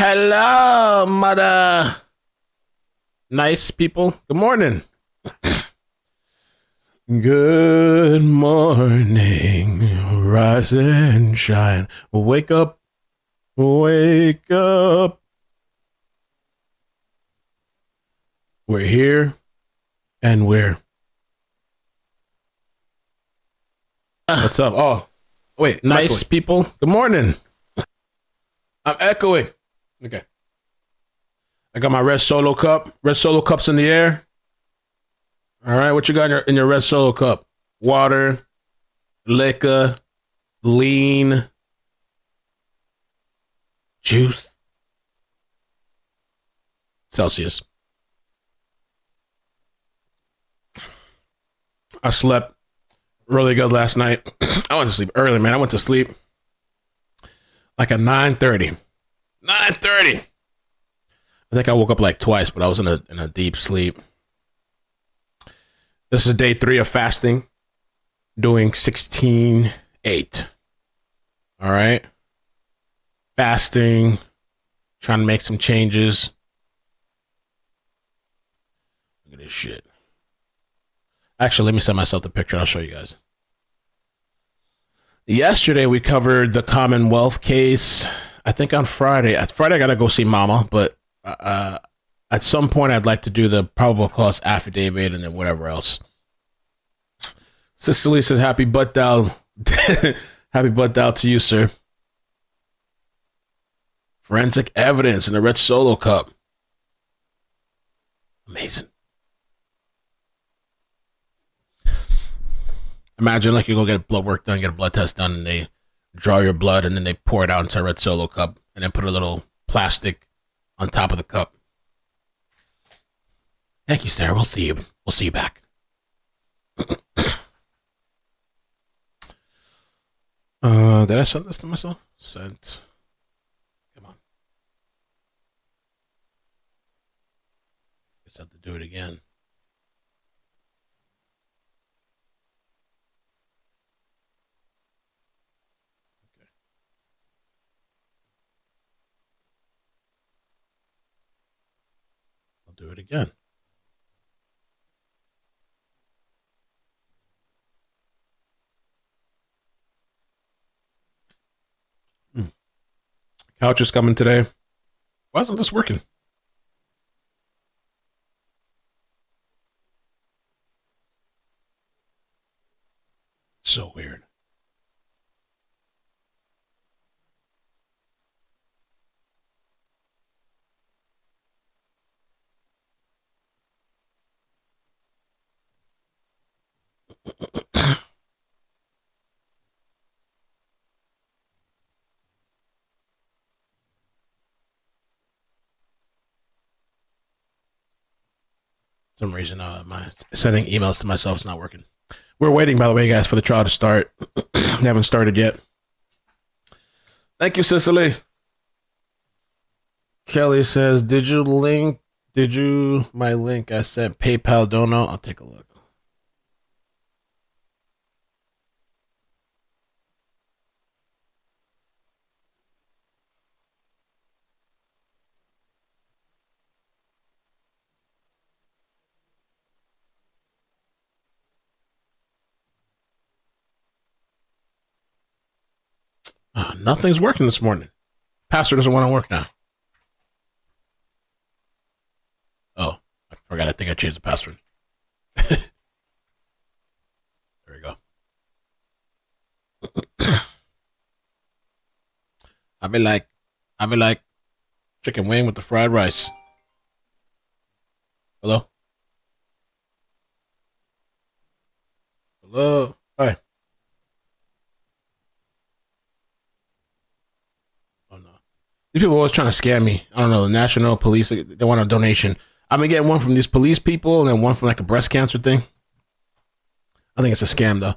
Hello, mother. Nice people. Good morning. Good morning. Rise and shine. Wake up. Wake up. We're here and we're. What's up? Oh, wait. Nice people. Good morning. I'm echoing. Okay. I got my red solo cup. Red solo cups in the air. All right. What you got in your red solo cup? Water, liquor, lean, juice, Celsius. I slept really good last night. I went to sleep early, man. I went to sleep like at 9:30. 9:30. I think I woke up like twice, but I was in a deep sleep. This is day 3 of fasting, doing 16-8. All right. Fasting, trying to make some changes. Look at this shit. Actually, let me send myself the picture. I'll show you guys. Yesterday, we covered the Commonwealth case. I think on Friday. Friday, I got to go see Mama, but at some point, I'd like to do the probable cause affidavit and then whatever else. Cicely says, happy butt dial. Happy butt dial to you, sir. Forensic evidence in a red solo cup. Amazing. Imagine like you go get blood work done, get a blood test done, and they draw your blood, and then they pour it out into a red solo cup, and then put a little plastic on top of the cup. Thank you, Sarah. We'll see you. We'll see you back. Did I send this to myself? Sent. Come on. Guess I have to do it again. Do it again. Couch is coming today. Why isn't this working? So weird. Some reason my sending emails to myself is not working. We're waiting, by the way, guys, for the trial to start. They haven't started yet. Thank you, Cicely. Kelly says, did you my link I sent PayPal dono? I'll take a look. Nothing's working this morning. Pastor doesn't want to work now. Oh, I forgot. I think I changed the password. There we go. I'll be like chicken wing with the fried rice. Hello? Hello? Hi. Oh, no. These people are always trying to scam me. I don't know. The national police, they want a donation. I've been getting one from these police people and then one from like a breast cancer thing. I think it's a scam, though.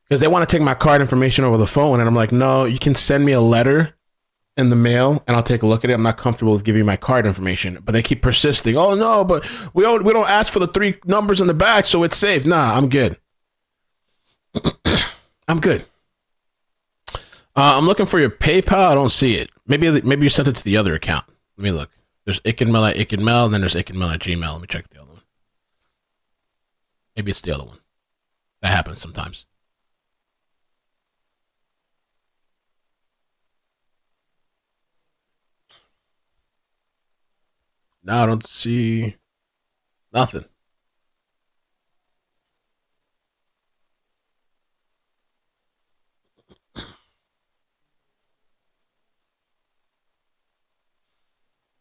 Because they want to take my card information over the phone. And I'm like, no, you can send me a letter in the mail and I'll take a look at it. I'm not comfortable with giving you my card information. But they keep persisting. Oh, no, but we don't ask for the 3 numbers in the back, so it's safe. Nah, I'm good. I'm good. I'm looking for your PayPal. I don't see it. Maybe you sent it to the other account. Let me look. There's Ikenmel at Ikenmel, and then there's Ikenmel at Gmail. Let me check the other one. Maybe it's the other one. That happens sometimes. No, I don't see nothing.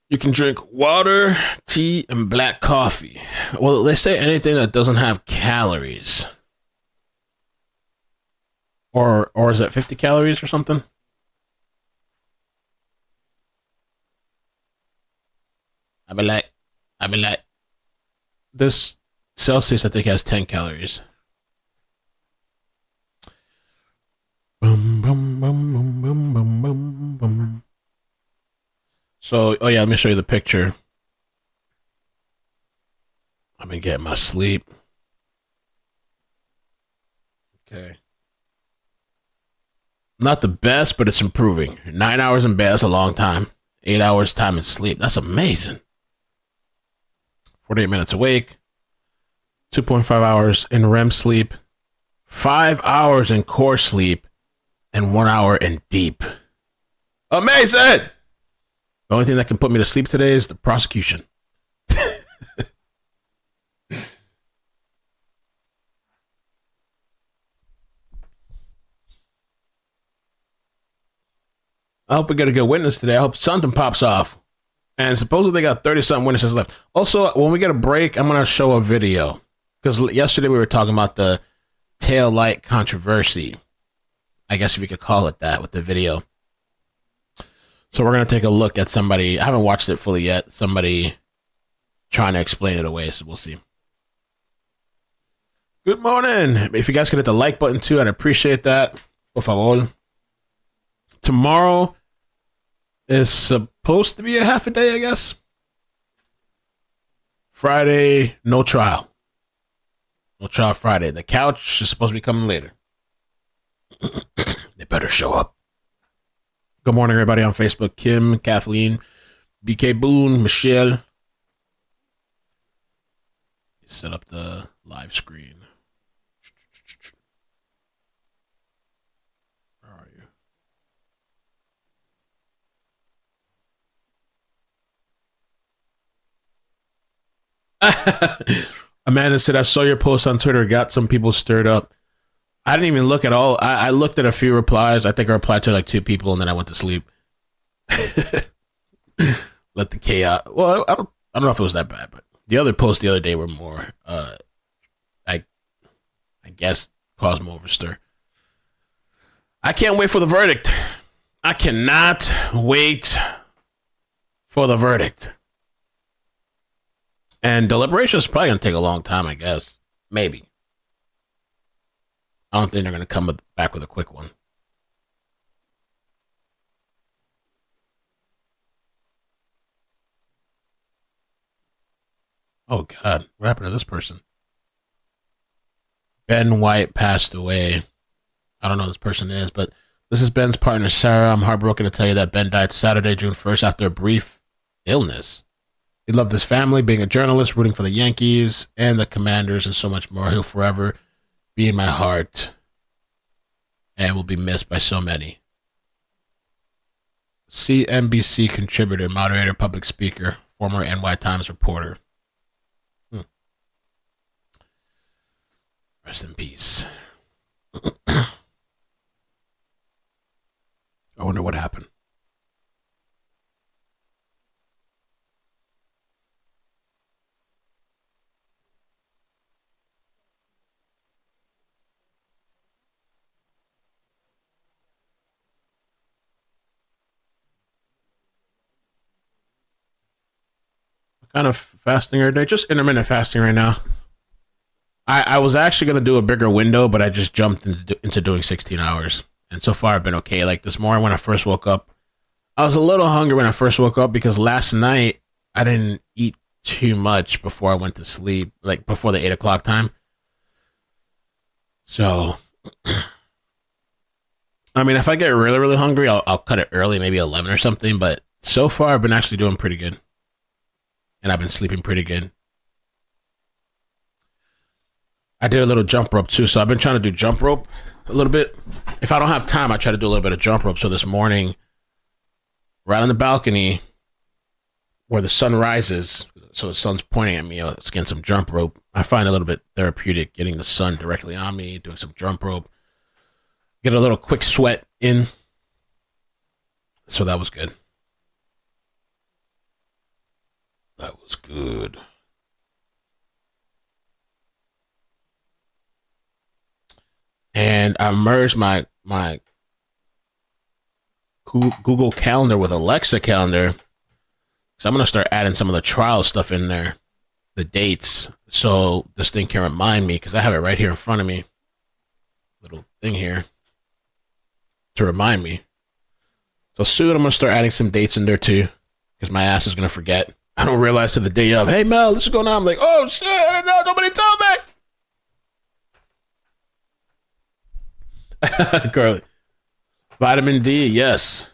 You can drink water, tea, and black coffee. Well, they say anything that doesn't have calories. Or is that 50 calories or something? I be like, this Celsius I think has 10 calories. Boom, boom, boom, boom, boom, boom, boom, boom. So, oh yeah, let me show you the picture. I've been getting my sleep. Okay. Not the best, but it's improving. 9 hours in bed, that's a long time. 8 hours time in sleep. That's amazing. 48 minutes awake. 2.5 hours in REM sleep. 5 hours in core sleep. And 1 hour in deep. Amazing! The only thing that can put me to sleep today is the prosecution. I hope we get a good witness today. I hope something pops off. And supposedly they got 30-something witnesses left. Also, when we get a break, I'm going to show a video. Because yesterday we were talking about the tail light controversy. I guess if you could call it that with the video. So we're going to take a look at somebody. I haven't watched it fully yet. Somebody trying to explain it away. So we'll see. Good morning. If you guys could hit the like button too, I'd appreciate that. Por favor. Tomorrow is supposed to be a half a day, I guess. Friday, no trial. No trial Friday. The couch is supposed to be coming later. They better show up. Good morning, everybody on Facebook. Kim, Kathleen, BK Boone, Michelle. Set up the live screen. Where are you? Amanda said, I saw your post on Twitter. Got some people stirred up. I didn't even look at all. I looked at a few replies. I think I replied to like 2 people, and then I went to sleep. Let the chaos. Well, I don't know if it was that bad, but the other posts the other day were more, I guess, caused more of a stir. I can't wait for the verdict. I cannot wait for the verdict. And deliberation is probably going to take a long time, I guess. Maybe. I don't think they're going to come back with a quick one. Oh, God. What happened to this person? Ben White passed away. I don't know who this person is, but this is Ben's partner, Sarah. I'm heartbroken to tell you that Ben died Saturday, June 1st, after a brief illness. He loved his family, being a journalist, rooting for the Yankees and the Commanders, and so much more. He'll forever be in my heart and will be missed by so many. CNBC contributor, moderator, public speaker, former NY Times reporter. Rest in peace. I wonder what happened. Kind of fasting every day, just intermittent fasting right now. I was actually going to do a bigger window, but I just jumped into doing 16 hours. And so far I've been okay. Like this morning when I first woke up, I was a little hungry when I first woke up because last night I didn't eat too much before I went to sleep, like before the 8 o'clock time. So, I mean, if I get really, really hungry, I'll cut it early, maybe 11 or something. But So far, I've been actually doing pretty good. And I've been sleeping pretty good. I did a little jump rope too, so I've been trying to do jump rope a little bit. If I don't have time, I try to do a little bit of jump rope. So this morning, right on the balcony where the sun rises, so the sun's pointing at me, I was getting some jump rope. I find a little bit therapeutic getting the sun directly on me, doing some jump rope. Get a little quick sweat in. So that was good. That was good. And I merged my Google Calendar with Alexa Calendar. So I'm going to start adding some of the trial stuff in there, the dates, so this thing can remind me, because I have it right here in front of me. Little thing here to remind me. So soon I'm going to start adding some dates in there too, because my ass is going to forget. I don't realize to the day of, hey Mel, this is going on. I'm like, oh shit, I didn't know, nobody told me. Carly. Vitamin D, yes.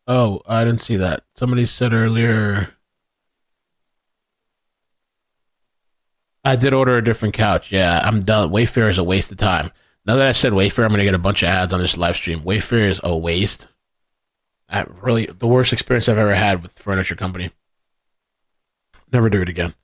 Oh, I didn't see that. Somebody said earlier. I did order a different couch. Yeah, I'm done. Wayfair is a waste of time. Now that I said Wayfair, I'm going to get a bunch of ads on this live stream. Wayfair is a waste. Really, the worst experience I've ever had with furniture company. Never do it again.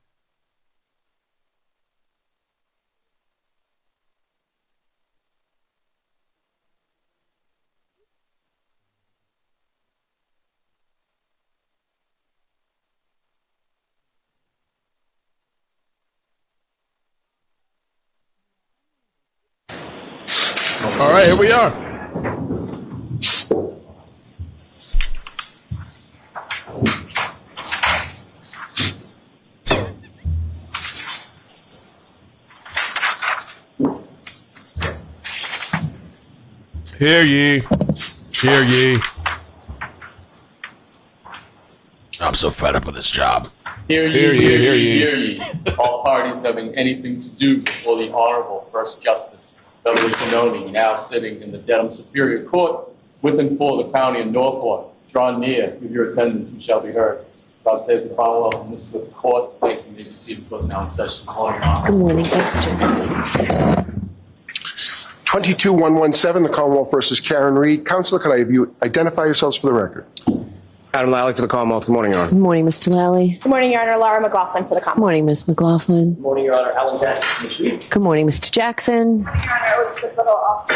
All right, here we are. Hear ye. Hear ye. I'm so fed up with this job. Hear ye, hear ye, hear ye. All parties having anything to do before the Honorable First Justice Beverly Canoni, now sitting in the Dedham Superior Court with and for the County of Norfolk. Draw near, with your attendance, you shall be heard. God save the Commonwealth and this with the court. Thank you. You may be seated. Court is now in session. Good morning, Esther. 22117, the Commonwealth versus Karen Reed. Counselor, could I have you identify yourselves for the record? Adam Lally for the Commonwealth. Good morning, Your Honor. Good morning, Mr. Lally. Good morning, Your Honor. Laura McLaughlin for the Good Commonwealth. morning, Ms. McLaughlin. Good morning, Your Honor. Alan Jackson, Ms. Reed. Good morning, Mr. Jackson. Your Honor, Elizabeth Little also.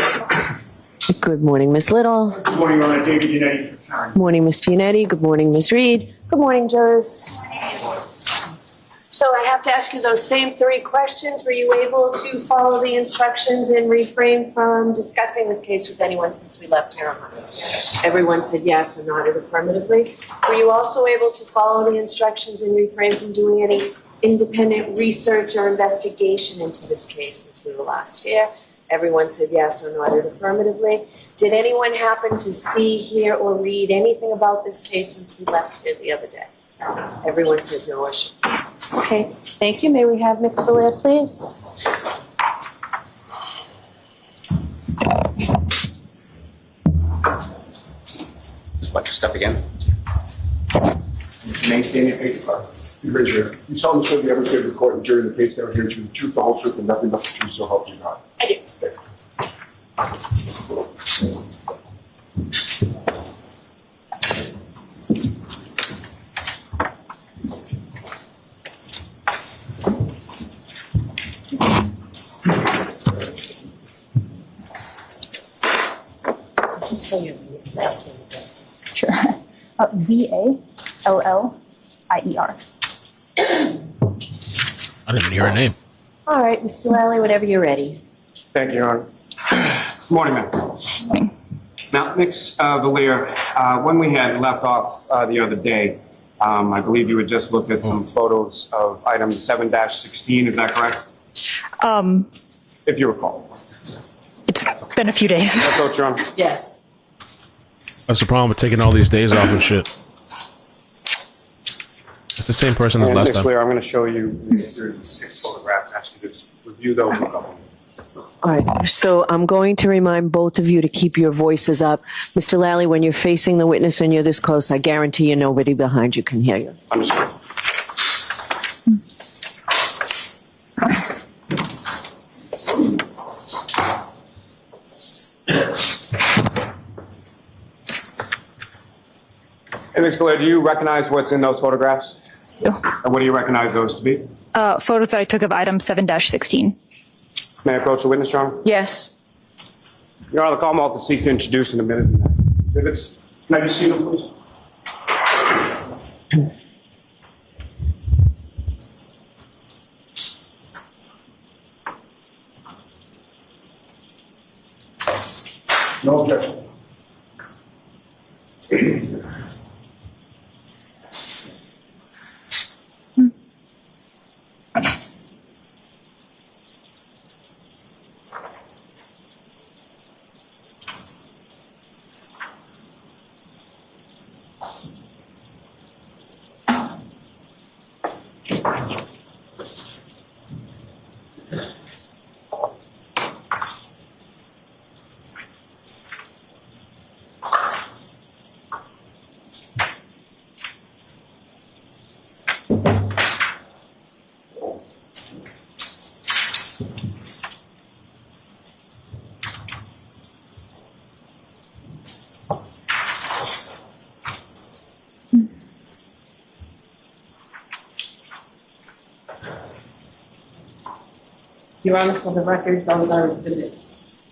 Good morning, Ms. Little. Good morning, Your Honor. David Unetti for Karen. Good morning, Mr. Unetti. Good morning, Ms. Reed. Good morning, jurors. So I have to ask you those same three questions. Were you able to follow the instructions and refrain from discussing this case with anyone since we left here on Monday? Everyone said yes or nodded affirmatively. Were you also able to follow the instructions and refrain from doing any independent research or investigation into this case since we were last here? Everyone said yes or nodded affirmatively. Did anyone happen to see, hear, or read anything about this case since we left here the other day? Everyone said no issue. Okay, thank you. May we have Ms. Belair, please? Just watch your step again. Remain standing, face apart. You raise your hand. You solemnly swear the ever clear the court and jury in the case down here to the truth, the whole truth, and nothing but the truth, so help you God. I do. Sure. VALLIER. I didn't even hear her name. All right, Mr. Lally, whenever you're ready. Thank you, Your Honor. Good morning, ma'am. Now, Ms. Valier, when we had left off the other day, I believe you had just looked at some photos of item 7-16, is that correct? If you recall. It's been a few days. That's Coach, Your Honor. Yes. That's the problem with taking all these days off and shit. It's the same person as And last Ms. time. Blair, I'm going to show you a series of 6 photographs. Ask you to just review those in a couple minutes. All right, so I'm going to remind both of you to keep your voices up. Mr. Lally, when you're facing the witness and you're this close, I guarantee you nobody behind you can hear you. Understood. Hey, Ms. Blair, do you recognize what's in those photographs? No. And what do you recognize those to be? Photos that I took of item 7-16. May I approach the witness, Your Honor? Yes. Your Honor, the call will seek to introduce in a minute the next exhibits. Can I just see them, please? No objection. Your Honor, for the record, those are exhibits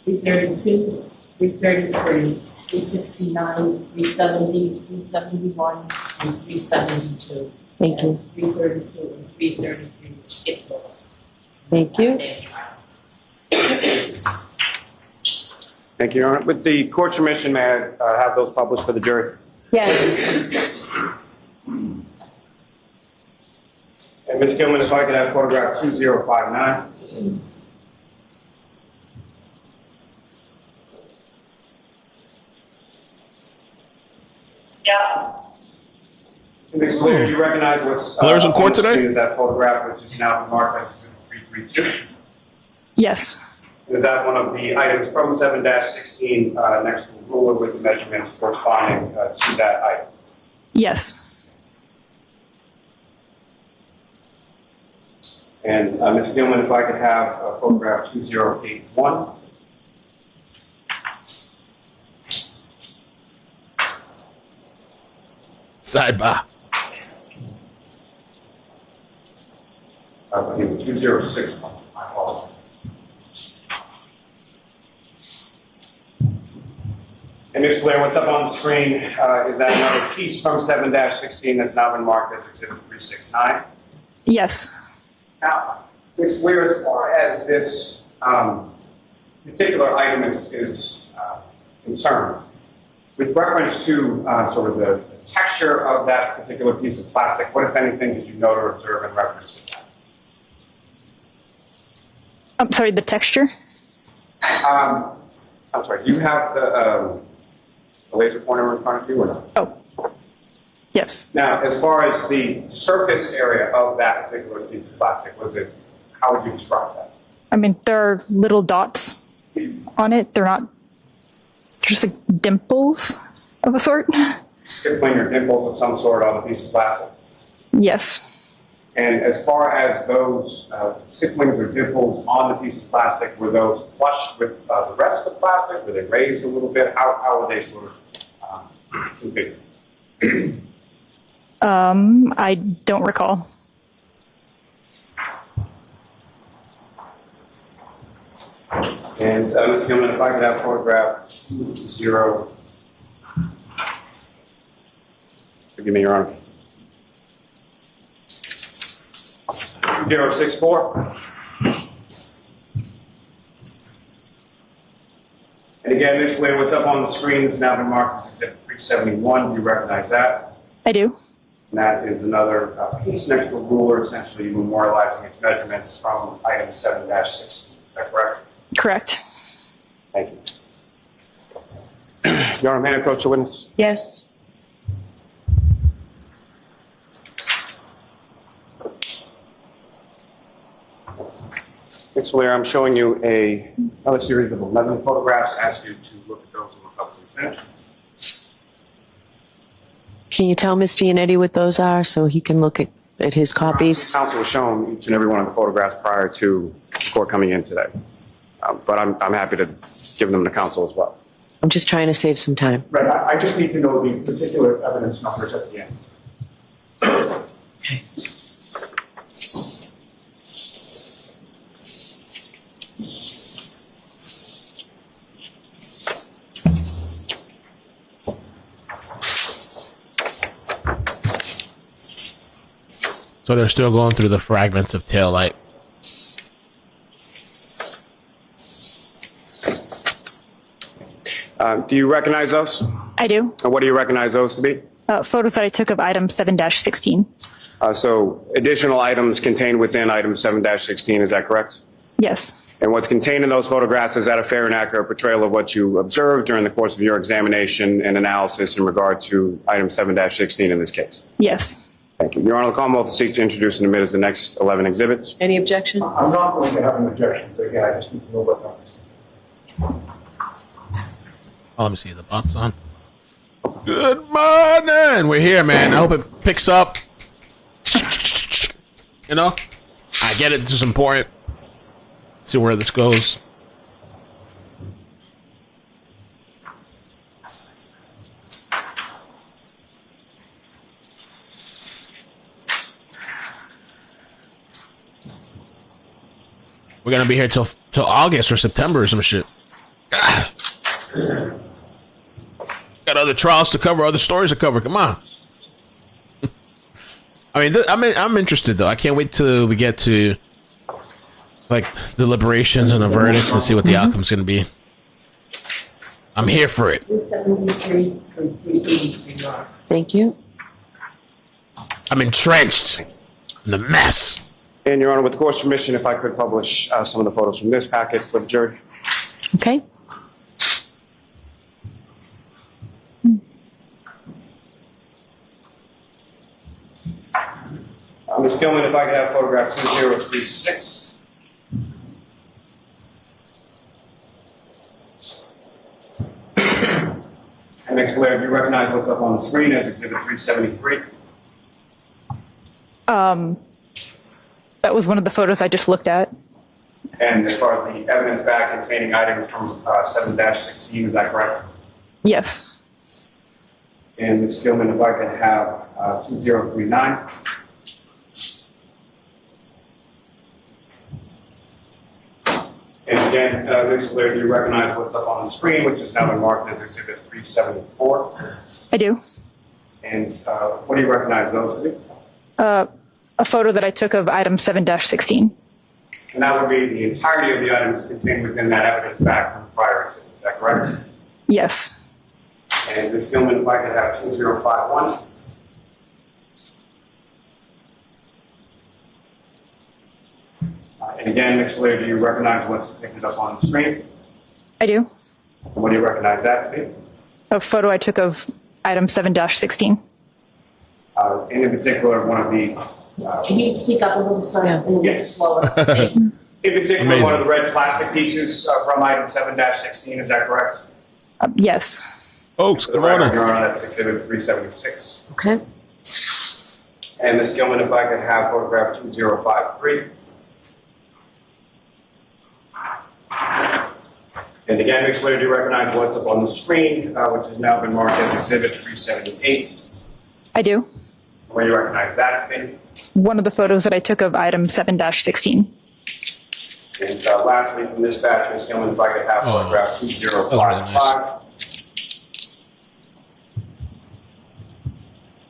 332, 333, 369, 370, 371, and 372. Thank you. Yes, 332 and 333, which skipped over. Thank you. Stand trial. Thank you, Your Honor. With the court's permission, may I have those published for the jury? Yes. And Ms. Gilman, if I could have photograph 2059. Yeah. And Ms. Blair, do you recognize what's Blair's in court on the today? screen is that photograph, which is now marked as 332? Yes. Is that one of the items from 7-16 next to the ruler with the measurements corresponding to that item? Yes. And Ms. Gilman, if I could have photograph 2081. Sidebar. I believe 2061. I apologize. And Ms. Blair, what's up on the screen is that another piece from 7-16 that's now been marked as exhibit 369. Yes. Now, Ms. Blair, as far as this particular item is concerned, with reference to sort of the texture of that particular piece of plastic, what, if anything, did you note or observe in reference to that? I'm sorry, the texture? I'm sorry, do you have the laser pointer in front of you or not? Oh, yes. Now, as far as the surface area of that particular piece of plastic, how would you describe that? I mean, there are little dots on it. They're not just like dimples of a sort. Stippling or dimples of some sort on a piece of plastic? Yes. And as far as those stipplings or dimples on the piece of plastic, were those flush with the rest of the plastic? Were they raised a little bit? How were they sort of configured? I don't recall. And Ms. Gilman, if I could have photograph 20. Forgive me, Your Honor. 064. And again, Ms. Blair, what's up on the screen has now been marked as exhibit 371. Do you recognize that? I do. And that is another piece next to a ruler, essentially memorializing its measurements from item 7-16. Is that correct? Correct. Thank you. Your Honor, may I approach the witness? Yes. Ms. Blair, I'm showing you another series of 11 photographs. Ask you to look at those when we're probably finished. Can you tell Mr. Yannetti what those are so he can look at his copies? Counsel was shown each and every one of the photographs prior to the court coming in today. But I'm happy to give them to counsel as well. I'm just trying to save some time. Right, I just need to know the particular evidence numbers at the end. Okay. So they're still going through the fragments of taillight. Do you recognize those? I do. And what do you recognize those to be? Photos that I took of item 7-16. So additional items contained within item 7-16, is that correct? Yes. And what's contained in those photographs, is that a fair and accurate portrayal of what you observed during the course of your examination and analysis in regard to item 7-16 in this case? Yes. Thank you. Your Honor, the Commonwealth will seek to introduce and admit as the next 11 exhibits. Any objection? I'm not going to have an objection, but again, I just need to know what numbers. Oh, let me see the box on. Good morning. We're here, man. I hope it picks up. You know, I get it. This is important. See where this goes. We're gonna be here till August or September or some shit. Ah. Got other trials to cover, other stories to cover. Come on. I mean, I'm interested though. I can't wait till we get to like deliberations and a verdict and see what the outcome's gonna be. I'm here for it. 373 from 383 north. Thank you. I'm entrenched in the mess. And Your Honor, with the court's permission, if I could publish some of the photos from this packet for the jury. Okay. Ms. Gilman, if I could have photograph 2036. And Ms. Blair, do you recognize what's up on the screen as Exhibit 373? That was one of the photos I just looked at. And as far as the evidence back containing items from 7-16, is that correct? Yes. And Ms. Gilman, if I could have 2039. And again, Ms. Blair, do you recognize what's up on the screen, which has now been marked as Exhibit 374? I do. And what do you recognize those to be? A photo that I took of item 7-16. And that would be the entirety of the items contained within that evidence back from the prior exhibit, is that correct? Yes. And Ms. Gilman, if I could have 2051. And again, Ms. Blair, do you recognize what's depicted up on the screen? I do. And what do you recognize that to be? A photo I took of item 7-16. And in particular, one of the, Can you speak up a little, sorry, a little bit Yes. slower? in particular, Amazing. one of the red plastic pieces from item 7-16, is that correct? Yes. Folks, For the come on record, in. Your Honor, that's Exhibit 376. Okay. And Ms. Gilman, if I could have photograph 2053. And again, Ms. Blair, do you recognize what's up on the screen, which has now been marked as Exhibit 378? I do. What do you recognize that to be? One of the photos that I took of item 7-16. And lastly, from this batch, Ms. Gilman, if I could have photograph 2055.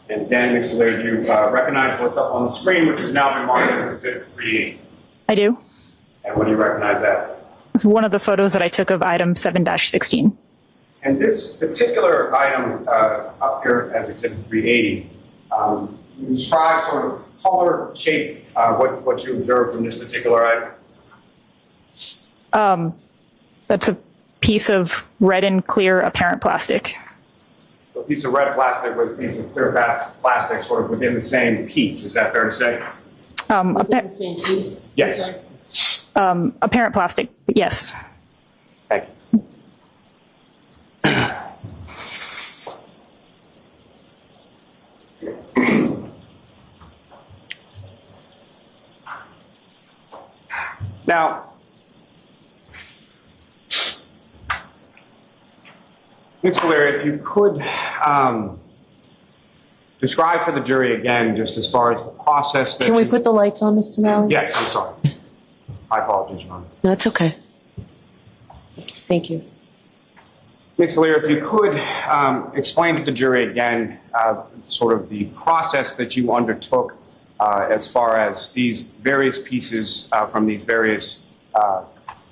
And again, Ms. Blair, do you recognize what's up on the screen, which has now been marked as Exhibit 38? I do. And what do you recognize that to be? It's one of the photos that I took of item 7-16. And this particular item up here as Exhibit 380, you describe sort of color, shape, what you observed from this particular item. That's a piece of red and clear apparent plastic. A piece of red plastic with a piece of clear plastic sort of within the same piece. Is that fair to say? Within the same piece? Yes. Apparent plastic, yes. Thank you. Now, Ms. Valeria, if you could describe for the jury again, just as far as the process that Can we you- put the lights on, Mr. Nally? Yes, I'm sorry. I apologize, Your Honor. No, it's okay. Thank you. Ms. Valeria, if you could explain to the jury again sort of the process that you undertook as far as these various pieces from these various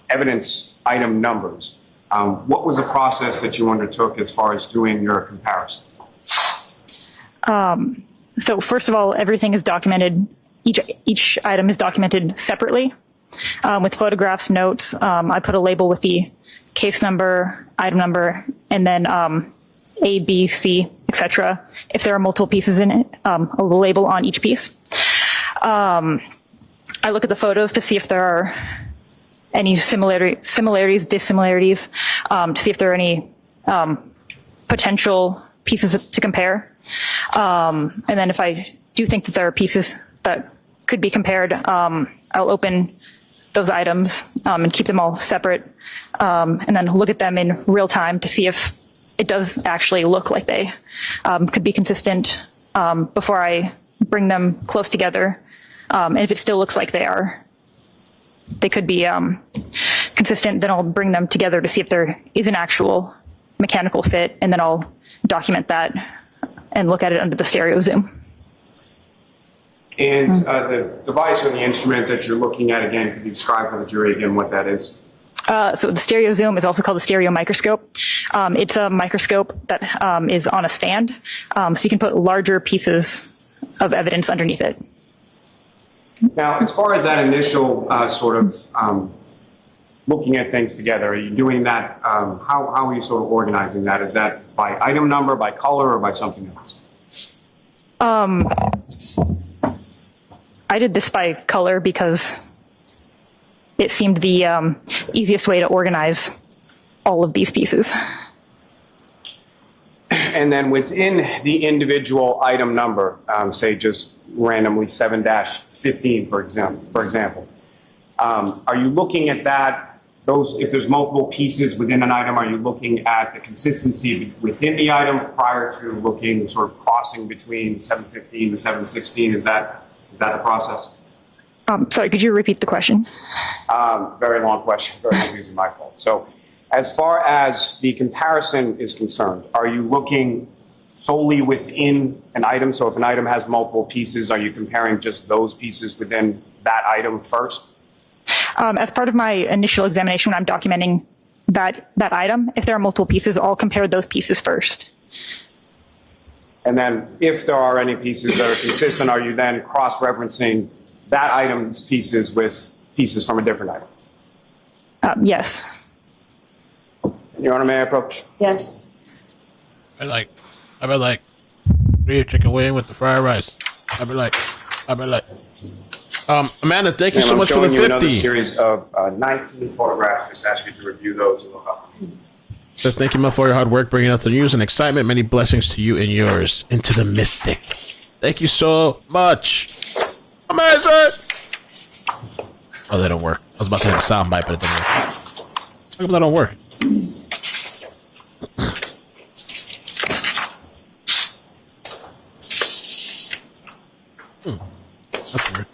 evidence item numbers. What was the process that you undertook as far as doing your comparison? So first of all, everything is documented. Each item is documented separately with photographs, notes. I put a label with the case number, item number, and then A, B, C, etc. If there are multiple pieces in it, a label on each piece. I look at the photos to see if there are any similarities, dissimilarities, to see if there are any potential pieces to compare. And then if I do think that there are pieces that could be compared, I'll open those items and keep them all separate, and then look at them in real time to see if it does actually look like they could be consistent before I bring them close together. And if it still looks like they could be consistent, then I'll bring them together to see if there is an actual mechanical fit, and then I'll document that and look at it under the stereo zoom. And the device or the instrument that you're looking at, again, could you describe for the jury again what that is? So the stereo zoom is also called a stereo microscope. It's a microscope that is on a stand, so you can put larger pieces of evidence underneath it. Now, as far as that initial sort of looking at things together, are you doing that, how are you sort of organizing that? Is that by item number, by color, or by something else? I did this by color because it seemed the easiest way to organize all of these pieces. And then within the individual item number, say just randomly 7-15, for example, are you looking at that? If there's multiple pieces within an item, are you looking at the consistency within the item prior to looking sort of crossing between 715 to 716? Is that the process? Sorry, could you repeat the question? Very long question, very confusing, my fault. So as far as the comparison is concerned, are you looking solely within an item? So if an item has multiple pieces, are you comparing just those pieces within that item first? As part of my initial examination, when I'm documenting that item, if there are multiple pieces, I'll compare those pieces first. And then if there are any pieces that are consistent, are you then cross-referencing that item's pieces with pieces from a different item? Yes. Your Honor, may I approach? Yes. I would like 3 chicken wing with the fried rice. I would like. Amanda, thank you so much for the I'm showing you another 50. series of 19 photographs. Just ask you to review those and look up. Says thank you, Mel, for your hard work, bringing us the news and excitement. Many blessings to you and yours. Into the mystic. Thank you so much. Amazing. Oh, they don't work. I was about to have a sound bite, but it didn't work. How come that don't work? That's weird.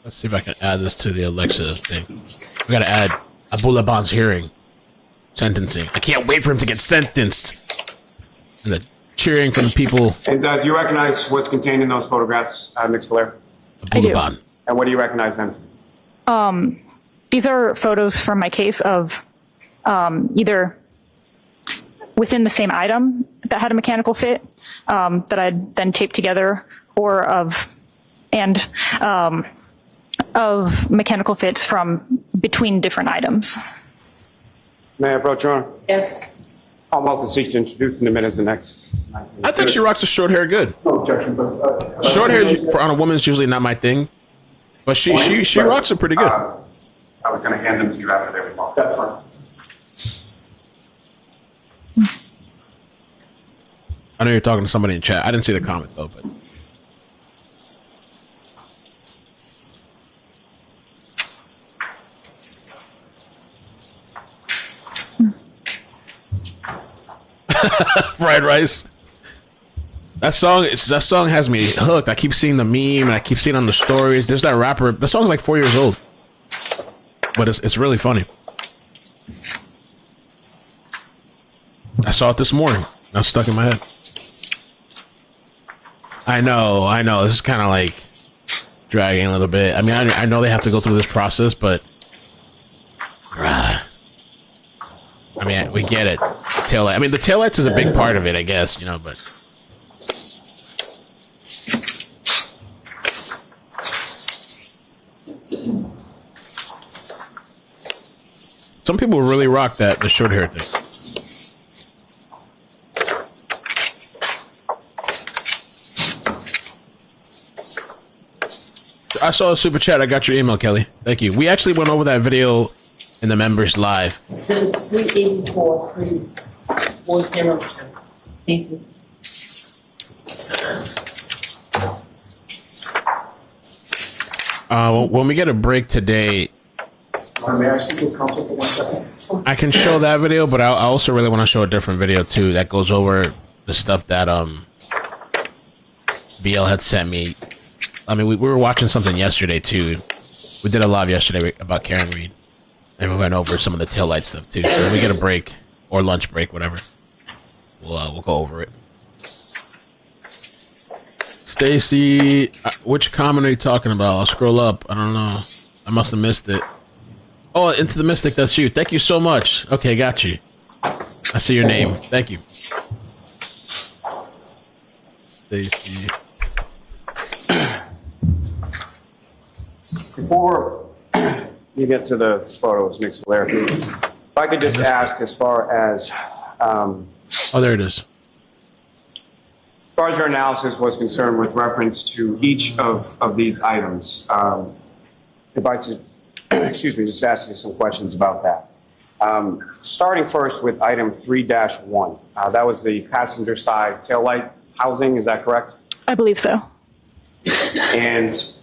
Let's see if I can add this to the Alexa thing. We gotta add Abdullah Bond's hearing. Sentencing. I can't wait for him to get sentenced. And the cheering from the people. And do you recognize what's contained in those photographs, Ms. Valera? Abdullah Bond. And what do you recognize them to be? These are photos from my case of either within the same item that had a mechanical fit that I'd then taped together, or of mechanical fits from between different items. May I approach Your Honor? Yes. I'm about to seek to introduce in a minute the next. I think she rocks the short hair good. No objection, but. Short hair on a woman is usually not my thing, but she rocks it pretty good. I was going to hand them to you after they were off. That's fine. I know you're talking to somebody in chat. I didn't see the comment though, but. Fried rice. That song has me hooked. I keep seeing the meme and I keep seeing it on the stories. There's that rapper. The song's like 4 years old, but it's really funny. I saw it this morning. Now it's stuck in my head. I know. This is kind of like dragging a little bit. I mean, I know they have to go through this process, but I mean, we get it. Taillight. I mean, the taillights is a big part of it, I guess, but. Some people really rock the short hair thing. I saw a super chat. I got your email, Kelly. Thank you. We actually went over that video in the members live. So it's 384, 340. Thank you. When we get a break today, May I speak with counsel for 1 second? I can show that video, but I also really want to show a different video too that goes over the stuff that BL had sent me. I mean, we were watching something yesterday too. We did a live yesterday about Karen Reed, and we went over some of the taillight stuff too. So when we get a break or lunch break, whatever, we'll go over it. Stacy, which comment are you talking about? I'll scroll up. I don't know. I must have missed it. Oh, Into the Mystic, that's you. Thank you so much. Okay, got you. I see your name. Thank you. Stacy. Before you get to the photos, Ms. Valera, if I could just ask, as far as Oh, there it is. as far as your analysis was concerned with reference to each of these items, if I could, excuse me, just ask you some questions about that. Starting first with item 3-1, that was the passenger side taillight housing, is that correct? I believe so. And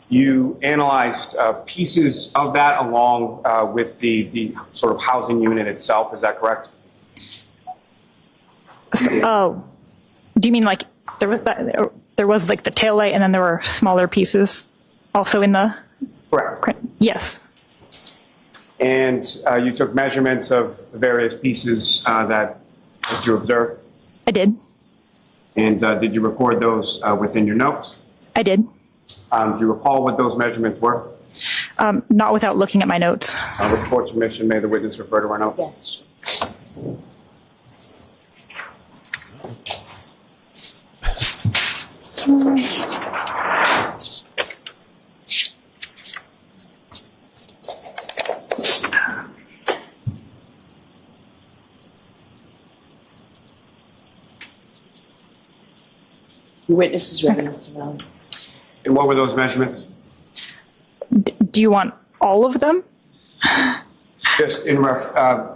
you analyzed pieces of that along with the sort of housing unit itself, is that correct? Oh, do you mean like there was like the taillight and then there were smaller pieces also in the? Correct. Yes. And you took measurements of the various pieces that you observed? I did. And did you record those within your notes? I did. Do you recall what those measurements were? Not without looking at my notes. With the court's permission, may the witness refer to our notes? Yes. Your witness is ready, Mr. Valley. And what were those measurements? Do you want all of them? Just in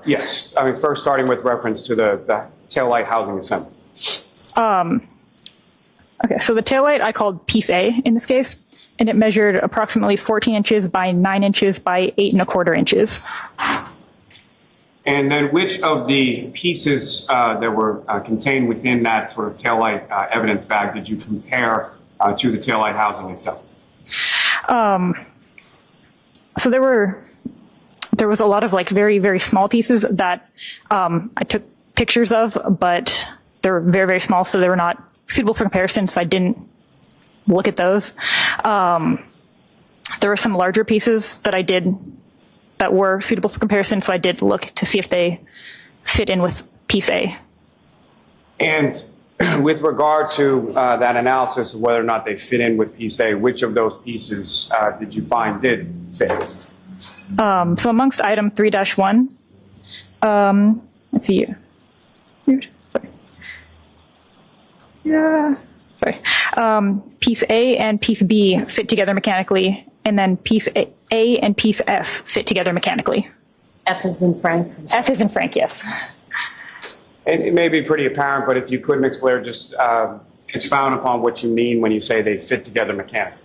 yes. I mean, first starting with reference to the taillight housing assembly. Okay, so the taillight I called piece A in this case, and it measured approximately 14 inches by 9 inches by 8¼ inches. And then which of the pieces that were contained within that sort of taillight evidence bag did you compare to the taillight housing itself? So there was a lot of like very, very small pieces that I took pictures of, but they were very, very small, so they were not suitable for comparison, so I didn't look at those. There were some larger pieces that I did that were suitable for comparison, so I did look to see if they fit in with piece A. And with regard to that analysis of whether or not they fit in with piece A, which of those pieces did you find did fit? So amongst item 3-1, let's see. Sorry. Yeah. Sorry. Piece A and piece B fit together mechanically, and then piece A and piece F fit together mechanically. F is in Frank. F is in Frank, yes. And it may be pretty apparent, but if you could, Ms. Blair, just expound upon what you mean when you say they fit together mechanically.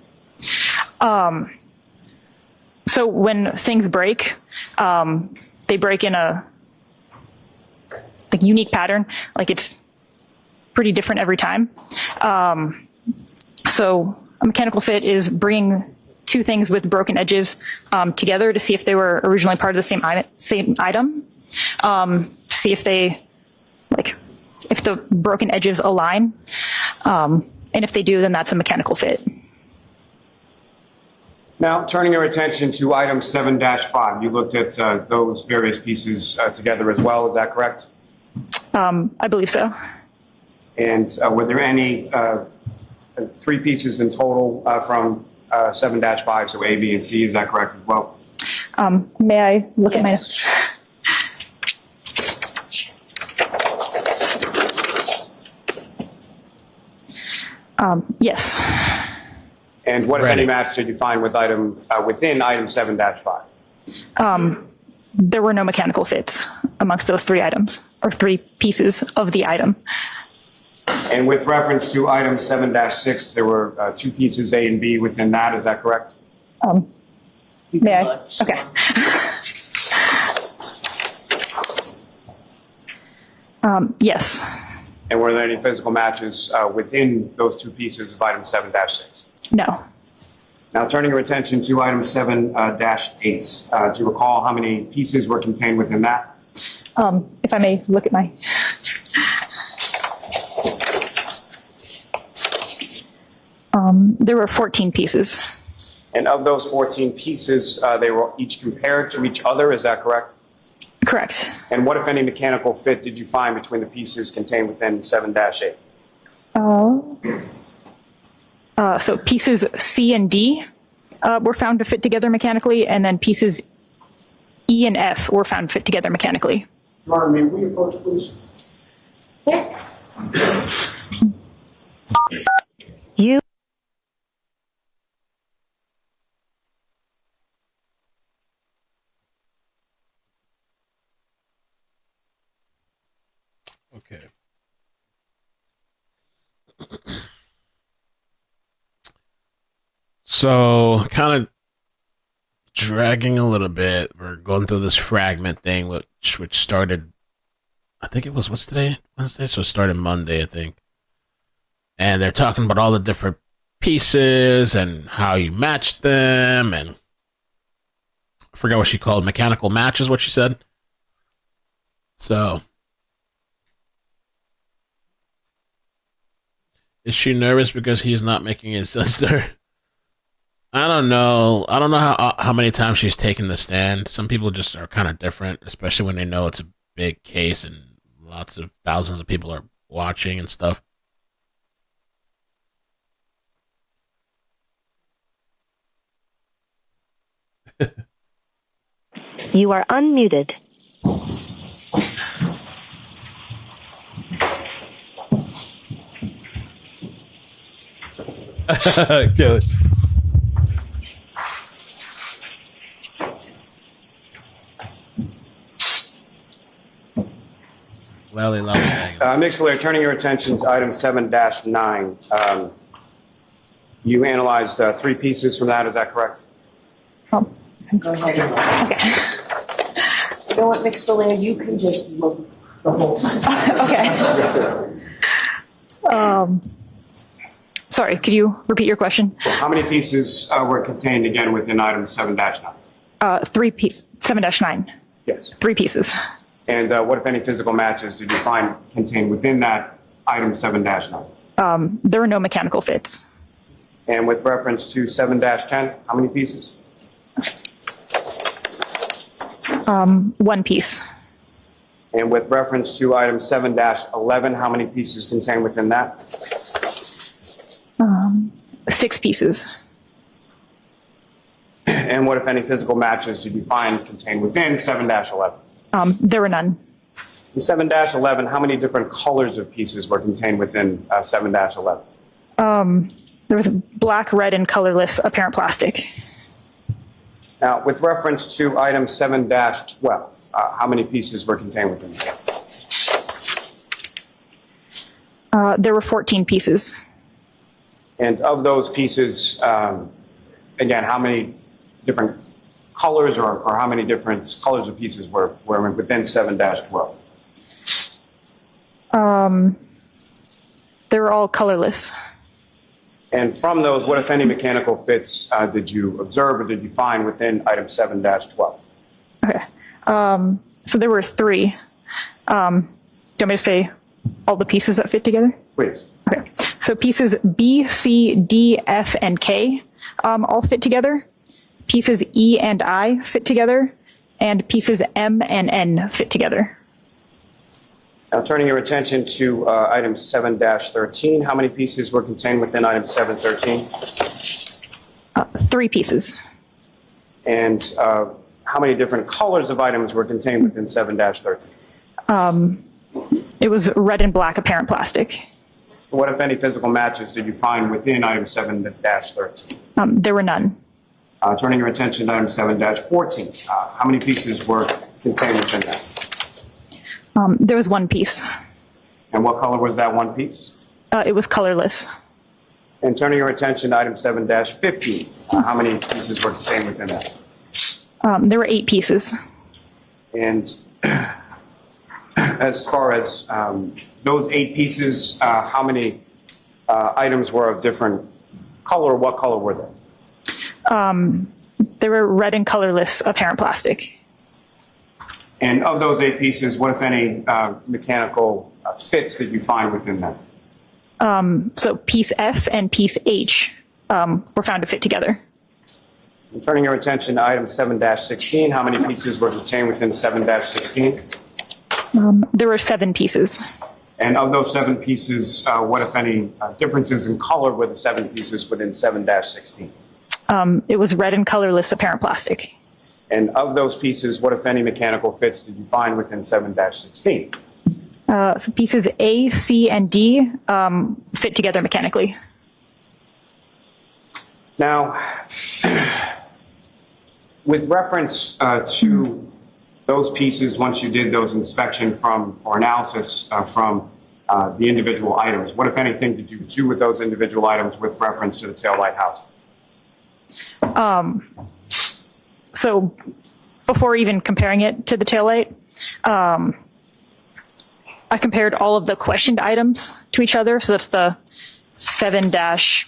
So when things break, they break in a unique pattern. Like it's pretty different every time. So a mechanical fit is bringing two things with broken edges together to see if they were originally part of the same item. See if they, if the broken edges align. And if they do, then that's a mechanical fit. Now, turning your attention to item 7-5, you looked at those various pieces together as well, is that correct? I believe so. And were there any 3 pieces in total from 7-5, so A, B, and C, is that correct as well? May I look at my notes? Yes. And what, if Ready. any, match did you find with within item 7-5? There were no mechanical fits amongst those 3 items, or 3 pieces of the item. And with reference to item 7-6, there were 2 pieces, A and B, within that, is that correct? May I? Okay. Yes. And were there any physical matches within those 2 pieces of item 7-6? No. Now, turning your attention to item 7-8, do you recall how many pieces were contained within that? If I may look at my... There were 14 pieces. And of those 14 pieces, they were each compared to each other, is that correct? Correct. And what, if any, mechanical fit did you find between the pieces contained within 7-8? So pieces C and D were found to fit together mechanically, and then pieces E and F were found to fit together mechanically. Your Honor, may we approach, please? You. Okay. So, kind of dragging a little bit. We're going through this fragment thing, which started, I think it was, what's today? Wednesday? So it started Monday, I think. And they're talking about all the different pieces and how you match them. And I forgot what she called mechanical match is what she said. So, is she nervous because he is not making his sister? I don't know. I don't know how many times she's taken the stand. Some people just are kind of different, especially when they know it's a big case and lots of thousands of people are watching and stuff. You are unmuted. Kill it. Lally, Ms. Blair, turning your attention to item 7-9, you analyzed 3 pieces from that, is that correct? Go ahead. Okay. You know what, Ms. Blair, you can just look the whole time. Okay. Sorry, could you repeat your question? How many pieces were contained again within item 7-9? 7-9, Yes. 3 pieces. And what, if any, physical matches did you find contained within that item 7-9? There were no mechanical fits. And with reference to 7-10, how many pieces? 1 piece. And with reference to item 7-11, how many pieces contained within that? 6 pieces. And what, if any, physical matches did you find contained within 7-11? There were none. In 7-11, how many different colors of pieces were contained within 7-11? There was black, red, and colorless apparent plastic. Now, with reference to item 7-12, how many pieces were contained within that? There were 14 pieces. And of those pieces, again, how many different colors or how many different colors of pieces were within 7-12? They were all colorless. And from those, what, if any, mechanical fits did you observe or did you find within item 7-12? Okay. So there were 3. Do you want me to say all the pieces that fit together? Please. Okay. So pieces B, C, D, F, and K all fit together. Pieces E and I fit together. And pieces M and N fit together. Now, turning your attention to item 7-13, how many pieces were contained within item 7-13? 3 pieces. And how many different colors of items were contained within 7-13? It was red and black apparent plastic. What, if any, physical matches did you find within item 7-13? There were none. Turning your attention to item 7-14, how many pieces were contained within that? There was 1 piece. And what color was that 1 piece? It was colorless. And turning your attention to item 7-15, how many pieces were contained within that? There were 8 pieces. And as far as those 8 pieces, how many items were of different color? What color were they? They were red and colorless apparent plastic. And of those 8 pieces, what, if any, mechanical fits did you find within them? So piece F and piece H were found to fit together. And turning your attention to item 7-16, how many pieces were contained within 7-16? There were 7 pieces. And of those 7 pieces, what, if any, differences in color were the 7 pieces within 7-16? It was red and colorless apparent plastic. And of those pieces, what, if any, mechanical fits did you find within 7-16? So pieces A, C, and D fit together mechanically. Now, with reference to those pieces, once you did those inspection from or analysis from the individual items, what, if anything, did you do with those individual items with reference to the taillight housing? So before even comparing it to the taillight, I compared all of the questioned items to each other. So that's the 7-5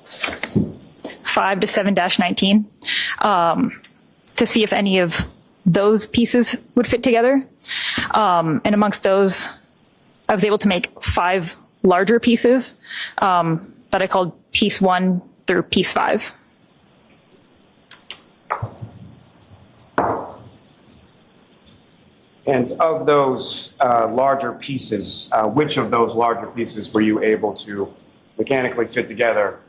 to 7-19 to see if any of those pieces would fit together. And amongst those, I was able to make 5 larger pieces that I called piece 1 through piece 5. And of those larger pieces, which of those larger pieces were you able to mechanically fit together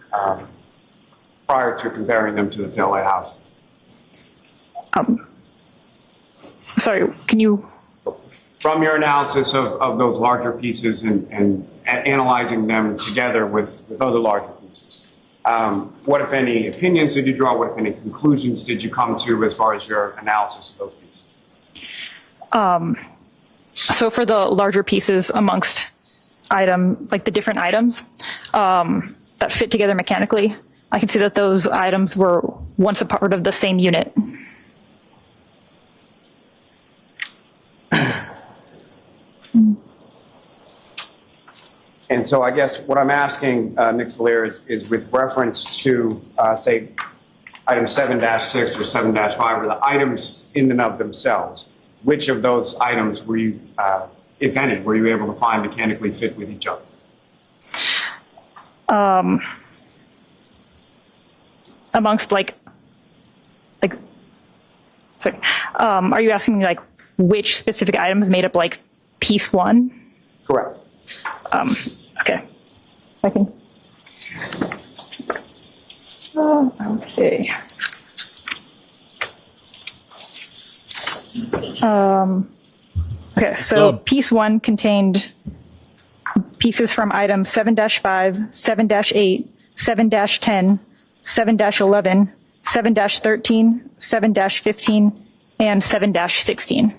prior to comparing them to the taillight housing? Sorry, can you? From your analysis of those larger pieces and analyzing them together with other larger pieces, what, if any, opinions did you draw? What, if any, conclusions did you come to as far as your analysis of those pieces? So for the larger pieces amongst like the different items that fit together mechanically, I can see that those items were once a part of the same unit. And And so I guess what I'm asking, Ms. Valier, is with reference to, say, item 7-6 or 7-5, or the items in and of themselves, which of those items were you, if any, were you able to find mechanically fit with each other? Amongst sorry, are you asking me like which specific items made up like piece one? Correct. Okay, I can. Okay. Okay, so piece one contained pieces from items 7-5, 7-8, 7-10, 7-11, 7-13, 7-15, and 7-16.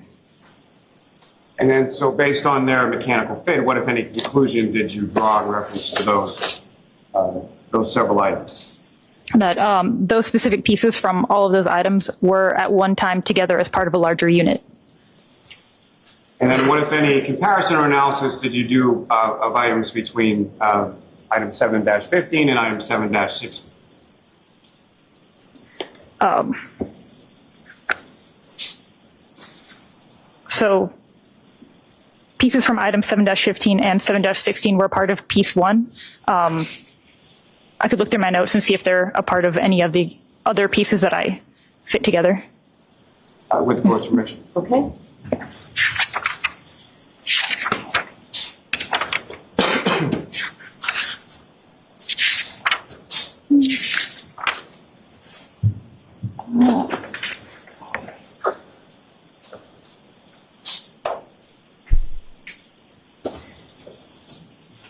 And then, so based on their mechanical fit, what, if any, conclusion did you draw in reference to those several items? That those specific pieces from all of those items were at one time together as part of a larger unit. And then what, if any, comparison or analysis did you do of items between item 7-15 and item 7-16? So pieces from item 7-15 and 7-16 were part of piece one. I could look through my notes and see if they're a part of any of the other pieces that I fit together. With the court's permission. Okay.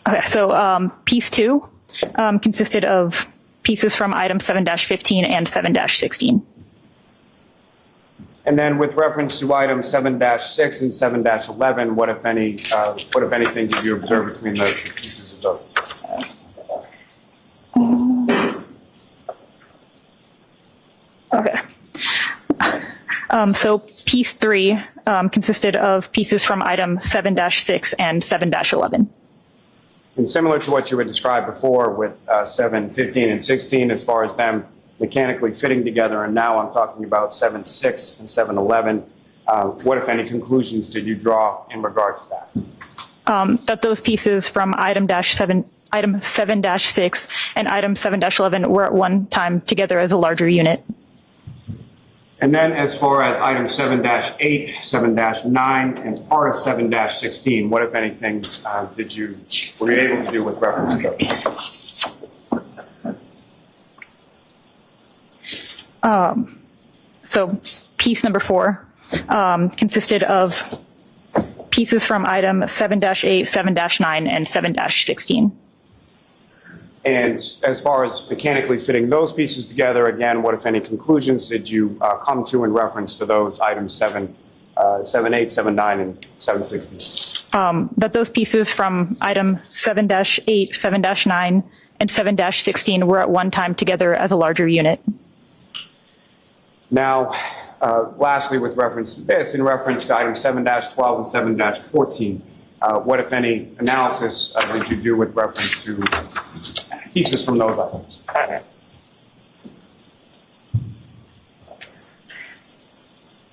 Okay, so piece two consisted of pieces from item 7-15 and 7-16. And then with reference to items 7-6 and 7-11, what, if any, what, if anything, did you observe between the pieces of those? Okay. So piece three consisted of pieces from item 7-6 and 7-11. And similar to what you had described before with 7-15 and 16, as far as them mechanically fitting together, and now I'm talking about 7-6 and 7-11, what, if any, conclusions did you draw in regard to that? That those pieces from item 7-6 and item 7-11 were at one time together as a larger unit. And then as far as item 7-8, 7-9, and part of 7-16, what, if anything, were you able to do with reference to those? So piece number 4 consisted of pieces from item 7-8, 7-9, and 7-16. And as far as mechanically fitting those pieces together, again, what, if any, conclusions did you come to in reference to those items 7, 8, 7, 9, and 7-16? That those pieces from item 7-8, 7-9, and 7-16 were at one time together as a larger unit. Now, lastly, with reference to this, in reference to item 7-12 and 7-14, what, if any, analysis did you do with reference to pieces from those items?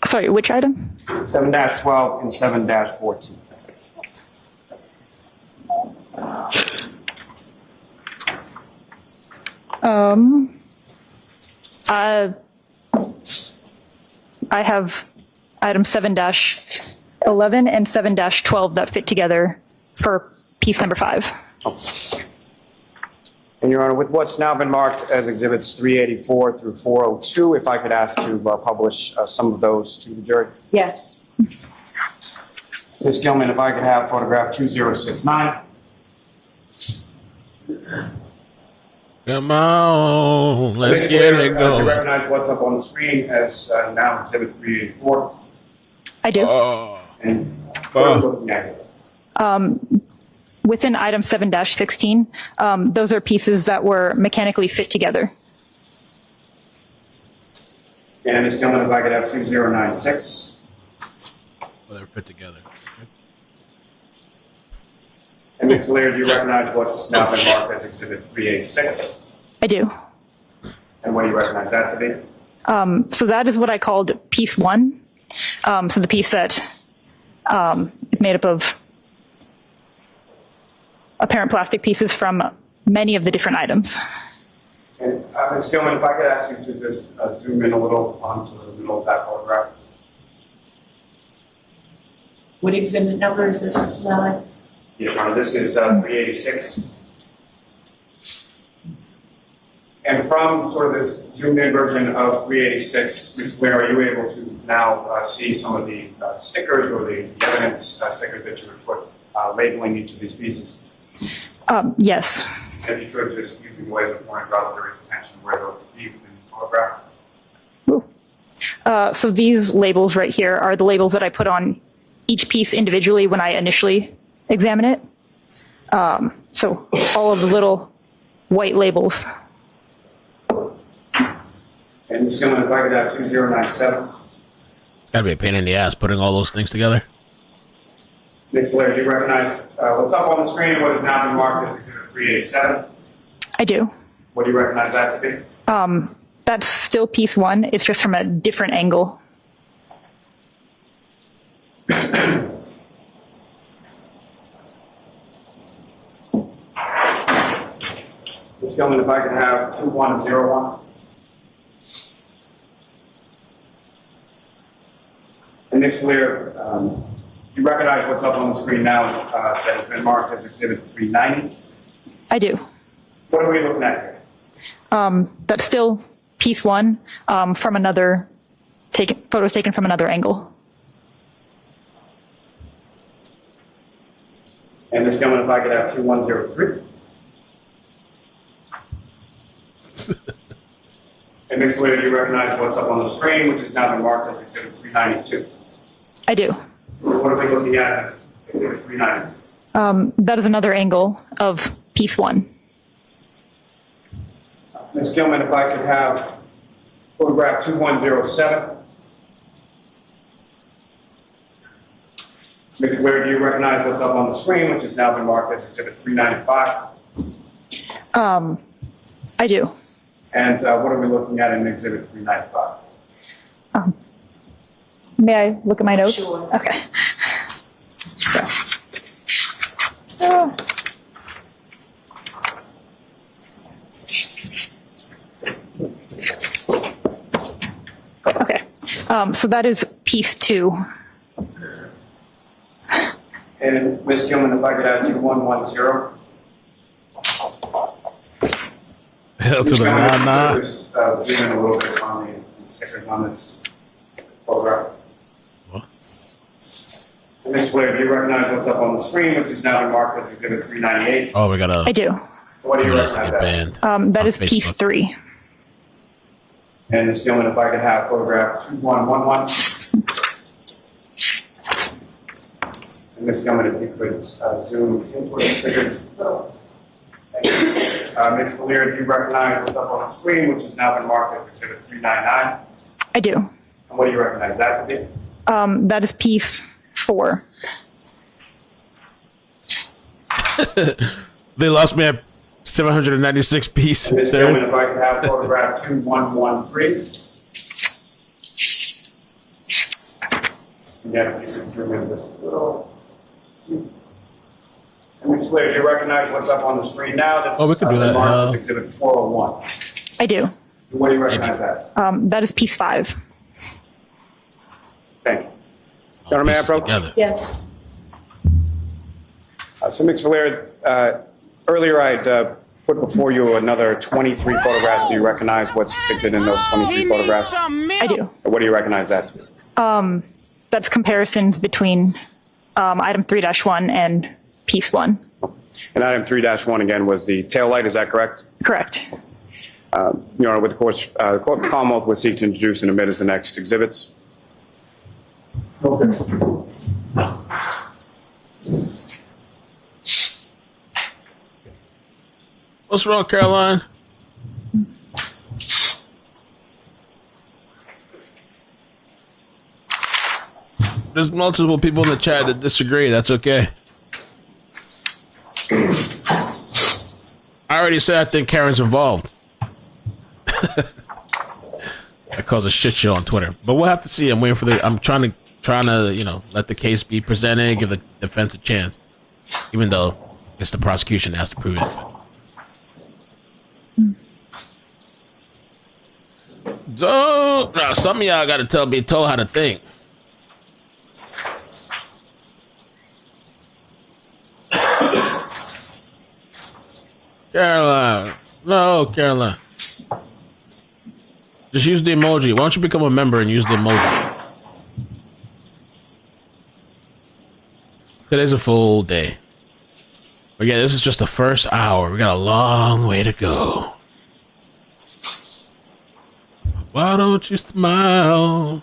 Sorry, which item? 7-12 and 7-14. I have item 7-11 and 7-12 that fit together for piece number 5. And Your Honor, with what's now been marked as exhibits 384 through 402, if I could ask to publish some of those to the jury. Yes. Ms. Gilman, if I could have photograph 2069. Come on, let's Ms. get Blair, it do you going. recognize what's up on the screen as now exhibit 384? I do. And what are we looking at here? Within item 7-16, those are pieces that were mechanically fit together. And Ms. Gilman, if I could have 2096. Well, they're fit together. And And Ms. Valier, do you recognize what's now been marked as Exhibit 386? I do. And what do you recognize that to be? So that is what I called piece one. So the piece that is made up of apparent plastic pieces from many of the different items. And Ms. Gilman, if I could ask you to just zoom in a little onto the middle of that photograph. What exhibit number is this, Mr. Lally? Yes, Your Honor, this is 386. And from sort of this zoomed in version of 386, Ms. Blair, are you able to now see some of the stickers or the evidence stickers that you would put labeling each of these pieces? Yes. If you could just using the way of point draw the jury's attention where those would be within this photograph. So these labels right here are the labels that I put on each piece individually when I initially examine it. So all of the little white labels. And Ms. Gilman, if I could have 2097. It's gotta be a pain in the ass putting all those things together. Ms. Blair, do you recognize what's up on the screen and what has now been marked as Exhibit 387? I do. What do you recognize that to be? That's still piece one. It's just from a different angle. Ms. Gilman, if I could have 2101. And Ms. Blair, you recognize what's up on the screen now that has been marked as Exhibit 390? I do. What are we looking at here? That's still piece one from another, photos taken from another angle. And Ms. Gilman, if I could have 2103. And Ms. Blair, do you recognize what's up on the screen, which has now been marked as Exhibit 392? I do. What are we looking at as Exhibit 392? That is another angle of piece one. Ms. Gilman, if I could have photograph 2107. Ms. Blair, do you recognize what's up on the screen, which has now been marked as Exhibit 395? I do. And what are we looking at in Exhibit 395? May I look at my notes? Sure. Okay. Okay. So that is piece two. And Ms. Gilman, if I could add 2110. Hell to Ms. the Gilman, if nah. you could just zoom in a little bit on the stickers on this photograph. What? And Ms. Blair, do you recognize what's up on the screen, which is now been marked as Exhibit 398? Oh, we gotta. I do. What do you Somebody else to recognize get that? banned. That on is piece Facebook. three. And Ms. Gilman, if I could have photograph 2111. And Ms. Gilman, if you could zoom into the stickers. Ms. Valier, do you recognize what's up on the screen, which has now been marked as Exhibit 399? I do. And what do you recognize that to be? That is piece four. They lost me at 796 piece. And Ms. Gilman, if I could have photograph 2113. Again, if you could zoom in just a little. And Ms. Blair, do you recognize what's up on the screen now? That's Oh, we could do been that. marked as Exhibit 401. I do. What do you recognize that? That is piece five. Thank you. All Your Honor, may I pieces approach? together. Yes. So, Ms. Valier, earlier I'd put before you another 23 photographs. Do you recognize what's depicted in those 23 photographs? I do. What do you recognize that to be? That's comparisons between item 3-1 and piece one. And item 3-1 again was the tail light, is that correct? Correct. Your Honor, with the course, the Commonwealth would seek to introduce and admit as the next exhibits. Okay. What's wrong, Caroline? There's multiple people in the chat that disagree. That's okay. I already said I think Karen's involved. That caused a shit show on Twitter. But we'll have to see. I'm waiting for I'm trying to, you know, let the case be presented, give the defense a chance. Even though it's the prosecution that has to prove it. Some of y'all gotta be told how to think. Caroline. No, Caroline. Just use the emoji. Why don't you become a member and use the emoji? Today's a full day. But yeah, this is just the first hour. We got a long way to go. Why don't you smile?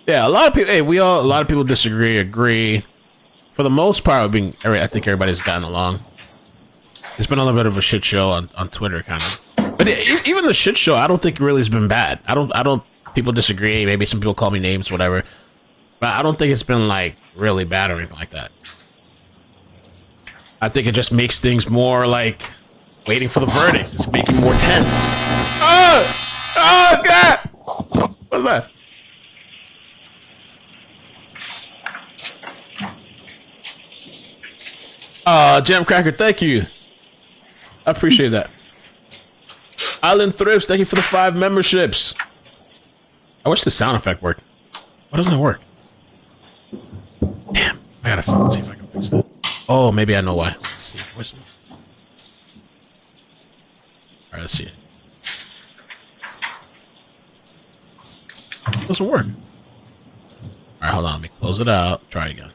Yeah, a lot of people. Hey, a lot of people disagree, agree. For the most part, I think everybody's gotten along. It's been a little bit of a shit show on Twitter, kind of. But even the shit show, I don't think really has been bad. I don't. People disagree. Maybe some people call me names, whatever. But I don't think it's been like really bad or anything like that. I think it just makes things more like waiting for the verdict. It's making more tense. Oh God! What's that? Jam Cracker, thank you. I appreciate that. Island Thrifts, thank you for the 5 memberships. I wish the sound effect worked. Why doesn't it work? Damn, I gotta see if I can fix that. Oh, maybe I know why. Let's see. Alright, let's see. It doesn't work. Alright, hold on. Let me close it out. Try it again.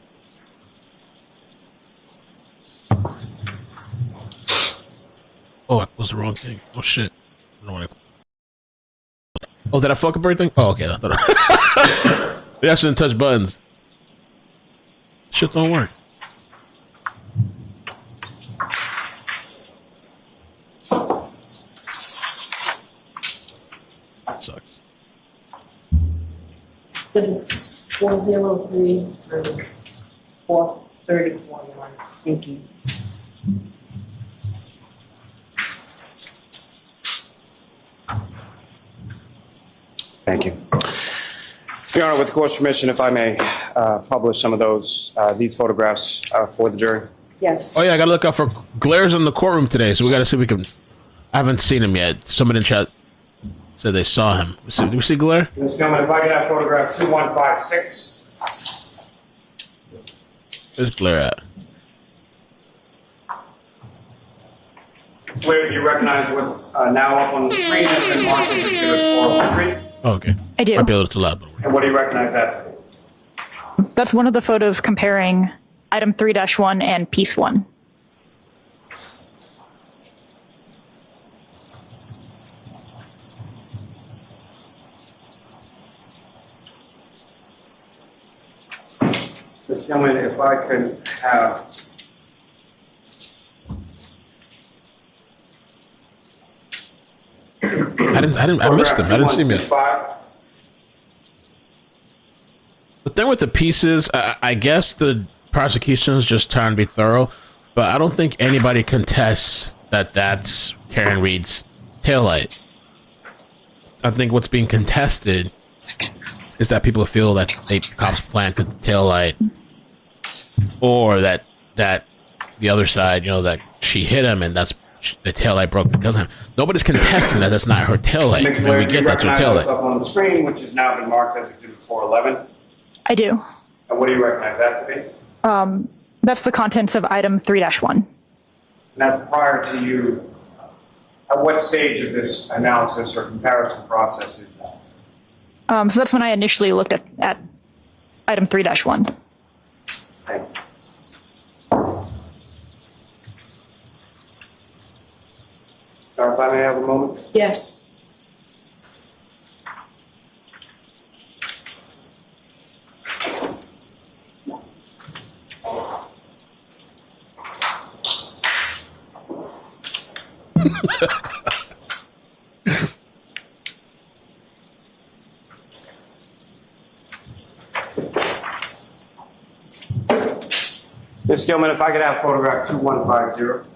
Oh, I closed the wrong thing. Oh, shit. I don't know what oh, did I fuck up everything? Oh, okay. I thought I shouldn't touch buttons. Shit don't work. That sucks. 403 434. Thank you. Thank you. Your Honor, with the court's permission, if I may publish some of these photographs for the jury. Yes. Oh yeah, I gotta look out for glares in the courtroom today, so we gotta see if we can. I haven't seen him yet. Somebody in chat said they saw him. Do we see glare? Ms. Gilman, if I could have photograph 2156. Where's glare at? Where do you recognize what's now up on the screen has been marked as Exhibit 403? Oh, okay. I do. Might be a little too loud, but And what do you recognize that to be? That's one of the photos comparing item 3-1 and piece 1. Ms. Gilman, if I could have I missed him. I didn't see him yet. 2125. The thing with the pieces, I guess the prosecution is just trying to be thorough, but I don't think anybody contests that that's Karen Reed's taillight. I think what's being contested is that people feel that the cops planted the taillight, or that the other side, you know, that she hit him and that's the taillight broke because of him. Nobody's contesting that that's not her taillight. Ms. And Blair, we do you get that's her recognize what's taillight. up on the screen, which has now been marked as Exhibit 411? I do. And what do you recognize that to be? That's the contents of item 3-1. And that's prior to you. At what stage of this analysis or comparison process is that? So that's when I initially looked at item 3-1. Thank you. Sir, if I may have a moment? Yes. Ms. Gilman, if I could have photograph 2150.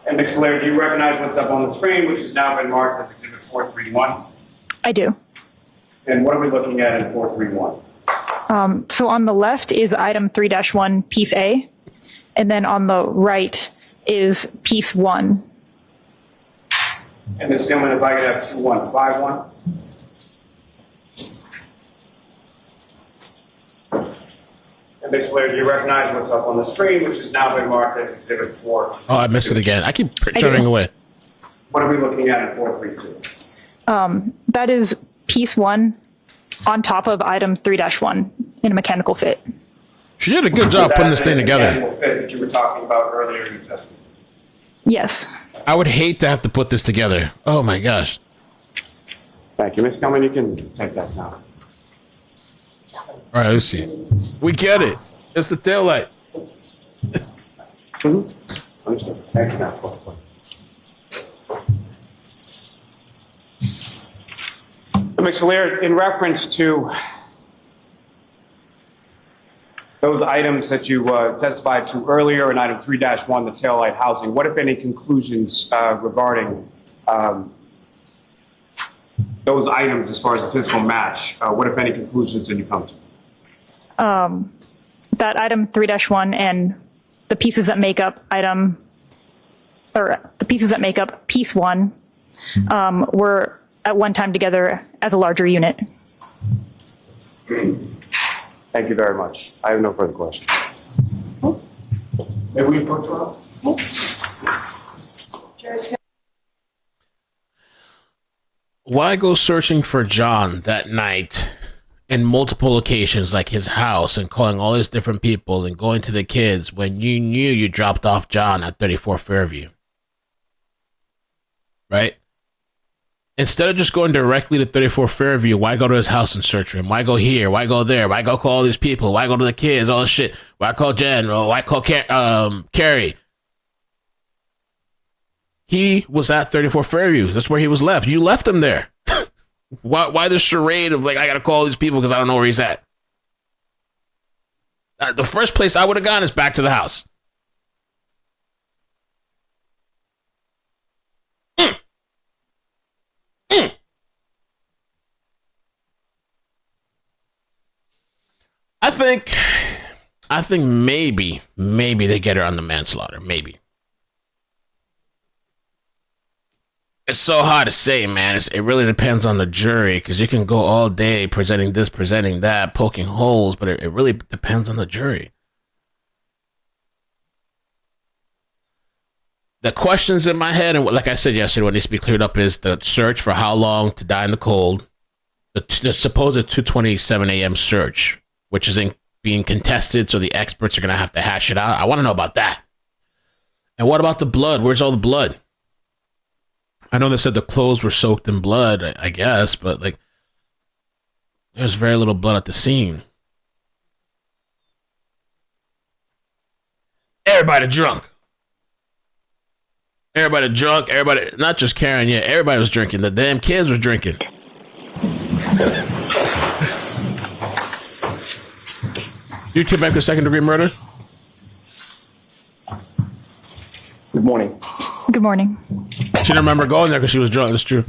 And Ms. Blair, do you recognize what's up on the screen, which has now been marked as Exhibit 431? I do. And what are we looking at in 431? So on the left is item 3-1, piece A, and then on the right is piece 1. And Ms. Gilman, if I could have 2151. And Ms. Blair, do you recognize what's up on the screen, which has now been marked as Exhibit 4? Oh, I missed it again. I keep turning away. What are we looking at in 432? That is piece 1 on top of item 3-1 in a mechanical fit. She did a good job putting this thing together. Mechanical fit that you were talking about earlier in your testimony. Yes. I would hate to have to put this together. Oh my gosh. Thank you. Ms. Gilman, you can take that down. All right, let's see. We get it. It's the taillight. Understood. Thank you, ma'am. Ms. Valair, in reference to those items that you testified to earlier in item 3-1, the taillight housing, what, if any, conclusions regarding those items as far as the physical match? What, if any, conclusions did you come to? That item 3-1 and the pieces that make up piece 1 were at one time together as a larger unit. Thank you very much. I have no further questions. May we approach Rob? Why go searching for John that night in multiple locations, like his house, and calling all these different people and going to the kids when you knew you dropped off John at 34 Fairview? Right? Instead of just going directly to 34 Fairview, why go to his house and search for him? Why go here? Why go there? Why go call all these people? Why go to the kids? All this shit. Why call Jen? Why call Carrie? He was at 34 Fairview. That's where he was left. You left him there. Why the charade of like, I gotta call these people because I don't know where he's at? The first place I would have gone is back to the house. I think maybe they get her on the manslaughter. Maybe. It's so hard to say, man. It really depends on the jury, because you can go all day presenting this, presenting that, poking holes, but it really depends on the jury. The questions in my head, and like I said yesterday, what needs to be cleared up is the search for how long to die in the cold, the supposed 2:27 a.m. search, which is being contested, so the experts are going to have to hash it out. I want to know about that. And what about the blood? Where's all the blood? I know they said the clothes were soaked in blood, I guess, but like, there's very little blood at the scene. Everybody drunk. Everybody, not just Karen, yeah, everybody was drinking. The damn kids were drinking. You came back to second-degree murder? Good morning. Good morning. She didn't remember going there because she was drunk. That's true.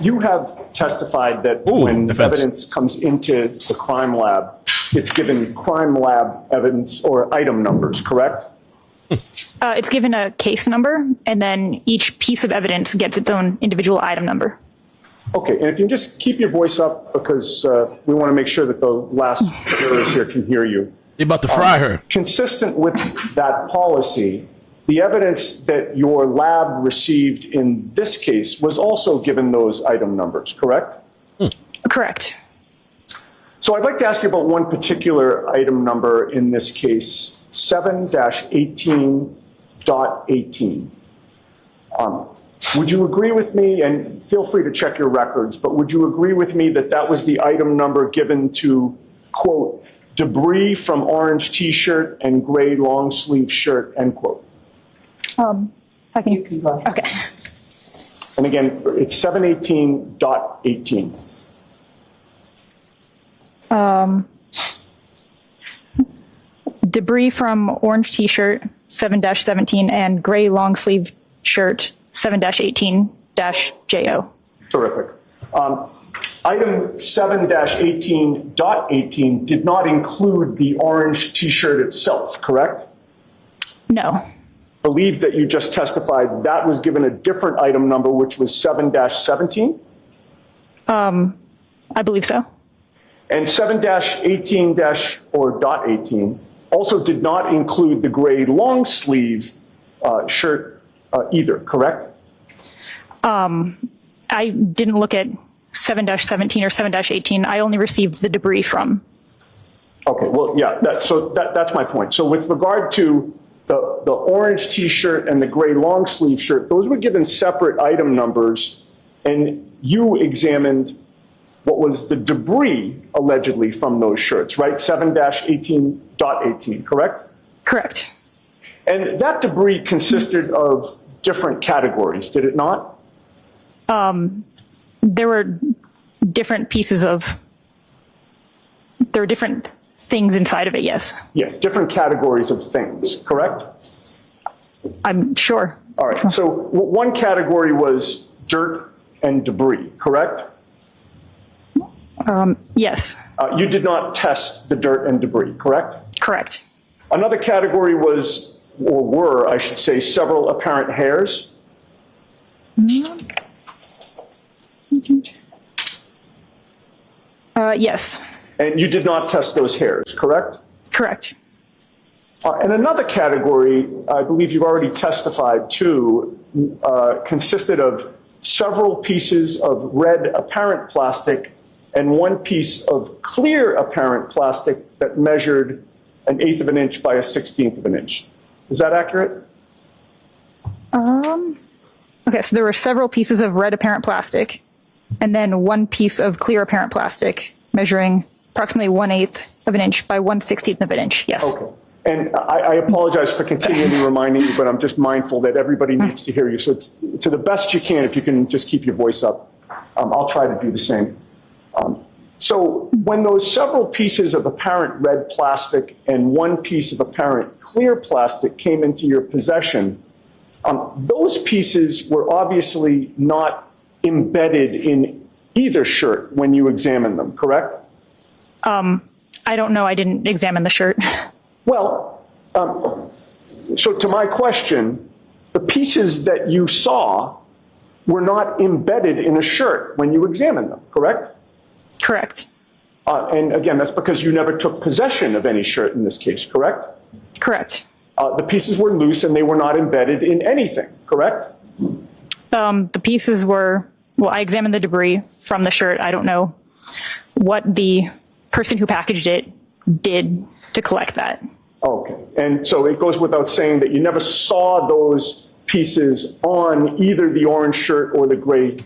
You have testified that Ooh, when defense. evidence comes into the crime lab, it's given crime lab evidence or item numbers, correct? It's given a case number, and then each piece of evidence gets its own individual item number. Okay, and if you can just keep your voice up, because we want to make sure that the last jurors here can hear you. You're about to fry her. Consistent with that policy, the evidence that your lab received in this case was also given those item numbers, correct? Correct. So I'd like to ask you about one particular item number in this case, 7-18.18. Would you agree with me, and feel free to check your records, but would you agree with me that that was the item number given to, quote, debris from orange t-shirt and gray long sleeve shirt, end quote? You can go ahead. Okay. And again, it's 7-18.18. Debris from orange t-shirt 7-17 and gray long sleeve shirt 7-18-JO. Terrific. Item 7-18.18 did not include the orange T-shirt itself, correct? No. Believe that you just testified that was given a different item number, which was 7-17? I believe so. And 7-18- or .18 also did not include the gray long sleeve shirt either, correct? I didn't look at 7-17 or 7-18. I only received the debris from. Okay, well, yeah, that's my point. So with regard to the orange T-shirt and the gray long sleeve shirt, those were given separate item numbers, and you examined what was the debris allegedly from those shirts, right? 7-18.18, correct? Correct. And that debris consisted of different categories, did it not? There were different there were different things inside of it, yes. Yes, different categories of things, correct? I'm sure. All right, so one category was dirt and debris, correct? Yes. You did not test the dirt and debris, correct? Correct. Another category was, or were, I should say, several apparent hairs. Yes. And you did not test those hairs, correct? Correct. And another category, I believe you've already testified to, consisted of several pieces of red apparent plastic and one piece of clear apparent plastic that measured 1/8 of an inch by 1/16 of an inch. Is that accurate? Okay, so there were several pieces of red apparent plastic and then one piece of clear apparent plastic measuring approximately 1/8 of an inch by 1/16 of an inch, yes. Okay. And I apologize for continually reminding you, but I'm just mindful that everybody needs to hear you. So to the best you can, if you can just keep your voice up, I'll try to do the same. So when those several pieces of apparent red plastic and one piece of apparent clear plastic came into your possession, those pieces were obviously not embedded in either shirt when you examined them, correct? I don't know. I didn't examine the shirt. Well, so to my question, the pieces that you saw were not embedded in a shirt when you examined them, correct? Correct. And again, that's because you never took possession of any shirt in this case, correct? Correct. The pieces were loose and they were not embedded in anything, correct? The pieces were, well, I examined the debris from the shirt. I don't know what the person who packaged it did to collect that. Okay. And so it goes without saying that you never saw those pieces on either the orange shirt or the gray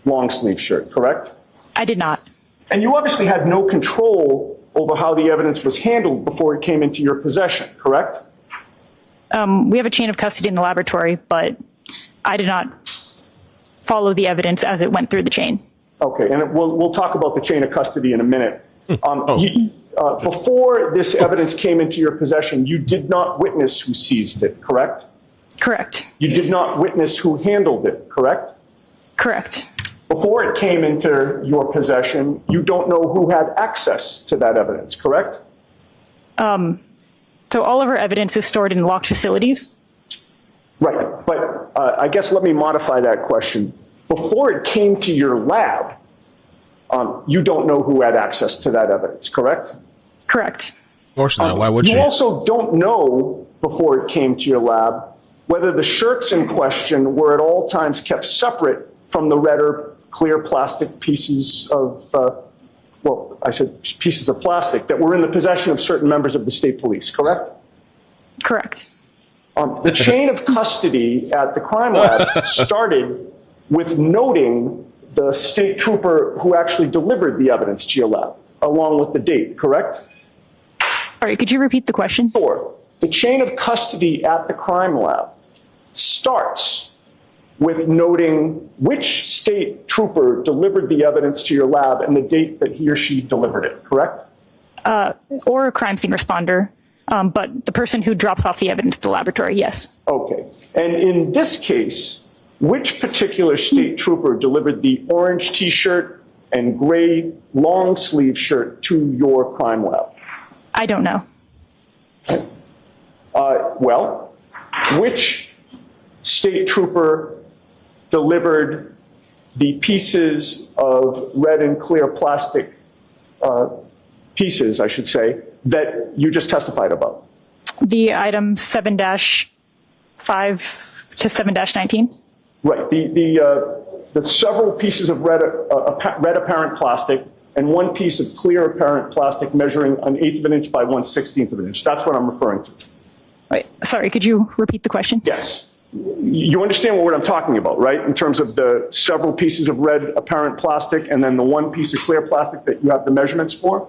long sleeve shirt, correct? I did not. And you obviously had no control over how the evidence was handled before it came into your possession, correct? We have a chain of custody in the laboratory, but I did not follow the evidence as it went through the chain. Okay, and we'll talk about the chain of custody in a minute. Before this evidence came into your possession, you did not witness who seized it, correct? Correct. You did not witness who handled it, correct? Correct. Before it came into your possession, you don't know who had access to that evidence, correct? So all of our evidence is stored in locked facilities. Right, but I guess let me modify that question. Before it came to your lab, you don't know who had access to that evidence, correct? Correct. Of course not. Why would You you? also don't know, before it came to your lab, whether the shirts in question were at all times kept separate from the red or clear plastic pieces of, well, I said pieces of plastic that were in the possession of certain members of the state police, correct? Correct. The chain of custody at the crime lab started with noting the state trooper who actually delivered the evidence to your lab, along with the date, correct? Sorry, could you repeat the question? Sure. The chain of custody at the crime lab starts with noting which state trooper delivered the evidence to your lab and the date that he or she delivered it, correct? or a crime scene responder, but the person who drops off the evidence to the laboratory, yes. Okay. And in this case, which particular state trooper delivered the orange T-shirt and gray long sleeve shirt to your crime lab? I don't know. Well, which state trooper delivered the pieces of red and clear plastic pieces, I should say, that you just testified about? The item 7-5 to 7-19? Right. The several pieces of red apparent plastic and one piece of clear apparent plastic measuring 1/8 of an inch by 1/16 of an inch. That's what I'm referring to. Wait, sorry, could you repeat the question? Yes. You understand what I'm talking about, right? In terms of the several pieces of red apparent plastic and then the one piece of clear plastic that you have the measurements for?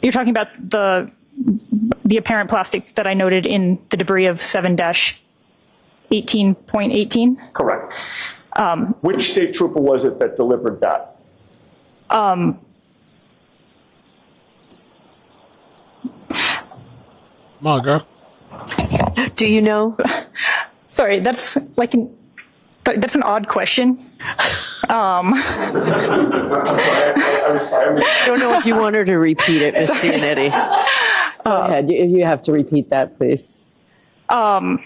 You're talking about the apparent plastic that I noted in the debris of 7-18.18? Correct. Which state trooper was it that delivered that? Come on, girl. Do you know? Sorry, that's that's an odd question. I don't know if you want her to repeat it, Ms. Giannetti. Go ahead. You have to repeat that, please. So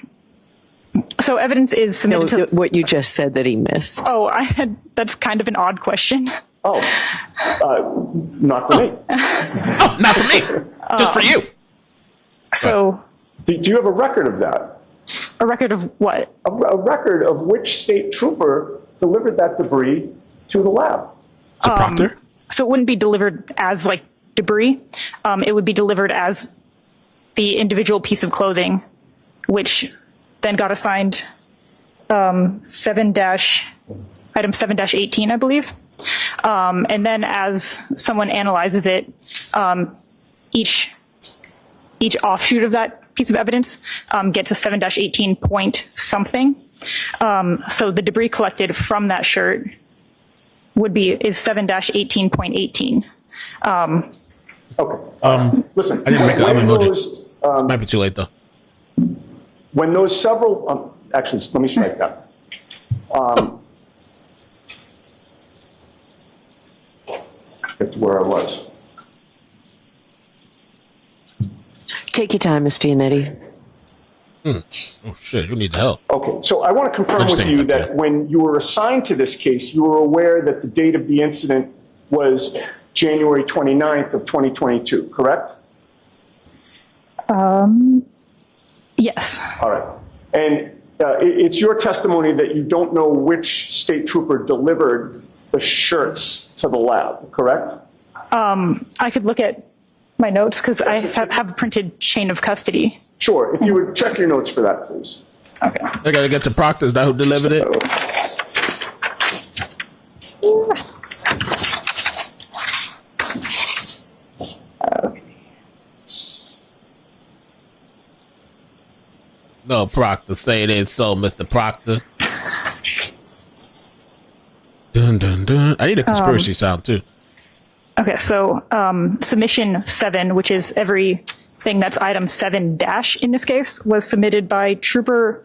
evidence is No, submitted to... what you just said that he missed. Oh, I said that's kind of an odd question. Oh, not for me. Oh, not for me. Just for you. So Do you have a record of that? a record of what? A record of which state trooper delivered that debris to the lab? Is it Proctor? So it wouldn't be delivered as like debris. It would be delivered as the individual piece of clothing, which then got assigned item 7-18, I believe. And then as someone analyzes it, each offshoot of that piece of evidence gets a 7-18 point something. So the debris collected from that shirt is 7-18.18. Okay. Listen, I didn't make an when emoji. those, Might be too late though. when those several, actually, let me strike that. Get to where I was. Take your time, Ms. Giannetti. Oh shit, you need the help. Okay, so I want to confirm with Understand, you okay. that when you were assigned to this case, you were aware that the date of the incident was January 29th of 2022, correct? Yes. All right. And it's your testimony that you don't know which state trooper delivered the shirts to the lab, correct? I could look at my notes because I have a printed chain of custody. Sure. If you would check your notes for that, please. Okay. I gotta get to Proctor. Is that who delivered it? No, Proctor, say it ain't so, Mr. Proctor. Dun dun dun. I need a conspiracy sound too. Okay, so submission 7, which is everything that's item 7- in this case, was submitted by Trooper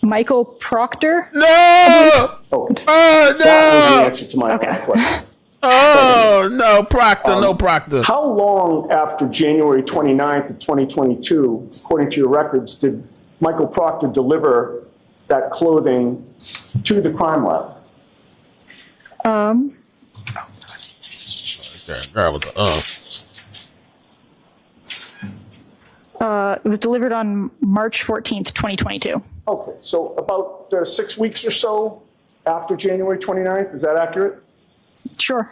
Michael Proctor. No! Oh, Oh that was the no! answer to my Okay. question. Oh no, Proctor, no Proctor. How long after January 29th of 2022, according to your records, did Michael Proctor deliver that clothing to the crime lab? Girl with the It was delivered on March 14th, 2022. Okay, so about 6 weeks or so after January 29th, is that accurate? Sure.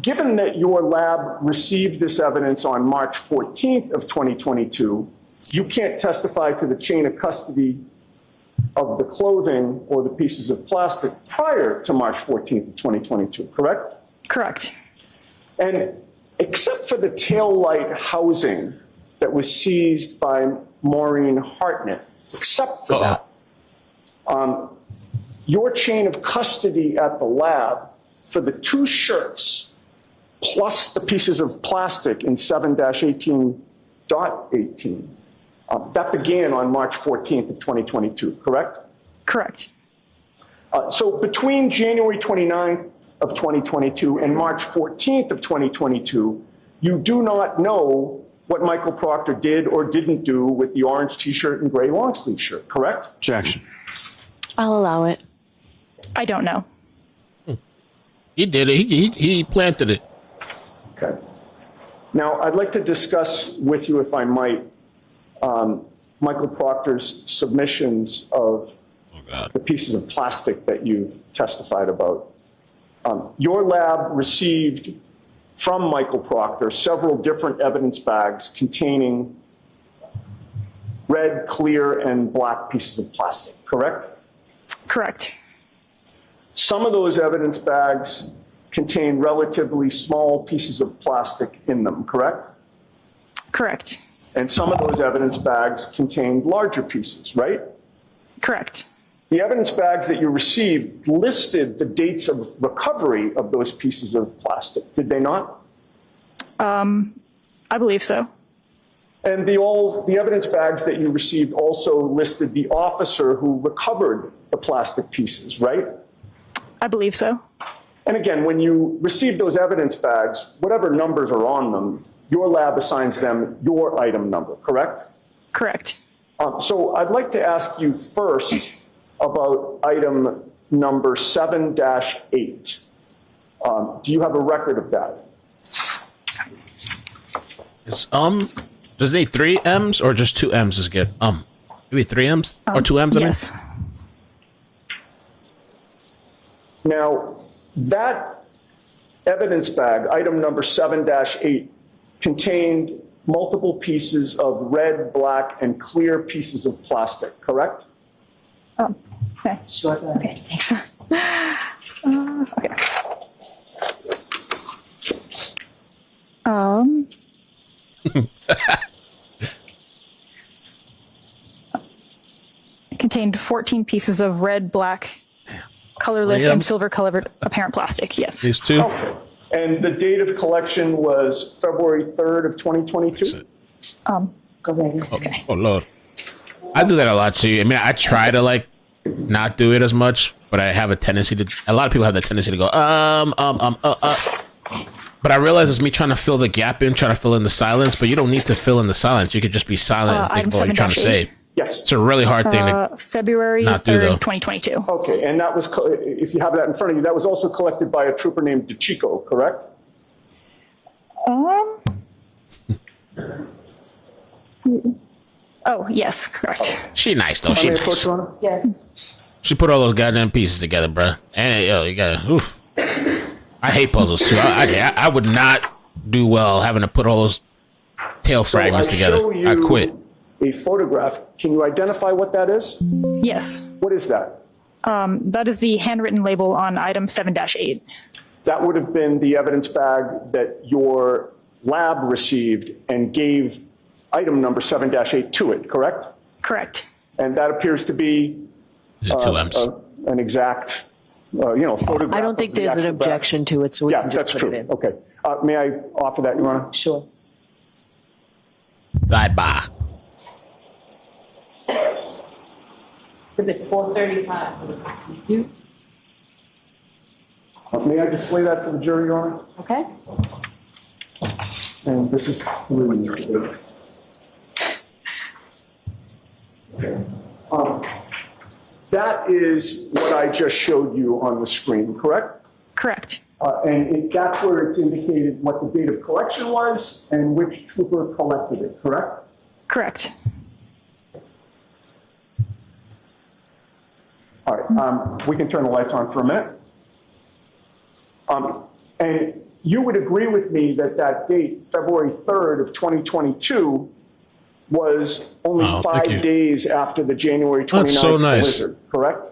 Given that your lab received this evidence on March 14th of 2022, you can't testify to the chain of custody of the clothing or the pieces of plastic prior to March 14th of 2022, correct? Correct. And except for the tail light housing that was seized by Maureen Hartnett, except for that, your chain of custody at the lab for the two shirts plus the pieces of plastic in 7-18.18. That began on March 14th of 2022, correct? Correct. So between January 29th of 2022 and March 14th of 2022, you do not know what Michael Proctor did or didn't do with the orange t-shirt and gray long sleeve shirt, correct? Objection. I'll allow it. I don't know. He did it. He planted it. Okay. Now, I'd like to discuss with you, if I might, Michael Proctor's submissions of the pieces of plastic that you've testified about. Your lab received from Michael Proctor several different evidence bags containing red, clear, and black pieces of plastic, correct? Correct. Some of those evidence bags contain relatively small pieces of plastic in them, correct? Correct. And some of those evidence bags contained larger pieces, right? Correct. The evidence bags that you received listed the dates of recovery of those pieces of plastic, did they not? I believe so. And the evidence bags that you received also listed the officer who recovered the plastic pieces, right? I believe so. And again, when you receive those evidence bags, whatever numbers are on them, your lab assigns them your item number, correct? Correct. So I'd like to ask you first about item number 7-8. Do you have a record of that? It's, does it need 3 M's or just 2 M's is good? Maybe 3 M's or 2 M's? Yes. Now, that evidence bag, item number 7-8, contained multiple pieces of red, black, and clear pieces of plastic, correct? Oh, okay. Sure. Okay, thanks. Okay. It contained 14 pieces of red, black, colorless, and silver-colored apparent plastic. Yes. These two? Okay. And the date of collection was February 3rd of 2022? Go ahead. Okay. Oh, Lord. I do that a lot too. I mean, I try to like not do it as much, but I have a tendency to, a lot of people have the tendency to go, But I realize it's me trying to fill the gap in, trying to fill in the silence, but you don't need to fill in the silence. You could just be silent and think about what you're trying to say. Yes. It's a really hard thing to February not 3rd, do, though. 2022. Okay, and that was, if you have that in front of you, that was also collected by a trooper named DeChico, correct? Oh, yes, correct. She nice, though. She May I approach, nice. Your Honor? Yes. She put all those goddamn pieces together, bruh. And, yo, you gotta, oof. I hate puzzles, too. I would not do well having to put all those tail fragments together. I quit. A photograph. Can you identify what that is? Yes. What is that? That is the handwritten label on item 7-8. That would have been the evidence bag that your lab received and gave item number 7-8 to it, correct? Correct. And that appears to be The 2 M's. an exact, photograph. I don't think of the there's an actual bag. objection to it, so we Yeah, can that's just put true. it in. Okay. May I offer that, Your Honor? Sure. Sidebar. Exhibit 435. May I display that for the jury, Your Honor? Okay. And this is through. Okay. That is what I just showed you on the screen, correct? Correct. And that's where it's indicated what the date of collection was and which trooper collected it, correct? Correct. All right, we can turn the lights on for a minute. And you would agree with me that that date, February 3rd of 2022, was only Oh, thank 5 you. days after the January 29th That's so nice. blizzard, correct?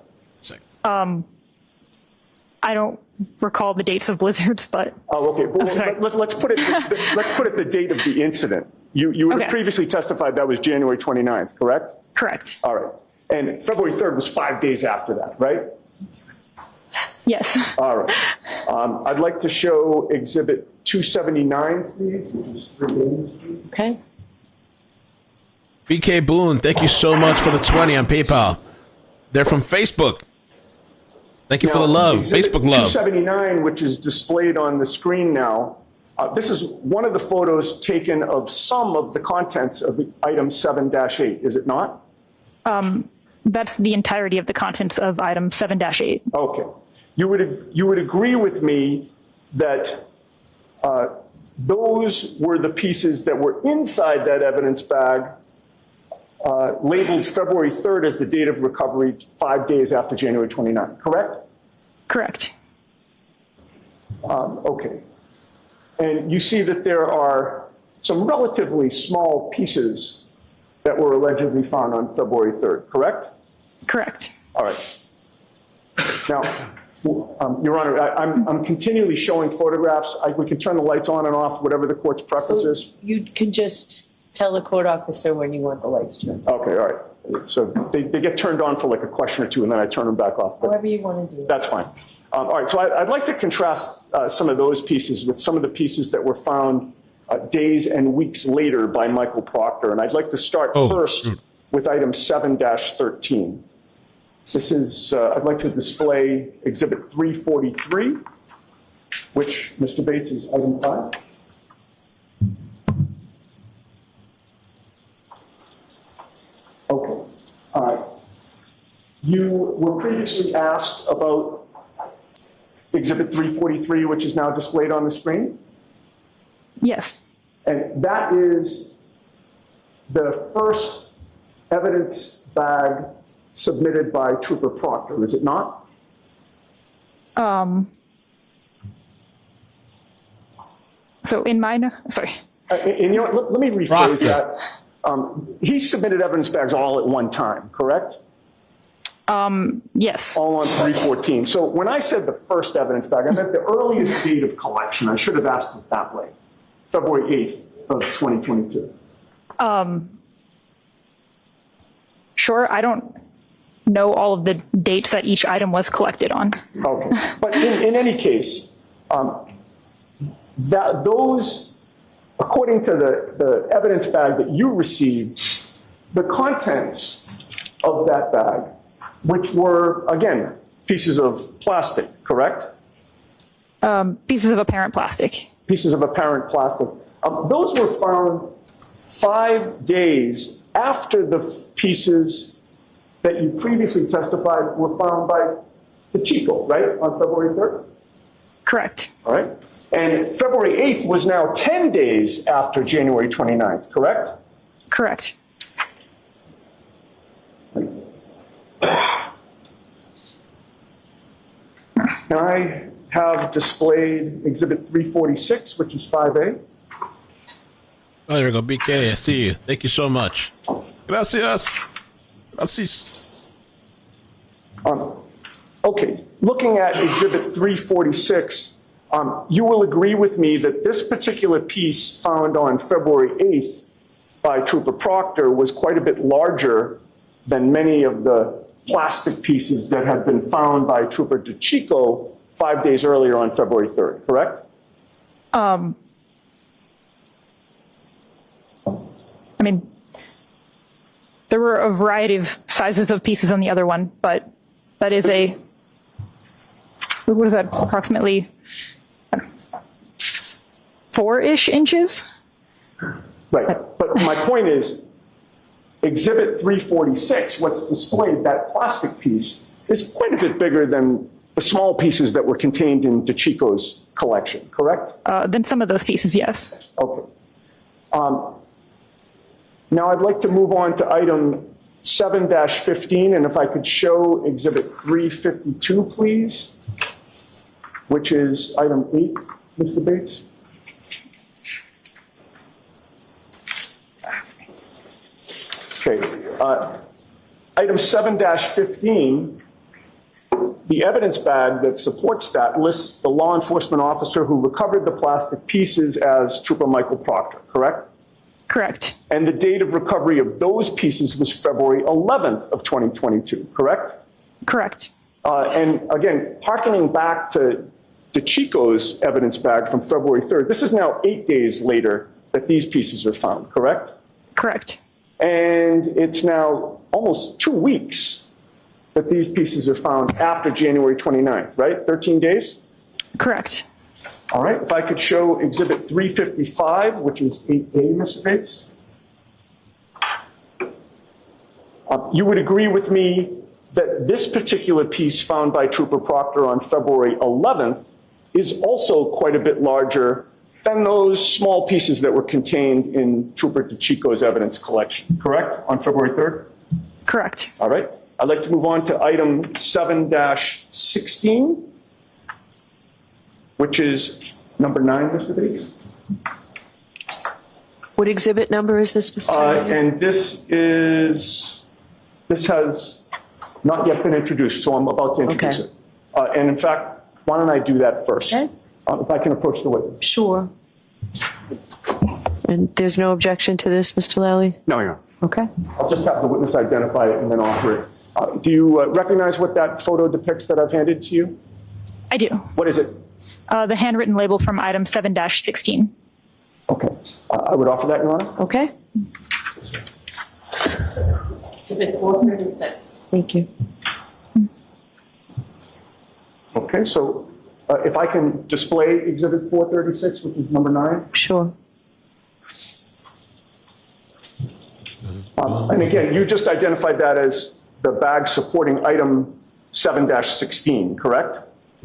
I don't recall the dates of blizzards, but Oh, okay. Well, sorry. let's put it the date of the incident. You had Okay. previously testified that was January 29th, correct? correct. All right. And February 3rd was 5 days after that, right? Yes. All right. I'd like to show Exhibit 279, please, which is 3 days, please. Okay. BK Boone, thank you so much for the 20 on PayPal. They're from Facebook. Thank you for the love, Exhibit Facebook love. 279, which is displayed on the screen now, this is one of the photos taken of some of the contents of item 7-8, is it not? That's the entirety of the contents of item 7-8. Okay. You would agree with me that those were the pieces that were inside that evidence bag, labeled February 3rd as the date of recovery, 5 days after January 29th, correct? Correct. Okay. And you see that there are some relatively small pieces that were allegedly found on February 3rd, correct? Correct. All right. Now, Your Honor, I'm continually showing photographs. We can turn the lights on and off, whatever the court's preference is. You can just tell the court officer when you want the lights turned. Okay, all right. So they get turned on for like a question or two, and then I turn them back off. But However you want to do it. that's fine. All right, so I'd like to contrast some of those pieces with some of the pieces that were found days and weeks later by Michael Proctor. And I'd like to start first with item 7-13. This is, I'd like to display Exhibit 343, which Mr. Bates has in file. Okay. All right. You were previously asked about Exhibit 343, which is now displayed on the screen. Yes. And that is the first evidence bag submitted by Trooper Proctor, is it not? So in mine, sorry. And you know what, let me rephrase that. He submitted evidence bags all at one time, correct? Yes. All on 314. So when I said the first evidence bag, I meant the earliest date of collection. I should have asked it that way. February 8th of 2022. Sure, I don't know all of the dates that each item was collected on. Okay, but in any case, those, according to the evidence bag that you received, the contents of that bag, which were, again, pieces of plastic, correct? Pieces of apparent plastic. Pieces of apparent plastic. Those were found 5 days after the pieces that you previously testified were found by Pacheco, right, on February 3rd? Correct. All right. And February 8th was now 10 days after January 29th, correct? Correct. Can I have displayed Exhibit 346, which is 5A? Oh, there we go. BK, I see you. Thank you so much. Gracias. Gracias. Okay, looking at Exhibit 346, you will agree with me that this particular piece found on February 8th by Trooper Proctor was quite a bit larger than many of the plastic pieces that had been found by Trooper DeChico 5 days earlier on February 3rd, correct? I mean, there were a variety of sizes of pieces on the other one, but that is a, what is that, approximately 4-ish inches? Right, but my point is, Exhibit 346, what's displayed, that plastic piece, is quite a bit bigger than the small pieces that were contained in DeChico's collection, correct? Then some of those pieces, yes. Okay. Now I'd like to move on to item 7-15, and if I could show Exhibit 352, please, which is item 8, Mr. Bates. Okay. Item 7-15, the evidence bag that supports that lists the law enforcement officer who recovered the plastic pieces as Trooper Michael Proctor, correct? Correct. And the date of recovery of those pieces was February 11th of 2022, correct? Correct. And again, hearkening back to DeChico's evidence bag from February 3rd, this is now 8 days later that these pieces are found, correct? Correct. And it's now almost 2 weeks that these pieces are found after January 29th, right? 13 days? Correct. All right, if I could show Exhibit 355, which is 8A, Mr. Bates. You would agree with me that this particular piece found by Trooper Proctor on February 11th is also quite a bit larger than those small pieces that were contained in Trooper DeChico's evidence collection, correct, on February 3rd? Correct. All right, I'd like to move on to item 7-16, which is number 9, Mr. Bates. What exhibit number is this, Mr. Kennedy? And this has not yet been introduced, so I'm about to introduce Okay. it. And in fact, why don't I do that first? Okay. If I can approach the witness. Sure. And there's no objection to this, Mr. Lally? No, Your Honor. Okay. I'll just have the witness identify it and then offer it. Do you recognize what that photo depicts that I've handed to you? I do. What is it? The handwritten label from item 7-16. Okay. I would offer that, Your Honor. Okay. Exhibit 436. Thank you. Okay, so if I can display Exhibit 436, which is number 9. Sure. And again, you just identified that as the bag supporting item 7-16, correct?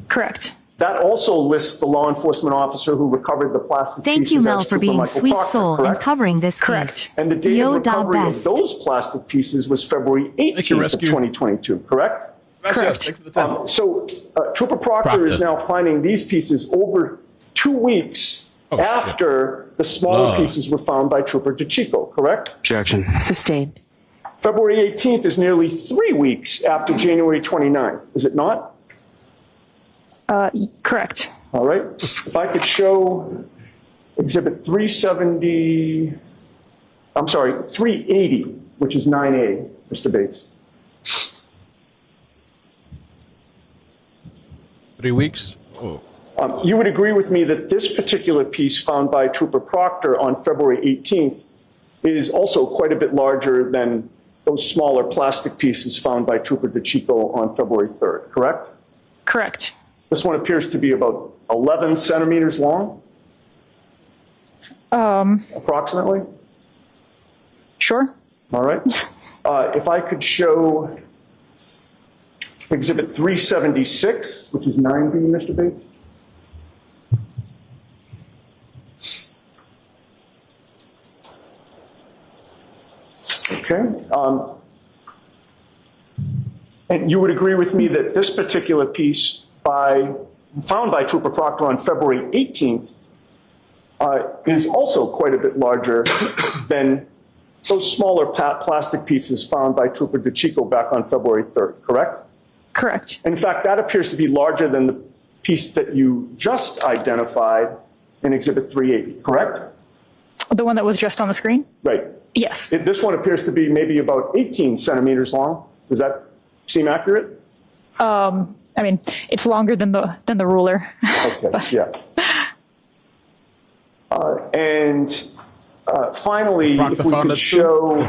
Correct. That also lists the law enforcement officer who recovered the plastic Thank pieces you, Mel, as for Trooper being Michael sweet Proctor, soul and correct? covering this Correct. case. And the date of Yo, da recovery of best. those plastic pieces was February 18th of rescue. 2022, correct? Gracias. Thank you for the time. So Trooper Proctor is now finding these pieces over 2 weeks after the smaller pieces were found by Trooper DeChico, correct? Objection. Sustained. February 18th is nearly 3 weeks after January 29th, is it not? Correct. All right. If I could show Exhibit 380, which is 9A, Mr. Bates. 3 weeks? Oh. You would agree with me that this particular piece found by Trooper Proctor on February 18th is also quite a bit larger than those smaller plastic pieces found by Trooper DeChico on February 3rd, correct? Correct. This one appears to be about 11 centimeters long, approximately. Sure. All right. If I could show Exhibit 376, which is 9B, Mr. Bates. Okay. And you would agree with me that this particular piece found by Trooper Proctor on February 18th is also quite a bit larger than those smaller plastic pieces found by Trooper DeChico back on February 3rd, correct? Correct. In fact, that appears to be larger than the piece that you just identified in Exhibit 380, correct? The one that was just on the screen? Right. Yes. This one appears to be maybe about 18 centimeters long. Does that seem accurate? I mean, it's longer than the ruler. Okay, yeah. And finally, Proctor if we found could it too? show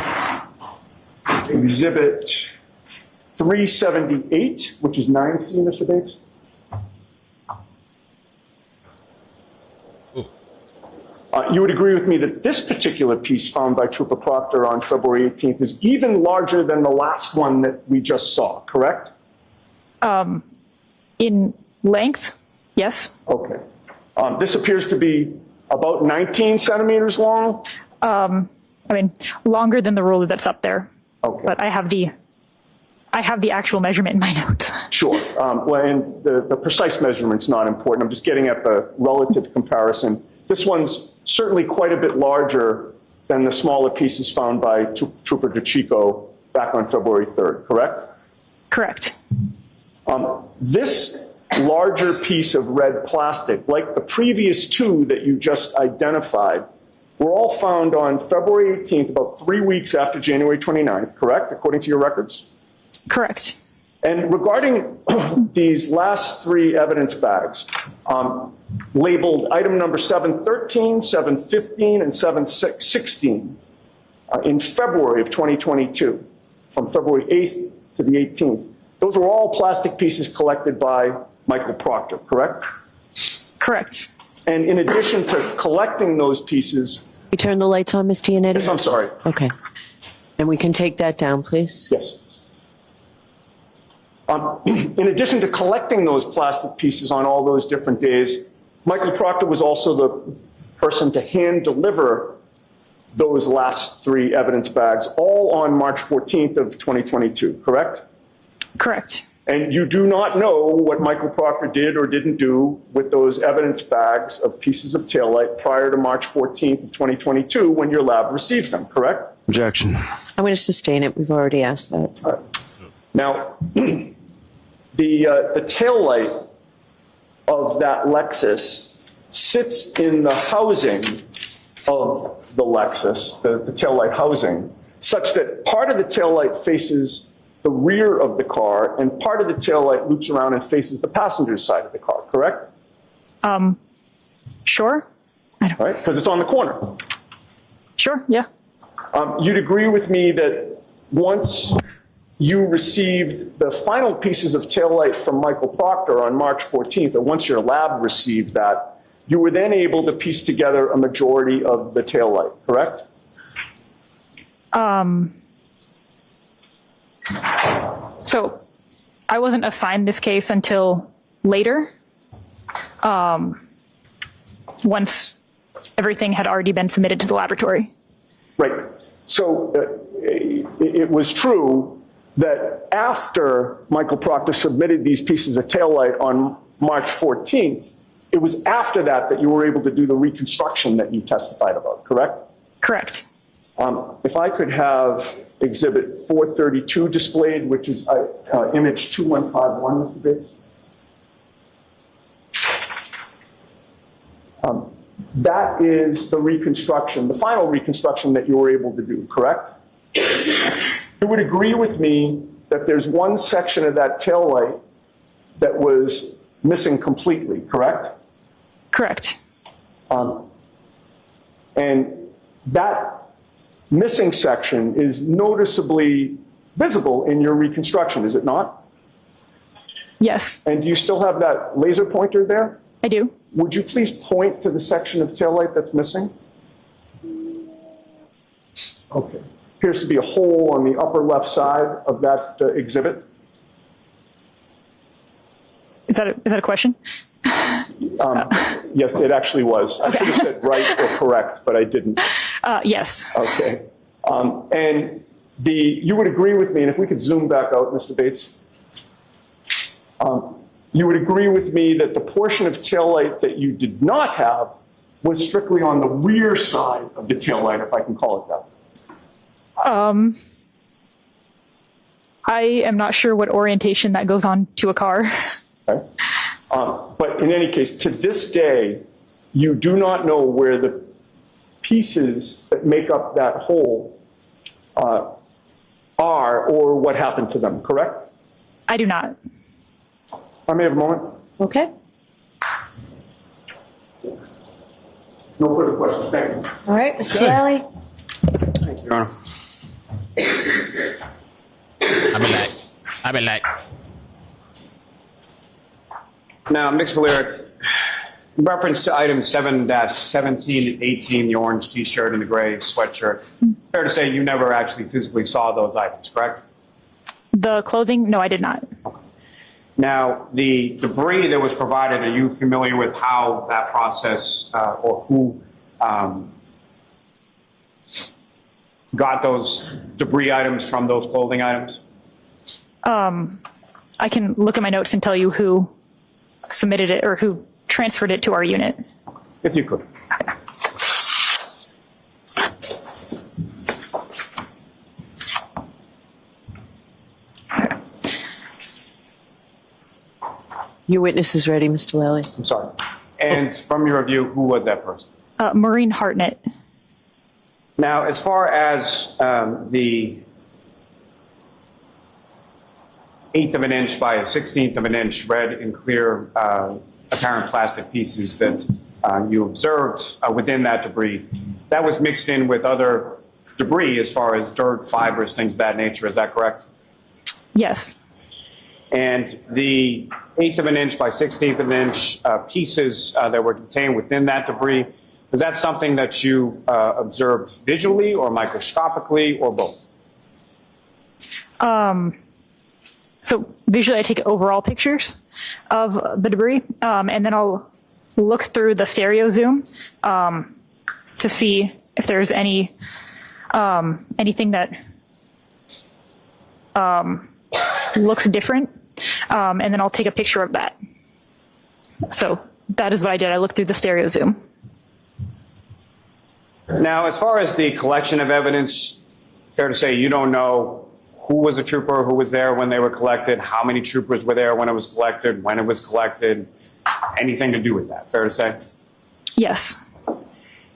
Exhibit 378, which is 9C, Mr. Bates. You would agree with me that this particular piece found by Trooper Proctor on February 18th is even larger than the last one that we just saw, correct? In length? Yes. Okay. This appears to be about 19 centimeters long. I mean, longer than the ruler that's up there. Okay. But I have the actual measurement in my notes. Sure. Well, and the precise measurement's not important. I'm just getting at the relative comparison. This one's certainly quite a bit larger than the smaller pieces found by Trooper DeChico back on February 3rd, correct? Correct. This larger piece of red plastic, like the previous two that you just identified, were all found on February 18th, about 3 weeks after January 29th, correct, according to your records? Correct. And regarding these last 3 evidence bags, labeled item number 713, 715, and 716 in February of 2022, from February 8th to the 18th, those were all plastic pieces collected by Michael Proctor, correct? Correct. And in addition to collecting those pieces, You turn the lights on, Ms. Giannetti? yes, I'm sorry, Okay. And we can take that down, please? yes. In addition to collecting those plastic pieces on all those different days, Michael Proctor was also the person to hand deliver those last 3 evidence bags, all on March 14th of 2022, correct? Correct. And you do not know what Michael Proctor did or didn't do with those evidence bags of pieces of taillight prior to March 14th of 2022 when your lab received them, correct? Objection. I'm going to sustain it. We've already asked that. Now, the taillight of that Lexus sits in the housing of the Lexus, the taillight housing, such that part of the taillight faces the rear of the car and part of the taillight loops around and faces the passenger's side of the car, correct? Sure. Right? Because it's on the corner. Sure, yeah. You'd agree with me that once you received the final pieces of taillight from Michael Proctor on March 14th, or once your lab received that, you were then able to piece together a majority of the taillight, correct? So I wasn't assigned this case until later, once everything had already been submitted to the laboratory. Right. So it was true that after Michael Proctor submitted these pieces of taillight on March 14th, it was after that that you were able to do the reconstruction that you testified about, correct? Correct. If I could have exhibit 432 displayed, which is image 2151, Mr. Bates. That is the reconstruction, the final reconstruction that you were able to do, correct? You would agree with me that there's one section of that taillight that was missing completely, correct? Correct. And that missing section is noticeably visible in your reconstruction, is it not? Yes, And do you still have that laser pointer there? I do. Would you please point to the section of taillight that's missing? Okay. Appears to be a hole on the upper left side of that exhibit. Is that a question? Yes, it actually was. I should have said right or correct, but I didn't. Yes. Okay. And you would agree with me, and if we could zoom back out, Mr. Bates, you would agree with me that the portion of taillight that you did not have was strictly on the rear side of the taillight, if I can call it that. I am not sure what orientation that goes on to a car. Okay. But in any case, to this day, you do not know where the pieces that make up that hole are or what happened to them, correct? I do not. I may have a moment. Okay. No further questions. Thank you. All right, Mr. Lally? Thank you, Your Honor. I've been like. Now, Mix Valera, in reference to item 7-17 and 18, the orange T-shirt and the gray sweatshirt, fair to say you never actually physically saw those items, correct? The clothing? No, I did not. Now, the debris that was provided, are you familiar with how that process or who got those debris items from those clothing items? I can look at my notes and tell you who submitted it or who transferred it to our unit. If you could. Your witness is ready, Mr. Lally. I'm sorry. And from your review, who was that person? Maureen Hartnett. Now, as far as the eighth of an inch by a 16th of an inch red and clear apparent plastic pieces that you observed within that debris. That was mixed in with other debris as far as dirt, fibers, things of that nature. Is that correct? Yes. And the eighth of an inch by 16th of an inch pieces that were contained within that debris, was that something that you observed visually or microscopically or both? So visually, I take overall pictures of the debris, and then I'll look through the stereo zoom to see if there's anything that looks different, and then I'll take a picture of that. So that is what I did. I looked through the stereo zoom. Now, as far as the collection of evidence, fair to say you don't know who was a trooper, who was there when they were collected, how many troopers were there when it was collected, anything to do with that, fair to say? Yes.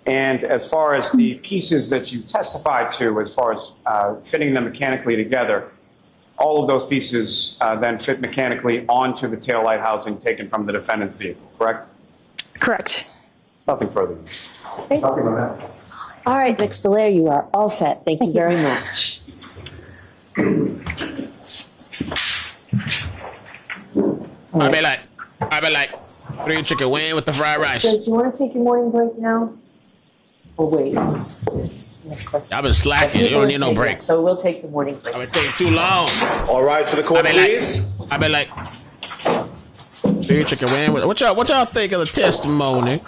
And as far as the pieces that you testified to, as far as fitting them mechanically together, all of those pieces then fit mechanically onto the taillight housing taken from the defendant's vehicle, correct? Correct. Nothing further. Nothing on that. All right, Mr. Lair, you are all set. Thank you very much. I be like, green chicken wing with the fried rice. Do you want to take your morning break now? Or wait? I've been slacking. You don't need no break. So we'll take the morning break. I've been taking too long. All right, to the court, please. I be like, green chicken wing with. What y'all think of the testimony?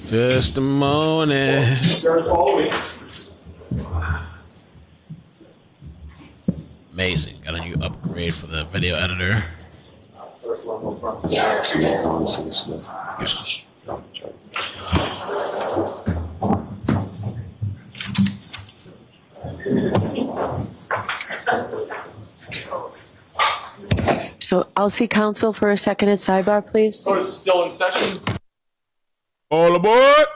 Testimony. Amazing. Got a new upgrade for the video editor. So I'll see counsel for a second at sidebar, please. Court is still in session. All aboard!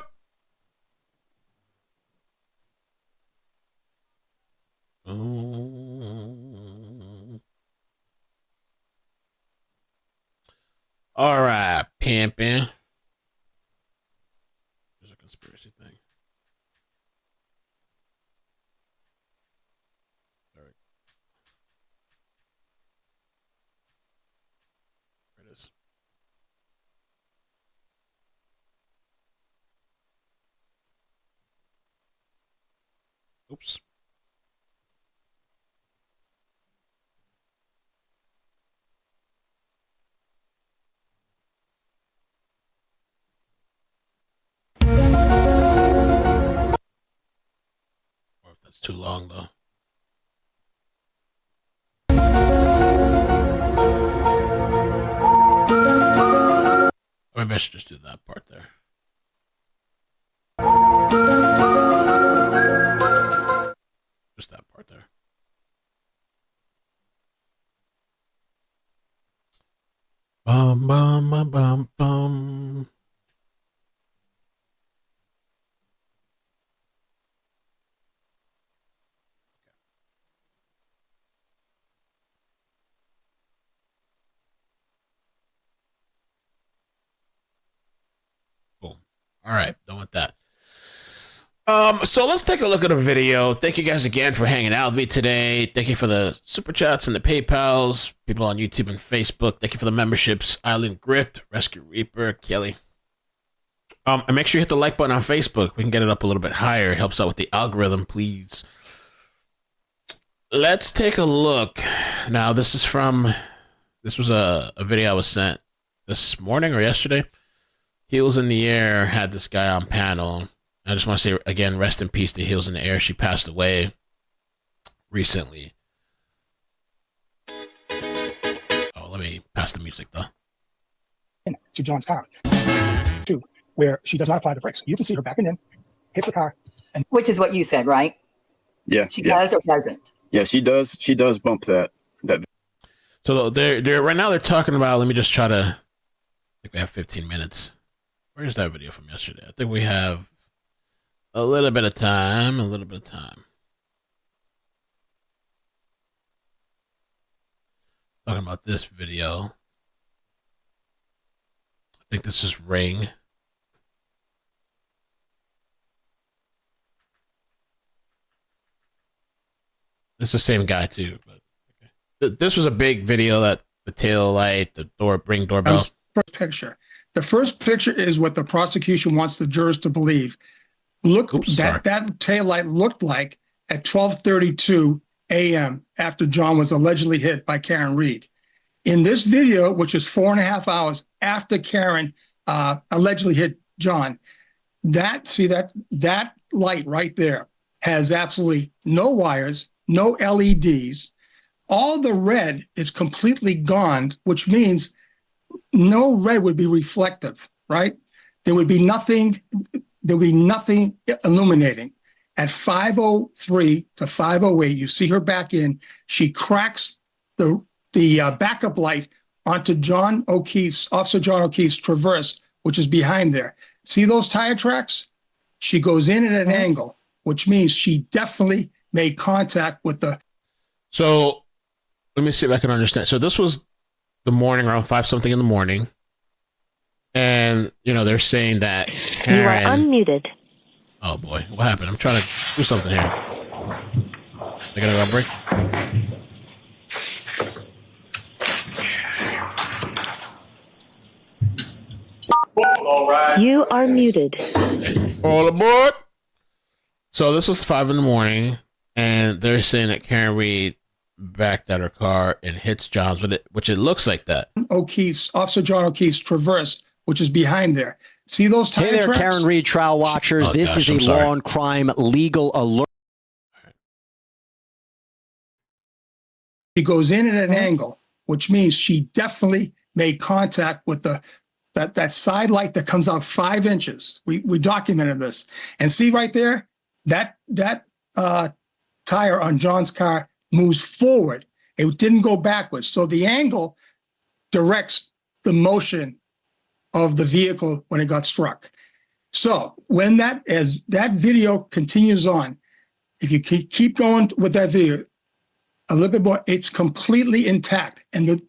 All right, pimpin'. There's a conspiracy thing. There it is. Oops. Or if that's too long, though. Or maybe I should just do that part there. Just that part there. Bum, bum, bum, bum, bum. Cool. All right, done with that. So let's take a look at a video. Thank you guys again for hanging out with me today. Thank you for the super chats and the PayPals, people on YouTube and Facebook. Thank you for the memberships, Island Grit, Rescue Reaper, Kelly. And make sure you hit the like button on Facebook. We can get it up a little bit higher. It helps out with the algorithm, please. Let's take a look. Now, this was a video I was sent this morning or yesterday. Heels in the Air had this guy on panel. I just want to say, again, rest in peace to Heels in the Air. She passed away recently. Oh, let me pass the music, though. To John's car, too, where she does not apply the brakes. You can see her backing in, hits the car, and which is what you said, right? Yeah, she does or doesn't. Yeah, she does. She does bump that. So they're right now they're talking about. Let me just try to. I think we have 15 minutes. Where's that video from yesterday? I think we have a little bit of time. Talking about this video. I think this is Ring. It's the same guy too. But okay. This was a big video that the tail light, the Ring doorbell. First picture. The first picture is what the prosecution wants the jurors to believe. Look, that tail light looked like at 12:32 a.m. after John was allegedly hit by Karen Reed. In this video, which is 4.5 hours after Karen allegedly hit John, that light right there has absolutely no wires, no LEDs. All the red is completely gone, which means no red would be reflective, right? There would be nothing illuminating. At 5:03 to 5:08, you see her back in. She cracks the backup light onto Officer John O'Keefe's Traverse, which is behind there. See those tire tracks? She goes in at an angle, which means she definitely made contact with the. So let me see if I can understand. So this was the morning, around 5-something in the morning. And, they're saying that Karen... You are unmuted. Oh, boy. What happened? I'm trying to do something here. I gotta go on break. All right. You are muted. All aboard! So this was 5 in the morning, and they're saying that Karen Reed backed out her car and hits John's with it, which it looks like that. Officer John O'Keefe's Traverse, which is behind there. See those tire tracks? Hey there, tracks? Karen Reed trial watchers. This is a law and crime legal alert. She goes in at an angle, which means she definitely made contact with that side light that comes out 5 inches. We documented this. And see right there, that tire on John's car moves forward. It didn't go backwards. So the angle directs the motion of the vehicle when it got struck. So as that video continues on, if you keep going with that video a little bit more, it's completely intact. And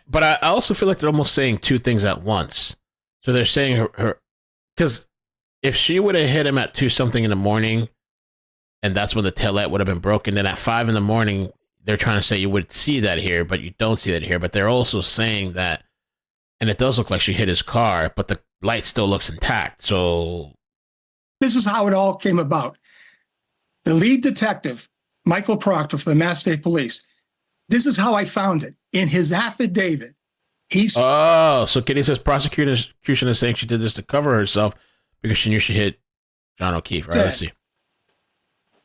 but I also feel like they're almost saying two things at once. So they're saying her, because if she would have hit him at 2-something in the morning, and that's when the taillight would have been broken, then at 5 in the morning, they're trying to say you would see that here, but you don't see that here. But they're also saying that, and it does look like she hit his car, but the light still looks intact. So this is how it all came about. The lead detective, Michael Proctor for the Mass State Police, this is how I found it. In his affidavit, so Kitty says prosecution is saying she did this to cover herself because she knew she hit John O'Keefe, right? Let's see.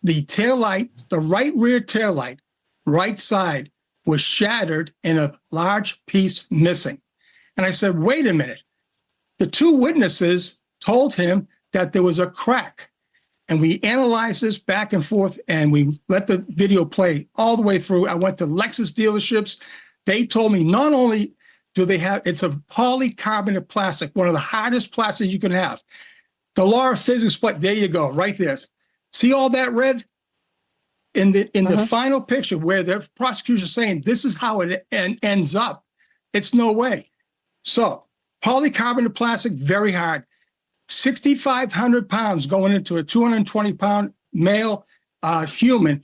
The taillight, the right rear taillight, right side, was shattered and a large piece missing. And I said, wait a minute. The 2 witnesses told him that there was a crack. And we analyzed this back and forth, and we let the video play all the way through. I went to Lexus dealerships. They told me not only do they have, it's a polycarbonate plastic, one of the hardest plastics you can have. The law of physics, but there you go, right there. See all that red? In the final picture where the prosecution is saying this is how it ends up, it's no way. So polycarbonate plastic, very hard. 6,500 pounds going into a 220-pound male human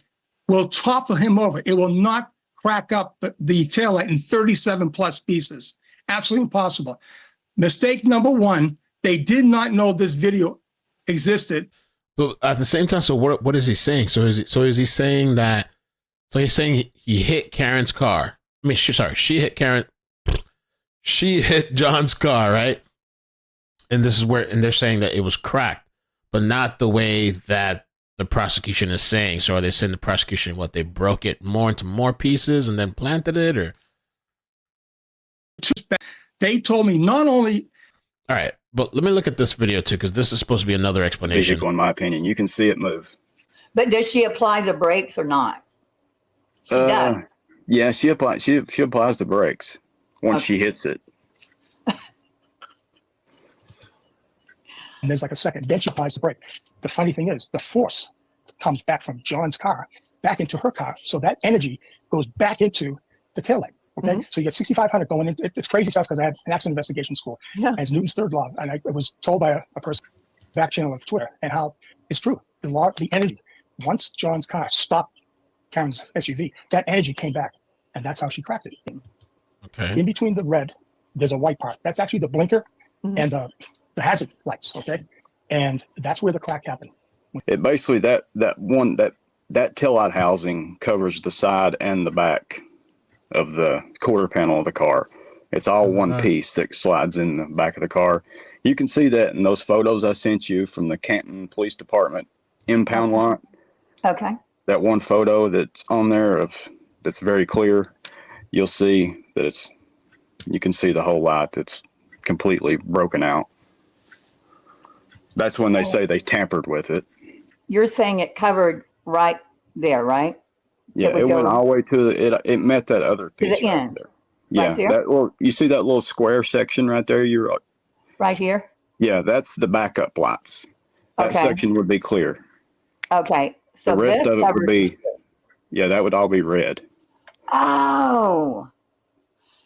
will topple him over. It will not crack up the taillight in 37 plus pieces. Absolutely impossible. Mistake number 1, they did not know this video existed. But at the same time, so what is he saying? So is he saying that? So he's saying he hit Karen's car. I mean, she hit Karen. She hit John's car, right? And this is and they're saying that it was cracked, but not the way that the prosecution is saying. So are they saying the prosecution, they broke it more into more pieces and then planted it, or? They told me not only. All right, but let me look at this video too, because this is supposed to be another explanation. Physical, in my opinion, you can see it move. But does she apply the brakes or not? She does. Yeah, she applies the brakes once she hits it. And there's like a second, then she applies the brake. The funny thing is, the force comes back from John's car, back into her car. So that energy goes back into the taillight. Okay, so you get 6,500 going in. It's crazy stuff because I had an accident investigation school. Yeah. And it's Newton's third law, and I was told by a person back channel of Twitter, and how it's true. The law, the energy. Once John's car stopped Karen's SUV, that energy came back, and that's how she cracked it. Okay. In between the red, there's a white part. That's actually the blinker and the hazard lights. Okay, and that's where the crack happened. It basically that taillight housing covers the side and the back of the quarter panel of the car. It's all one piece that slides in the back of the car. You can see that in those photos I sent you from the Canton Police Department impound lot. Okay. That one photo that's on there that's very clear. You'll see that you can see the whole lot that's completely broken out. That's when they say they tampered with it. You're saying it covered right there, right? Yeah, it went all the way to it met that other piece the end. there. Yeah, Right there? that little, you see that little square section right there? Right here? Yeah, that's the backup lights. That Okay. section would be clear. Okay. So The rest this of it would covered- be, yeah, that would all be red. Oh.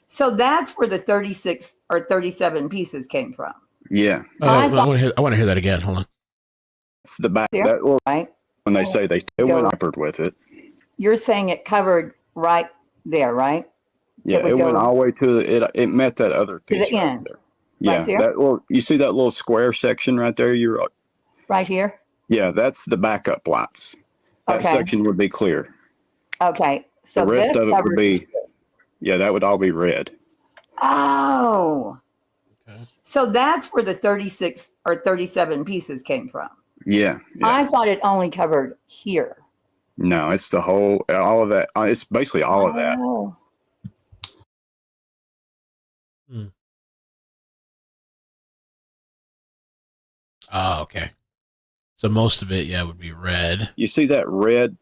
So that's where the 36 or 37 pieces came from. Yeah, I I want to hear that again. Hold on. it's the back. There? That little, Right? when they say it went tampered with it. You're saying it covered right there, right? Yeah, would it went go- all the way to it met that other To piece the right end. there. Yeah, there? that little, you see that little square section right there? Right here? Yeah, that's the backup lights. That Okay. section would be clear. Okay. So The rest this of it would covered- be, yeah, that would all be red. Oh. Okay. So that's where the 36 or 37 pieces came from. Yeah, yeah. I thought it only covered here. No, it's the whole, all of that. It's basically all of that. Oh. Oh, okay. So most of it, yeah, would be red. You see that red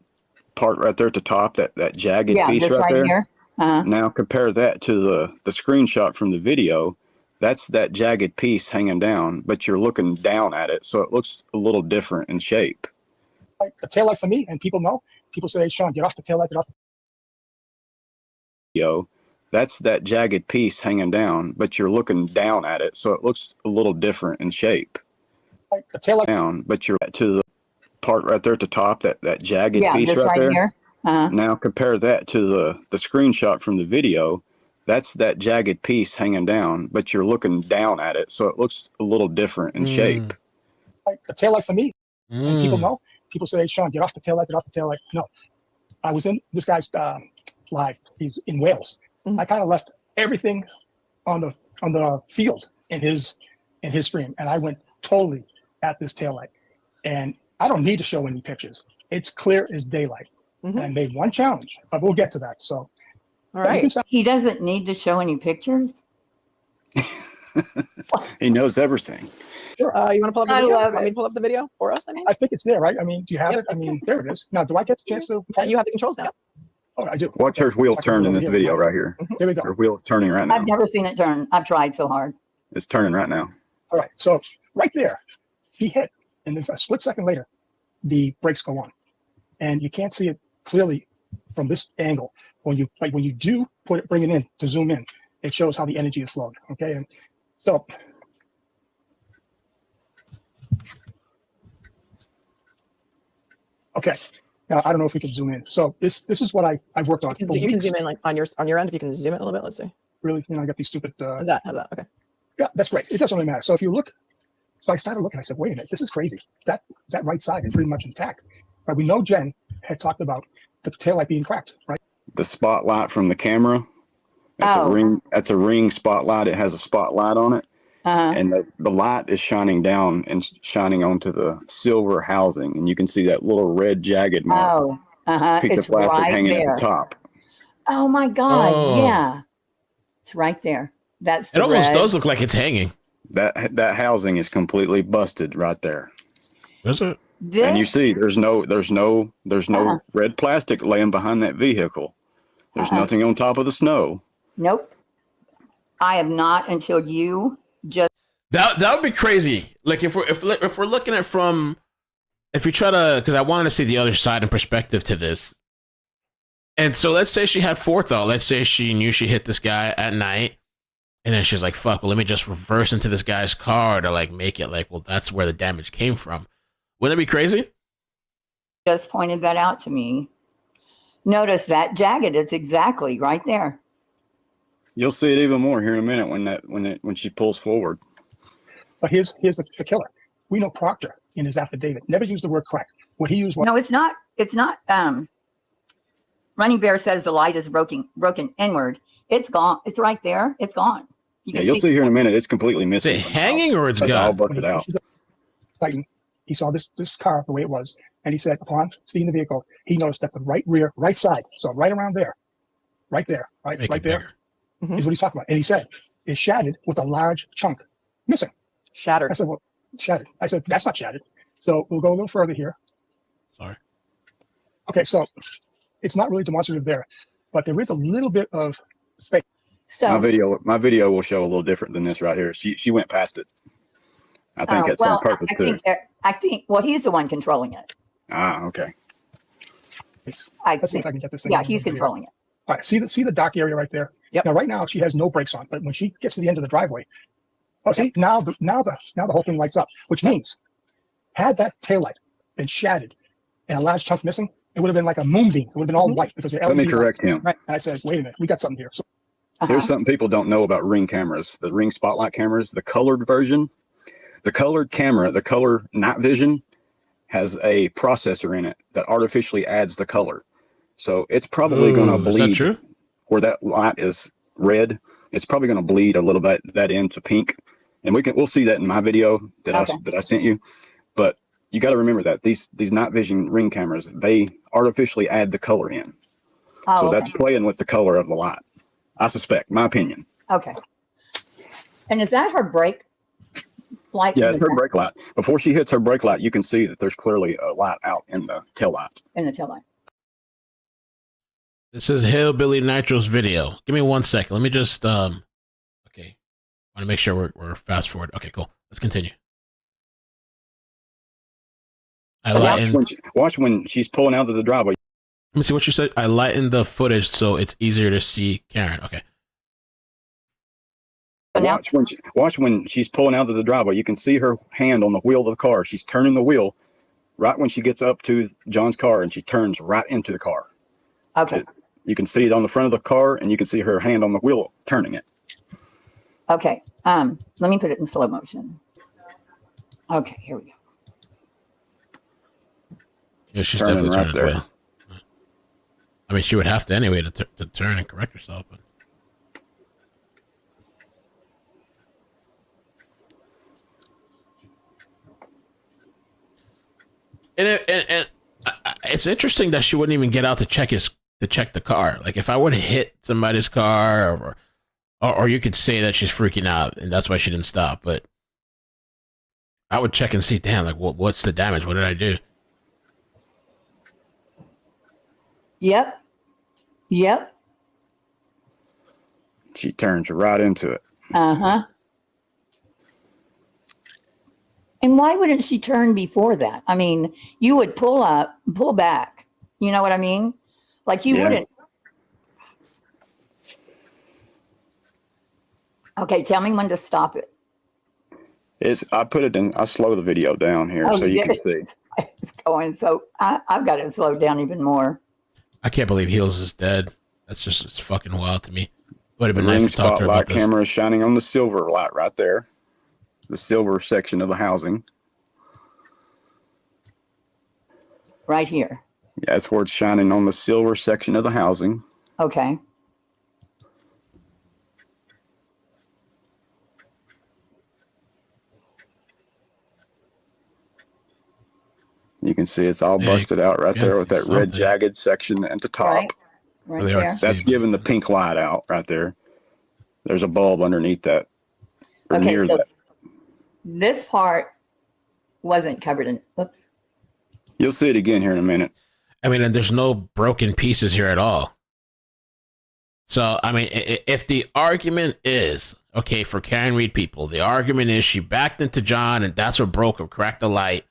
part right there at the top, that jagged Yeah, piece this right right there? here. Uh-huh. Now compare that to the screenshot from the video. That's that jagged piece hanging down, but you're looking down at it, so it looks a little different in shape. Like the taillight for me, and people know. People say, hey, Sean, get off the taillight, get off the That's that jagged piece hanging down, but you're looking down at it, so it looks a little different in shape. like the taillight. Down, but you're to the part right there at the top, that jagged Yeah, piece this right right there. here. Uh-huh. Now compare that to the screenshot from the video. That's that jagged piece hanging down, but you're looking down at it, so it looks a little different in shape. Like the taillight for me, and people Mm. know. People say, hey, Sean, get off the taillight, get off the taillight. No, I was in this guy's live. He's in Wales. I kind of left everything on the field in his stream, and I went totally at this taillight. And I don't need to show any pictures. It's clear as daylight. And I made one challenge, but we'll get to that. So, All right. He doesn't need to show any pictures. He knows everything. You want to pull up the I video? love Want me it. to pull up the video for us? I mean, I think it's there, right? I mean, do you have Yep. it? I mean, there it is. Now, do I get the chance to? you have the controls now. Oh, I do. Watch her wheel turn in this video right here. Here we go. Her wheel is turning right now. I've never seen it turn. I've tried so hard. It's turning right now. All right. So right there, he hit, and then a split second later, the brakes go on, and you can't see it clearly from this angle. When you do bring it in to zoom in, it shows how the energy is flowed. Okay, and so. Okay, now I don't know if we can zoom in. So this is what I've worked on. You for can weeks. zoom in like on your end if you can zoom in a little bit. Let's see. Really, I got these stupid. How's that? Okay. Yeah, that's great. It doesn't really matter. So if you look, so I started looking. I said, wait a minute, this is crazy. That right side is pretty much intact. Right? We know Jen had talked about the taillight being cracked, right? The spotlight from the camera. That's Oh. a ring. That's a ring spotlight. It has a spotlight on it, Uh-huh. and the light is shining down and shining onto the silver housing, and you can see that little red jagged mark, Oh, uh-huh. piece of It's plastic right hanging there. at the top. Oh my God. Oh. Yeah. It's right there. That's It the almost red. does look like it's hanging. That housing is completely busted right there. Is it? This, And you see, there's no Uh-uh. red plastic laying behind that vehicle. There's Uh-uh. nothing on top of the snow. nope. I have not until you just That would be crazy. Like if we're looking at from, if you try to, because I want to see the other side and perspective to this. And so let's say she had forethought. Let's say she knew she hit this guy at night. And then she's like, fuck, well, let me just reverse into this guy's car to like make it like, well, that's where the damage came from. Wouldn't that be crazy? Just pointed that out to me. Notice that jagged, it's exactly right there. You'll see it even more here in a minute when she pulls forward. But here's the killer. We know Proctor in his affidavit never used the word crack. What he used was No, it's not. It's not. Running Bear says the light is broken inward. It's gone. It's right there. It's gone. You'll see here in a minute. It's completely missing. Is it hanging or it's all gone? busted out. He saw this car the way it was, and he said, upon seeing the vehicle, he noticed that the right rear, right side, so right around there, right there, right there, is what he's talking about. And he said, is shattered with a large chunk missing. Shattered. I said, well, shattered. I said, that's not shattered. So we'll go a little further here. Sorry. Okay, so it's not really demonstrative there, but there is a little bit of space. So my video will show a little different than this right here. She went past it. I think it's on purpose too. I think. Well, he's the one controlling it. Ah, okay. Let's see if I can get this thing. Yeah, he's controlling it. All right, see the dock area right there. Yep. Now, right now she has no brakes on, but when she gets to the end of the driveway, see now the whole thing lights up, which means had that taillight been shattered and a large chunk missing, it would have been like a moonbeam. It would have been all white because Let me correct him. Right. And I said, wait a minute, we got something here. So, Here's something people don't know about Ring cameras. The Ring spotlight cameras, the colored version, the colored camera, the color night vision has a processor in it that artificially adds the color. So it's probably going to bleed where that light is red. It's probably going to bleed a little bit that into pink. And we'll see that in my video that I sent you. But you got to remember that these night vision Ring cameras, they artificially add the color in. So that's playing with the color of the light. I suspect, my opinion. Okay. And is that her brake light? Yeah, it's her brake light. Before she hits her brake light, you can see that there's clearly a light out in the tail light. In the tail light. This is Hillbilly Nitro's video. Give me 1 second. Let me just, okay. I want to make sure we're fast forward. Okay, cool. Let's continue. Watch when she's pulling out of the driveway. Let me see what you said. I lightened the footage so it's easier to see Karen. Okay. Watch when she's pulling out of the driveway. You can see her hand on the wheel of the car. She's turning the wheel right when she gets up to John's car, and she turns right into the car. Okay. You can see it on the front of the car, and you can see her hand on the wheel turning it. Okay. Let me put it in slow motion. Okay, here we go. Yeah, she's Turning definitely right turning there. away. I mean, she would have to anyway to turn and correct herself. But and it's interesting that she wouldn't even get out to check the car. Like if I would have hit somebody's car, or you could say that she's freaking out and that's why she didn't stop. But I would check and see, damn, like what's the damage? What did I do? Yep. She turns right into it. Uh-huh. And why wouldn't she turn before that? I mean, you would pull back. You know what I mean? Like you wouldn't. Okay, tell me when to stop it. I slow the video down here so you can see. It's going, so I've got it slowed down even more. I can't believe Heels is dead. It's fucking wild to me. Would have been The nice Ring to talk to her about spotlight this. camera is shining on the silver light right there. The silver section of the housing. Right here. Yeah, that's where it's shining on the silver section of the housing. Okay. You can see it's all busted out right there with that red jagged section at the top. Right there. That's giving the pink light out right there. There's a bulb underneath that. Or Okay, near so that. this part wasn't covered in, whoops. You'll see it again here in a minute. I mean, and there's no broken pieces here at all. So, I mean, if the argument is, okay, for Karen Reed people, the argument is she backed into John and that's what broke or cracked the light.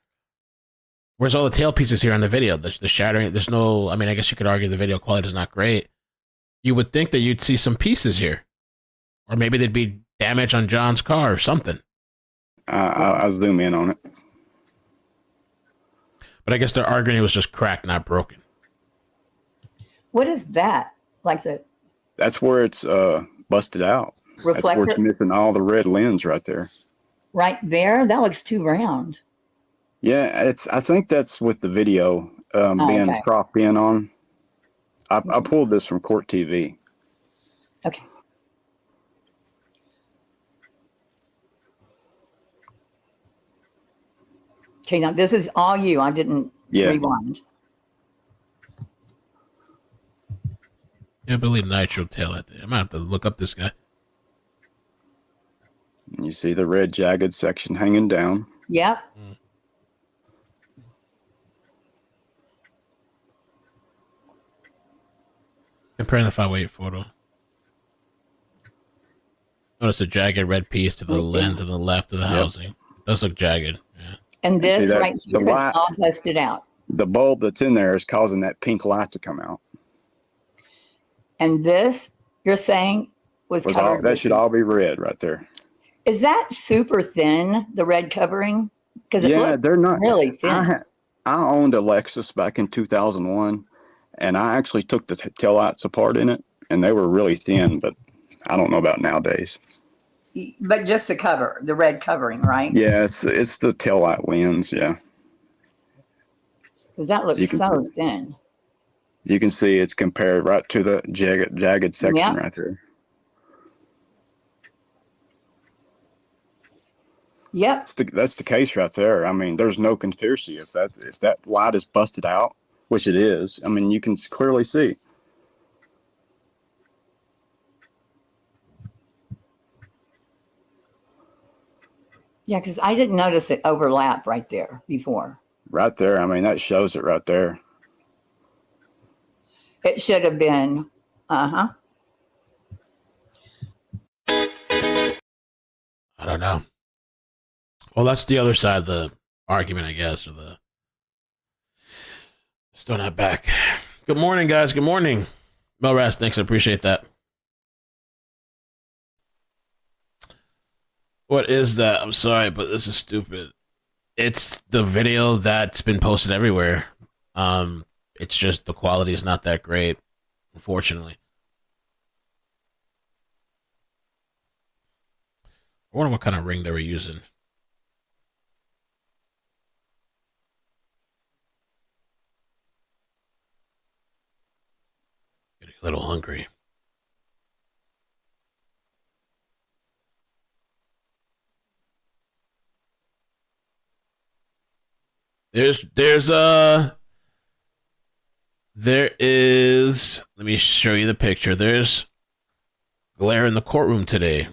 Where's all the tail pieces here on the video? The shattering. There's no. I mean, I guess you could argue the video quality is not great. You would think that you'd see some pieces here, or maybe there'd be damage on John's car or something. I'll zoom in on it. But I guess they're arguing it was just cracked, not broken. What is that? Like the That's where it's busted out. That's where reflector it's missing all the red lens right there. right there? That looks too round. Yeah, I think that's with the video being okay. cropped in on. I pulled this from Court TV. Okay. Okay, now this is all you. I didn't rewind. Yeah, Billy Nitro tail at the. I might have to look up this guy. You see the red jagged section hanging down. Yep. Comparing the 508 photo. Notice a jagged red piece to the lens on the left of the housing. It does look jagged. Yeah. And this that, right here is all busted out. The bulb that's in there is causing that pink light to come out. And this, you're saying, was covered. That should all be red right there. Is that super thin, the red covering? Because they're not really thin. I owned a Lexus back in 2001, and I actually took the taillights apart in it, and they were really thin, but I don't know about nowadays. But just the cover, the red covering, right? Yeah, it's the taillight lens, yeah. Because that looks so thin. You can see it's compared right to the jagged section right there. Yep. That's the case right there. I mean, there's no conspiracy if that light is busted out, which it is. I mean, you can clearly see. Yeah, because I didn't notice it overlap right there before. Right there. I mean, that shows it right there. It should have been, I don't know. Well, that's the other side of the argument, I guess, or the still not back. Good morning, guys. Good morning. Melraz, thanks. I appreciate that. What is that? I'm sorry, but this is stupid. It's the video that's been posted everywhere. It's just the quality is not that great, unfortunately. I wonder what kind of ring they were using. Getting a little hungry. There is, let me show you the picture. There's glare in the courtroom today.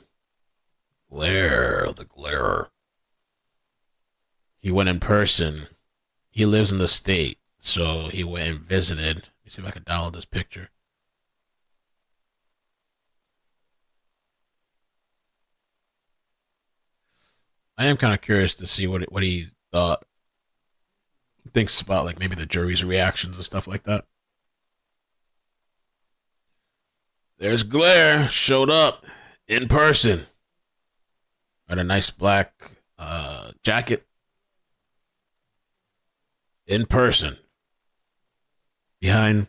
The glare. He went in person. He lives in the state, so he went and visited. Let me see if I can download this picture. I am kind of curious to see what he thinks about, like maybe the jury's reactions and stuff like that. There's Glare, showed up in person. Got a nice black jacket. In person. Behind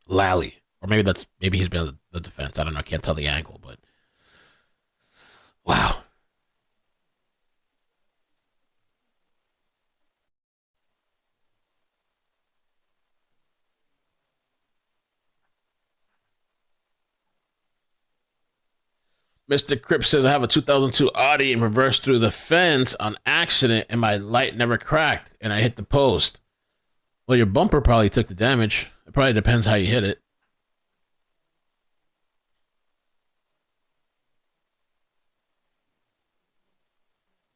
Lally. Or maybe he's been the defense. I don't know. I can't tell the angle, but wow. Mr. Cripps says, I have a 2002 Audi and reversed through the fence on accident and my light never cracked and I hit the post. Well, your bumper probably took the damage. It probably depends how you hit it.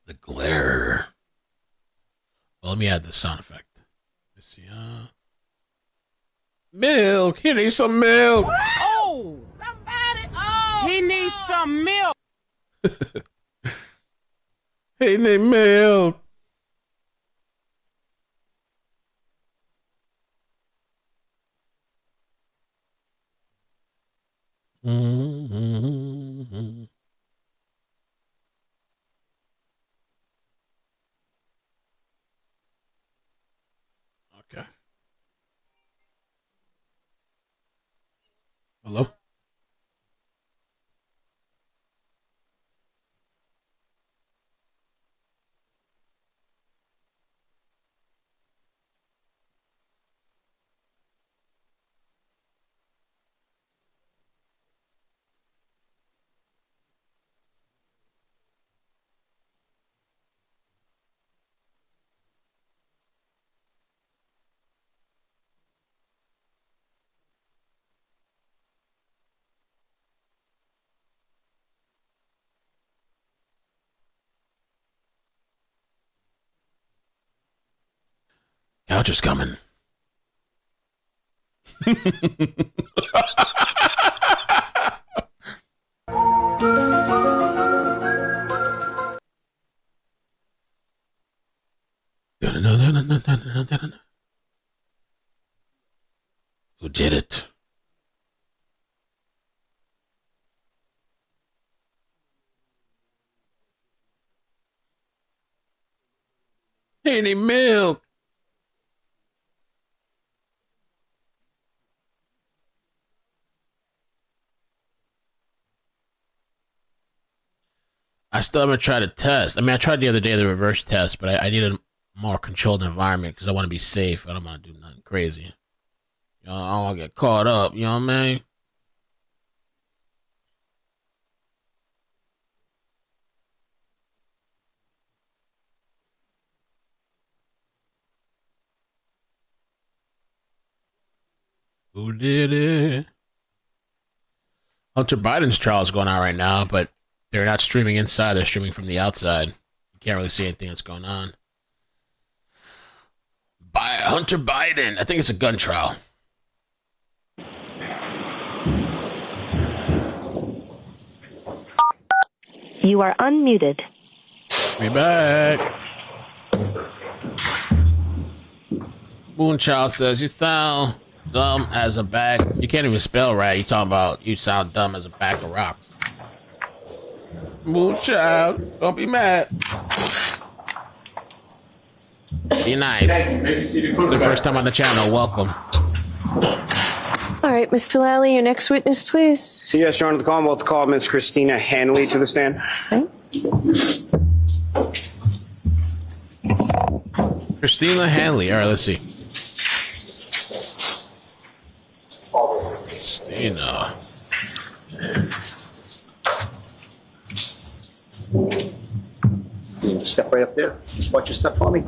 The glare. Well, let me add the sound effect. Let's see. Milk. He needs some milk. Oh, somebody. Oh, he needs some milk. He need milk. Okay. Hello? Couch is coming. Who did it? Any milk? I still haven't tried a test. I mean, I tried the other day the reverse test, but I need a more controlled environment because I want to be safe. I don't want to do nothing crazy. You know, I don't want to get caught up. You know what I mean? Who did it? Hunter Biden's trial is going on right now, but they're not streaming inside. They're streaming from the outside. You can't really see anything that's going on. Hunter Biden. I think it's a gun trial. You are unmuted. Be back. Moonchild says, you sound dumb as a bag. You can't even spell right. You talking about you sound dumb as a bag of rocks. Moonchild, don't be mad. Be nice. Thank you. Maybe see The first time on the channel, welcome. All right, Mr. Lally, your next witness, please. Yes, Your Honor, the Commonwealth called Ms. Christina Hanley to the stand. Okay. Christina Hanley. All right, let's see. Christina. Step right up there. Just watch your step for me.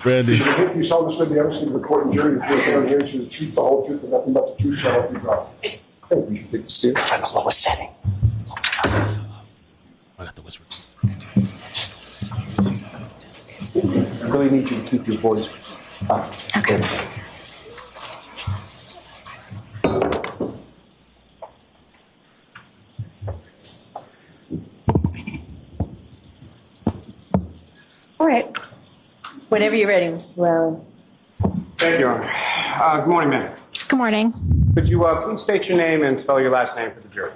Randy. You saw this with the evidence of the court and jury. The person on here to the truth, the whole truth, and nothing but the truth. So I hope you drop. I think we should take the steer. Try the lowest setting. I got the whisper. I really need you to keep your voice. Okay. All right. Whenever you're ready, Mr. Lally. Thank you, Your Honor. Good morning, ma'am. Good morning. Could you please state your name and spell your last name for the jury?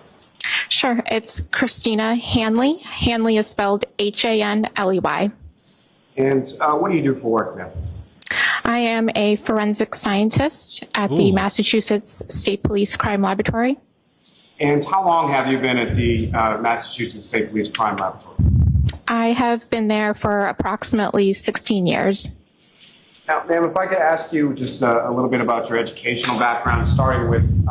Sure, it's Christina Hanley. Hanley is spelled Hanley. And what do you do for work, ma'am? I am a forensic scientist at the Massachusetts State Police Crime Laboratory. And how long have you been at the Massachusetts State Police Crime Laboratory? I have been there for approximately 16 years. Now, ma'am, if I could ask you just a little bit about your educational background, starting with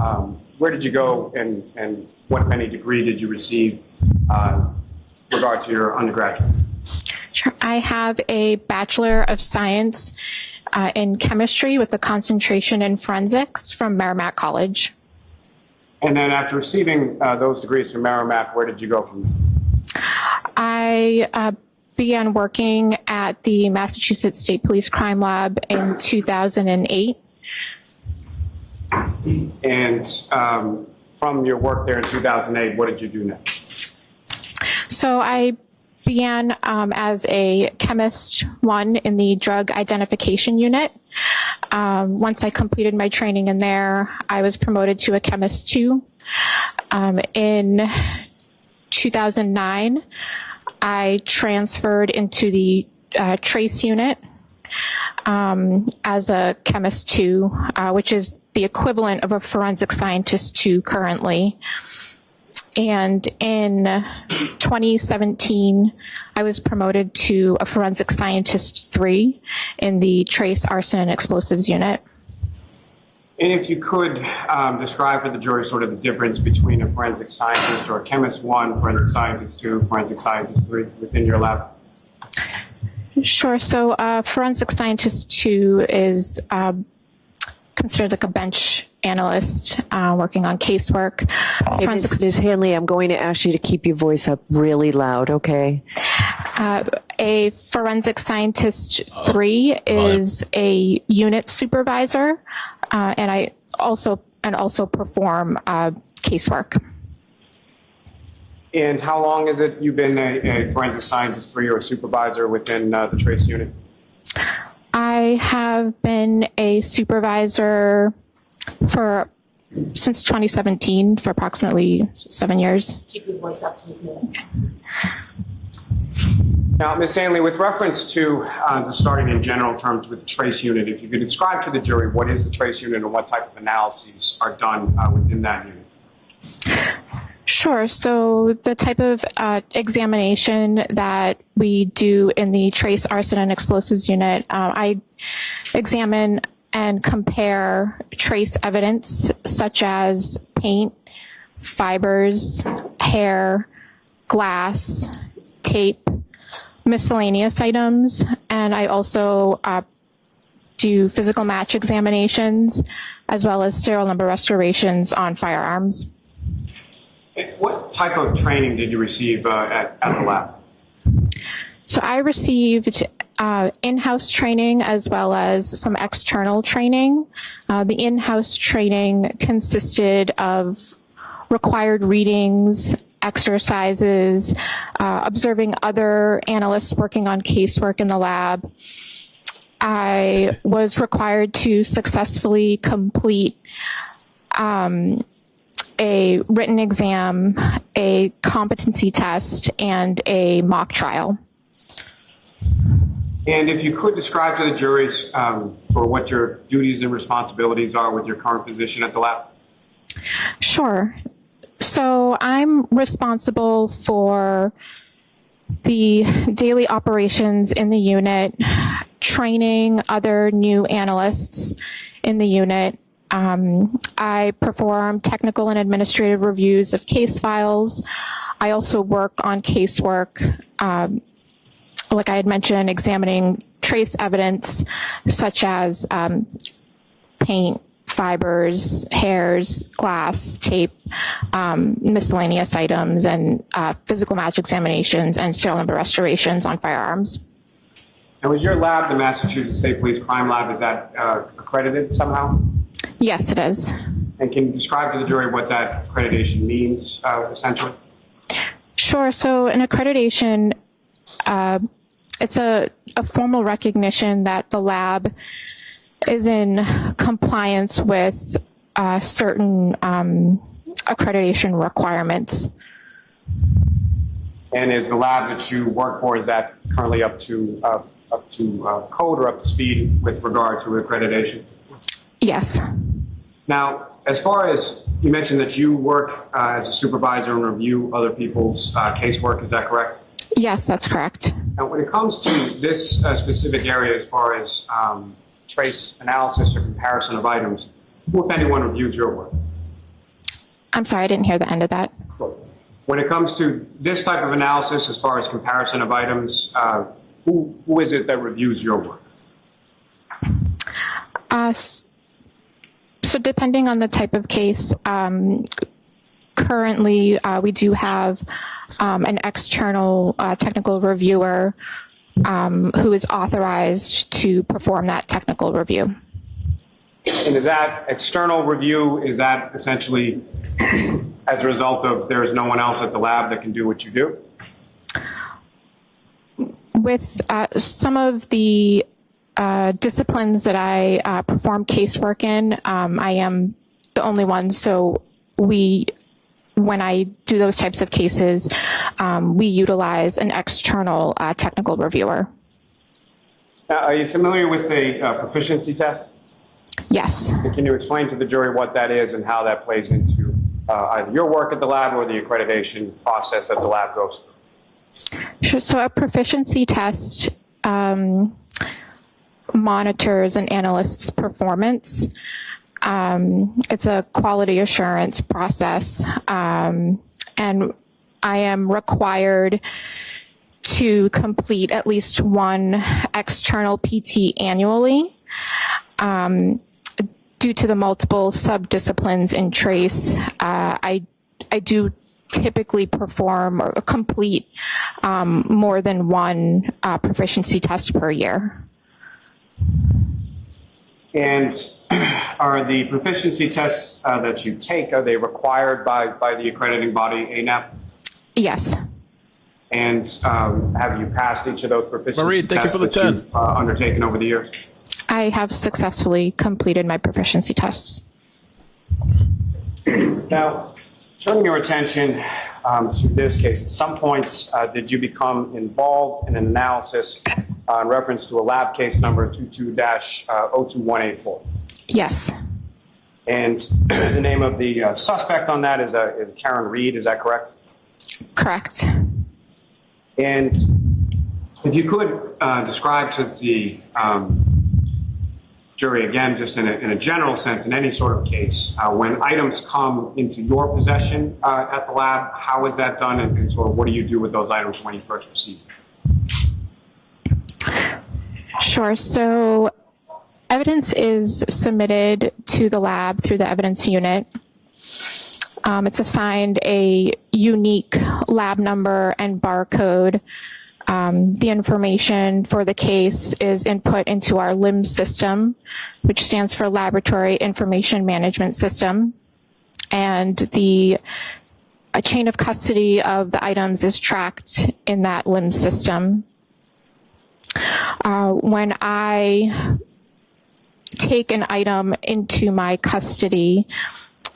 where did you go and what, if any, degree did you receive with regard to your undergraduate? Sure. I have a Bachelor of Science in Chemistry with a concentration in Forensics from Merrimack College. And then after receiving those degrees from Merrimack, where did you go from there? I began working at the Massachusetts State Police Crime Lab in 2008. And from your work there in 2008, what did you do next? So I began as a chemist one in the drug identification unit. Once I completed my training in there, I was promoted to a chemist 2. In 2009, I transferred into the trace unit as a chemist 2, which is the equivalent of a forensic scientist 2 currently. And in 2017, I was promoted to a forensic scientist 3 in the trace, arson, and explosives unit. And if you could describe for the jury sort of the difference between a forensic scientist or a chemist 1, forensic scientist 2, forensic scientist 3 within your lab. Sure. So forensic scientist 2 is considered like a bench analyst working on casework. Hey, Ms. Hanley, I'm going to ask you to keep your voice up really loud, okay? A forensic scientist 3 is a unit supervisor, and I also perform casework. And how long is it you've been a forensic scientist 3 or a supervisor within the trace unit? I have been a supervisor since 2017 for approximately 7 years. Keep your voice up, please, ma'am. Now, Ms. Hanley, with reference to starting in general terms with the trace unit, if you could describe to the jury what is the trace unit and what type of analyses are done within that unit. Sure. So the type of examination that we do in the trace, arson, and explosives unit, I examine and compare trace evidence such as paint, fibers, hair, glass, tape, miscellaneous items, and I also do physical match examinations as well as serial number restorations on firearms. What type of training did you receive at the lab? So I received in-house training as well as some external training. The in-house training consisted of required readings, exercises, observing other analysts working on casework in the lab. I was required to successfully complete a written exam, a competency test, and a mock trial. And if you could describe to the juries for what your duties and responsibilities are with your current position at the lab. Sure. So I'm responsible for the daily operations in the unit, training other new analysts in the unit. I perform technical and administrative reviews of case files. I also work on casework, like I had mentioned, examining trace evidence such as paint, fibers, hairs, glass, tape, miscellaneous items, and physical match examinations and serial number restorations on firearms. And was your lab, the Massachusetts State Police Crime Lab, is that accredited somehow? Yes, it is. And can you describe to the jury what that accreditation means, essentially? Sure. So an accreditation, it's a formal recognition that the lab is in compliance with certain accreditation requirements. And is the lab that you work for, is that currently up to code or up to speed with regard to accreditation? Yes. Now, as far as you mentioned that you work as a supervisor and review other people's casework, is that correct? Yes, that's correct. Now, when it comes to this specific area, as far as trace analysis or comparison of items, who, if anyone, reviews your work? I'm sorry, I didn't hear the end of that. When it comes to this type of analysis, as far as comparison of items, who is it that reviews your work? So depending on the type of case, currently we do have an external technical reviewer who is authorized to perform that technical review. And is that external review, is that essentially as a result of there is no one else at the lab that can do what you do? With some of the disciplines that I perform casework in, I am the only one. So when I do those types of cases, we utilize an external technical reviewer. Are you familiar with a proficiency test? Yes. Can you explain to the jury what that is and how that plays into either your work at the lab or the accreditation process that the lab goes through? Sure. So a proficiency test monitors an analyst's performance. It's a quality assurance process, and I am required to complete at least one external PT annually. Due to the multiple subdisciplines in TRACE, I do typically perform or complete more than one proficiency test per year. And are the proficiency tests that you take, are they required by the accrediting body, ANAP? Yes. And have you passed each of those proficiency Marie, thank you tests for the that 10. you've undertaken over the years? I have successfully completed my proficiency tests. Now, turning your attention to this case, at some point, did you become involved in an analysis in reference to a lab case number 22-02184? Yes. And the name of the suspect on that is Karen Reed, is that correct? Correct. And if you could describe to the jury, again, just in a general sense, in any sort of case, when items come into your possession at the lab, how is that done, and sort of what do you do with those items when you first receive them? Sure. So evidence is submitted to the lab through the evidence unit. It's assigned a unique lab number and barcode. The information for the case is input into our LIMS system, which stands for Laboratory Information Management System. And a chain of custody of the items is tracked in that LIMS system. When I take an item into my custody,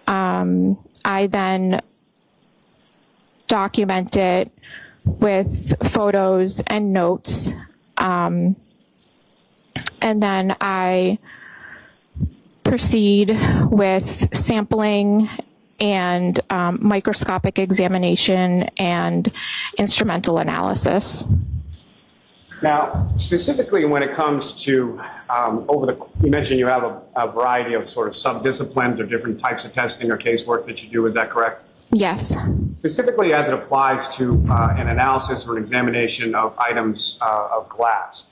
I then document it with photos and notes. And then I proceed with sampling and microscopic examination and instrumental analysis. Now, specifically when it comes to, you mentioned you have a variety of sort of subdisciplines or different types of testing or casework that you do, is that correct? Yes. Specifically as it applies to an analysis or an examination of items of glass.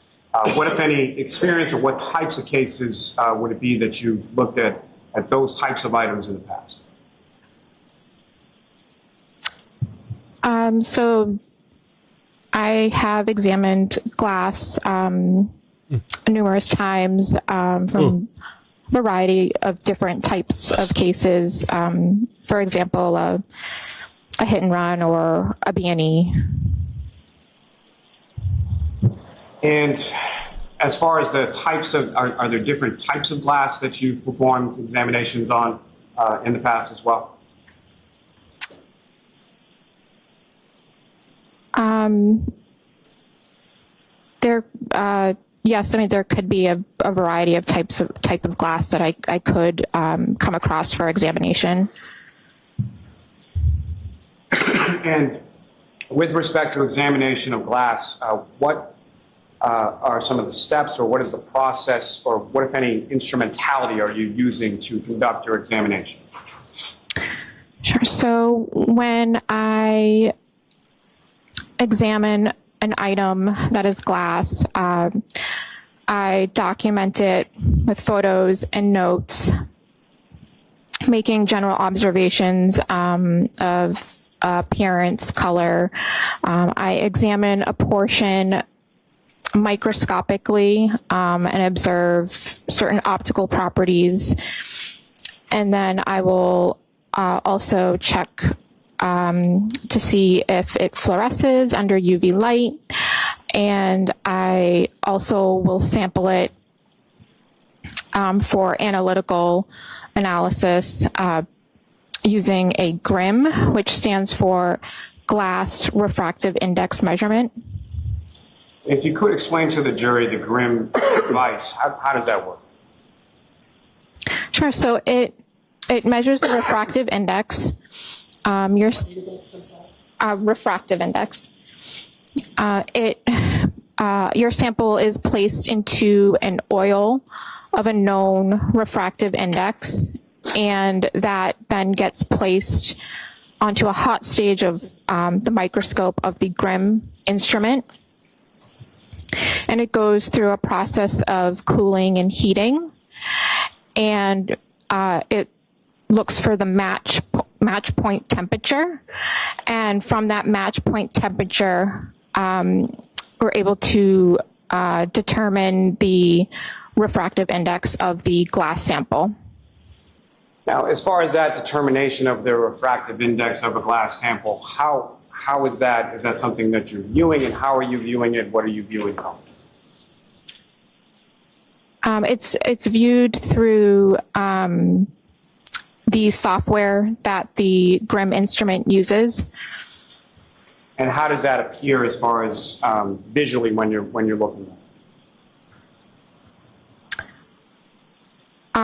What, if any, experience or what types of cases would it be that you've looked at those types of items in the past? So I have examined glass numerous times from a variety of different types of cases. For example, a hit and run or a B&E. And as far as the types of, are there different types of glass that you've performed examinations on in the past as well? Yes, I mean, there could be a variety of type of glass that I could come across for examination. And with respect to examination of glass, what are some of the steps, or what is the process, or what, if any, instrumentality are you using to conduct your examination? Sure. So when I examine an item that is glass, I document it with photos and notes, making general observations of appearance, color. I examine a portion microscopically and observe certain optical properties. And then I will also check to see if it fluoresces under UV light. And I also will sample it for analytical analysis using a GRIM, which stands for Glass Refractive Index Measurement. If you could explain to the jury the GRIM device, how does that work? Sure. So it measures the refractive index. Your refractive index. Your sample is placed into an oil of a known refractive index, and that then gets placed onto a hot stage of the microscope of the GRIM instrument. And it goes through a process of cooling and heating, and it looks for the match point temperature. And from that match point temperature, we're able to determine the refractive index of the glass sample. Now, as far as that determination of the refractive index of a glass sample, how is that? Is that something that you're viewing, and how are you viewing it? What are you viewing from? It's viewed through the software that the GRIM instrument uses. And how does that appear as far as visually when you're looking at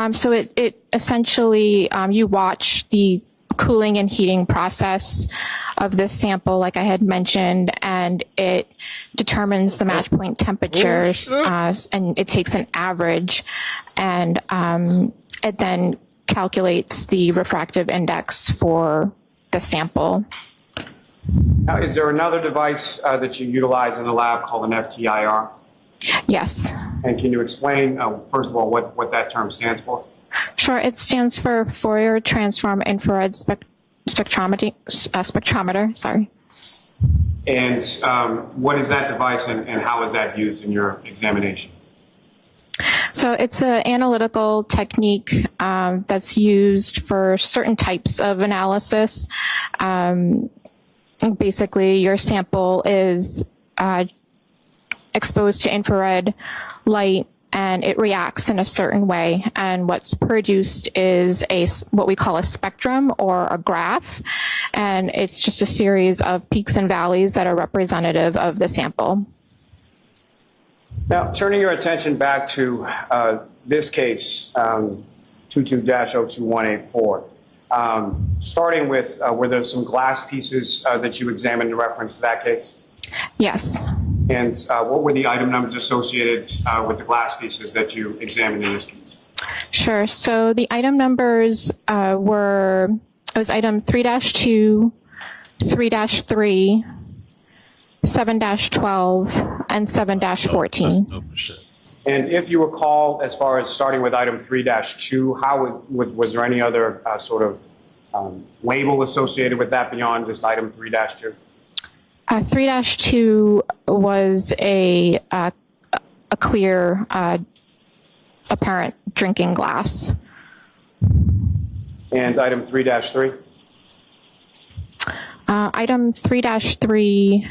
it? So it essentially, you watch the cooling and heating process of this sample, like I had mentioned, and it determines the match point temperatures, and it takes an average, and it then calculates the refractive index for the sample. Now, is there another device that you utilize in the lab called an FTIR? Yes. And can you explain, first of all, what that term stands for? Sure. It stands for Fourier Transform Infrared Spectrometer. Sorry. And what is that device, and how is that used in your examination? So it's an analytical technique that's used for certain types of analysis. Basically, your sample is exposed to infrared light, and it reacts in a certain way. And what's produced is what we call a spectrum or a graph. And it's just a series of peaks and valleys that are representative of the sample. Now, turning your attention back to this case, 22-02184, starting with, were there some glass pieces that you examined in reference to that case? Yes. And what were the item numbers associated with the glass pieces that you examined in this case? Sure. So the item numbers it was item 3-2, 3-3, 7-12, and 7-14. And if you recall, as far as starting with item 3-2, was there any other sort of label associated with that beyond just item 3-2? 3-2 was a clear, apparent drinking glass. And item 3-3? Item 3-3,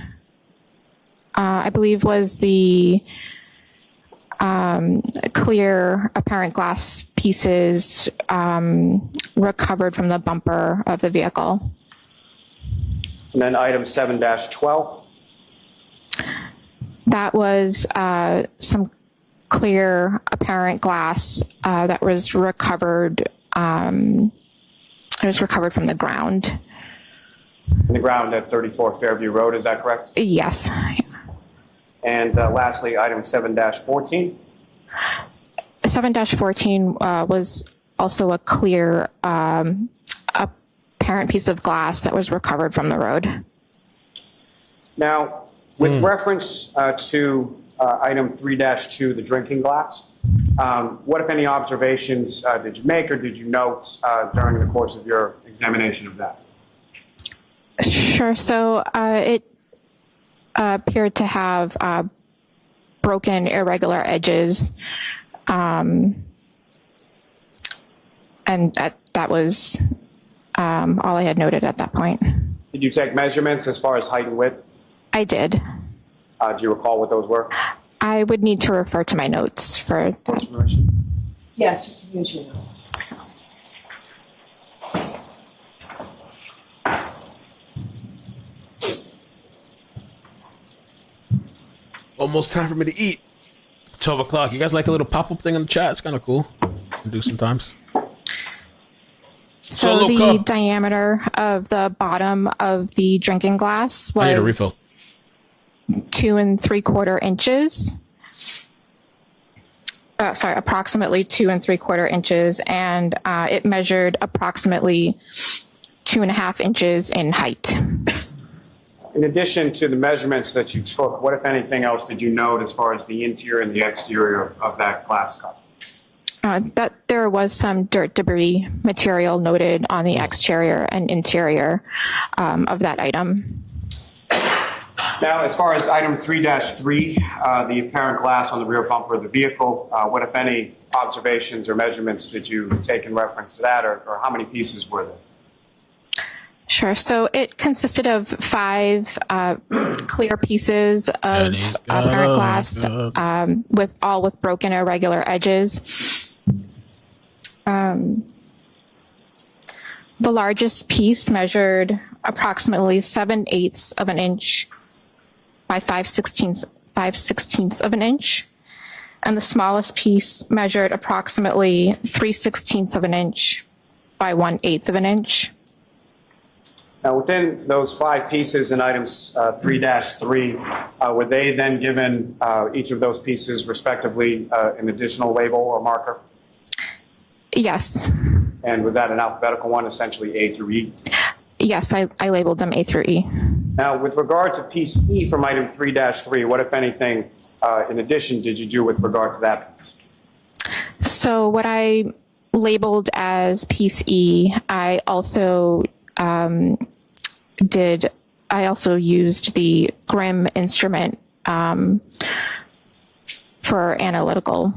I believe, was the clear, apparent glass pieces recovered from the bumper of the vehicle. And then item 7-12? That was some clear, apparent glass that was recovered. It was recovered from the ground. In the ground at 34 Fairview Road, is that correct? Yes. And lastly, item 7-14? 7-14 was also a clear, apparent piece of glass that was recovered from the road. Now, with reference to item 3-2, the drinking glass, what, if any, observations did you make or did you note during the course of your examination of that? Sure. So it appeared to have broken, irregular edges, and that was all I had noted at that point. Did you take measurements as far as height and width? I did. Do you recall what those were? I would need to refer to my notes for that. Yes, you can use your notes. Almost time for me to eat. 12 o'clock. You guys like the little pop-up thing in the chat? It's kind of cool. I do sometimes. So Solo the cup. diameter of the bottom of the drinking glass I need a refill. was 2 3/4 inches. Approximately 2 3/4 inches, and it measured approximately 2.5 inches in height. In addition to the measurements that you took, what, if anything else, did you note as far as the interior and the exterior of that glass cup? That there was some dirt debris material noted on the exterior and interior of that item. Now, as far as item 3-3, the apparent glass on the rear bumper of the vehicle, what, if any, observations or measurements did you take in reference to that, or how many pieces were there? Sure. So it consisted of 5 clear pieces of apparent glass, with broken irregular edges. The largest piece measured approximately 7/8 of an inch by 5/16 of an inch, and the smallest piece measured approximately 3/16 of an inch by 1/8 of an inch. Now, within those 5 pieces in items 3-3, were they then given each of those pieces respectively an additional label or marker? Yes. And was that an alphabetical one, essentially A through E? Yes, I labeled them A through E. Now, with regard to piece E from item 3-3, what, if anything, in addition, did you do with regard to that piece? So what I labeled as piece E, I also used the Grimm instrument for analytical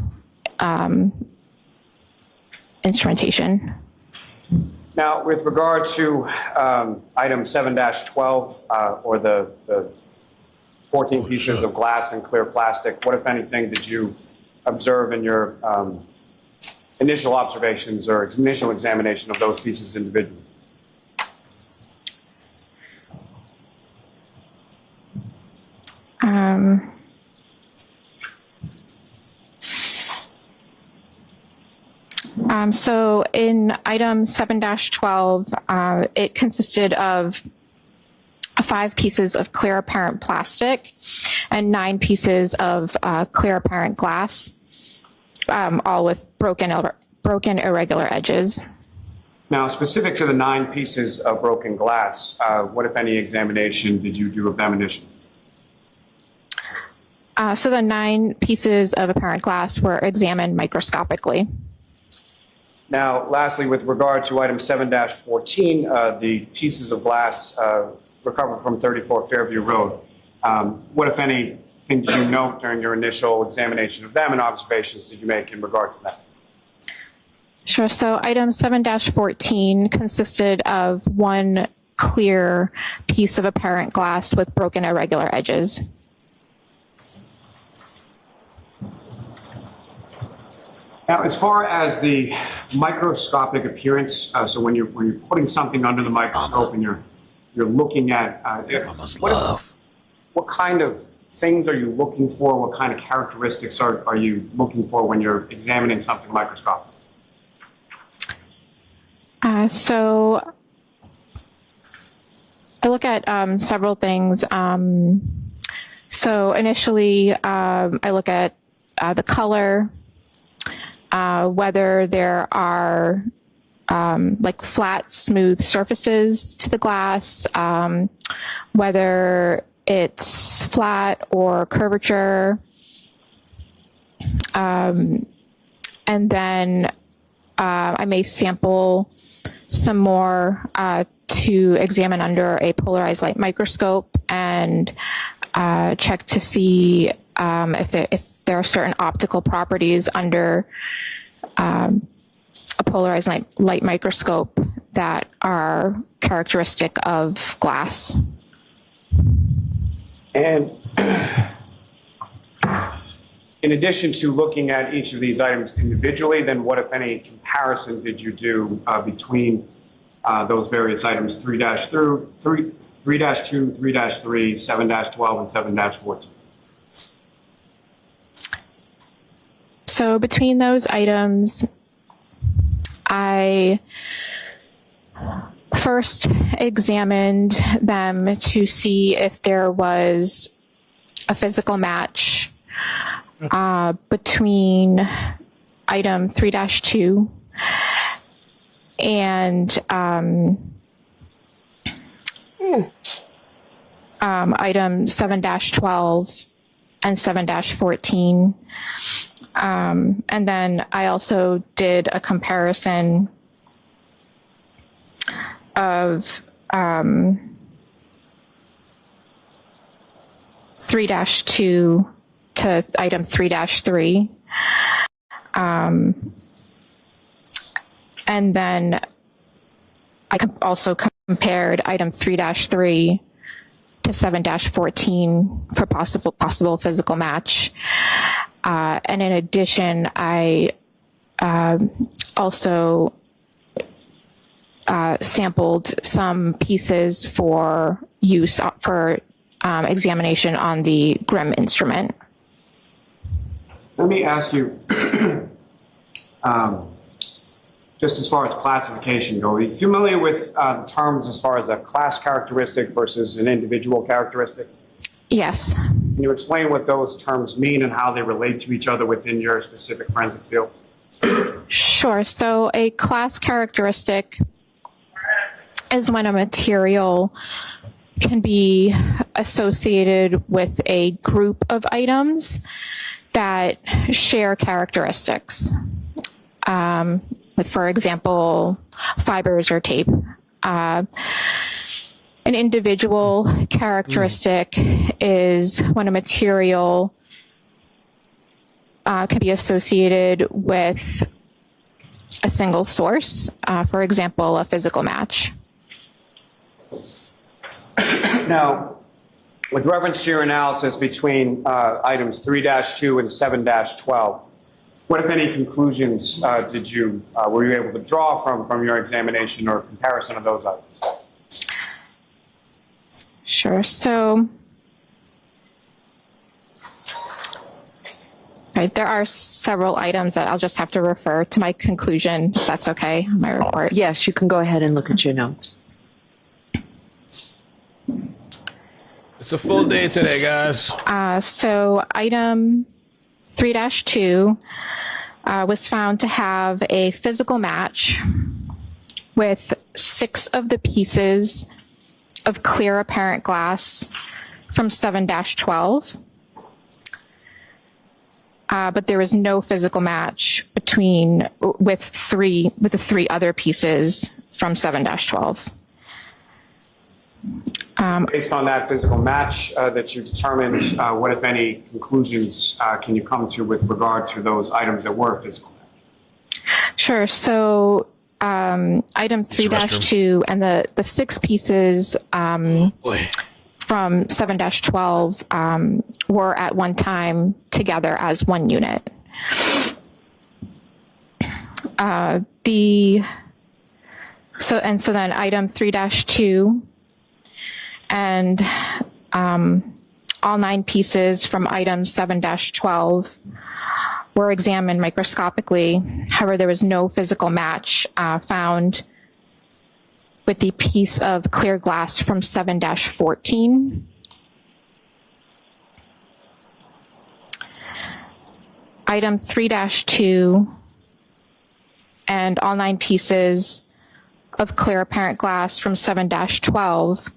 instrumentation. Now, with regard to item 7-12, or the 14 pieces of glass and clear plastic, what, if anything, did you observe in your initial observations or initial examination of those pieces individually? So in item 7-12, it consisted of 5 pieces of clear apparent plastic and 9 pieces of clear apparent glass, all with broken irregular edges. Now, specific to the 9 pieces of broken glass, what, if any, examination did you do of them initially? So the 9 pieces of apparent glass were examined microscopically. Now, lastly, with regard to item 7-14, the pieces of glass recovered from 34 Fairview Road, what, if anything, did you note during your initial examination of them, and observations did you make in regard to that? Sure. So item 7-14 consisted of 1 clear piece of apparent glass with broken irregular edges. Now, as far as the microscopic appearance, so when you're putting something under the microscope and you're looking at what kind of things are you looking for? What kind of characteristics are you looking for when you're examining something microscopically? So I look at several things. So initially, I look at the color, whether there are like flat, smooth surfaces to the glass, whether it's flat or curvature. And then I may sample some more to examine under a polarized light microscope and check to see if there are certain optical properties under a polarized light microscope that are characteristic of glass. in addition to looking at each of these items individually, then what, if any, comparison did you do between those various items, 3-2, 3-3, 7-12, and 7-14? So between those items, I first examined them to see if there was a physical match between item 3-2 and item 7-12 and 7-14. And then I also did a comparison of 3-2 to item 3-3. And then I also compared item 3-3 to 7-14 for possible physical match. And in addition, I also sampled some pieces for use for examination on the GRIM instrument. Let me ask you, just as far as classification goes, are you familiar with terms as far as a class characteristic versus an individual characteristic? Yes. Can you explain what those terms mean and how they relate to each other within your specific forensic field? Sure. So a class characteristic is when a material can be associated with a group of items that share characteristics. For example, fibers or tape. An individual characteristic is when a material can be associated with a single source, for example, a physical match. Now, with reference to your analysis between items 3-2 and 7-12, what, if any, conclusions were you able to draw from your examination or comparison of those items? Sure. So, right, there are several items that I'll just have to refer to my conclusion, if that's okay, my report. Yes, you can go ahead and look at your notes. It's a full day today, guys. So item 3-2 was found to have a physical match with 6 of the pieces of clear apparent glass from 7-12. But there was no physical match with the 3 other pieces from 7-12. Based on that physical match that you determined, what, if any, conclusions can you come to with regard to those items that were physical match? Sure. So item 3-2 and the 6 pieces from 7-12 were at one time together as one unit. So then item 3-2 and all 9 pieces from item 7-12 were examined microscopically. However, there was no physical match found with the piece of clear glass from 7-14. Item 3-2 and all 9 pieces of clear apparent glass from 7-12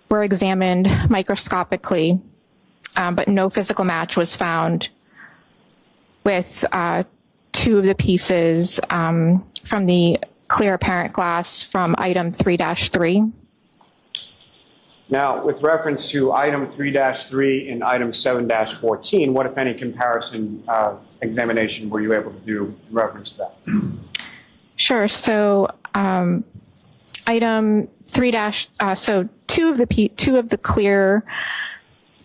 were examined microscopically, but no physical match was found with 2 of the pieces from the clear apparent glass from item 3-3. Now, with reference to item 3-3 and item 7-14, what, if any, comparison examination were you able to do in reference to that? Sure. So item 3 so two of the clear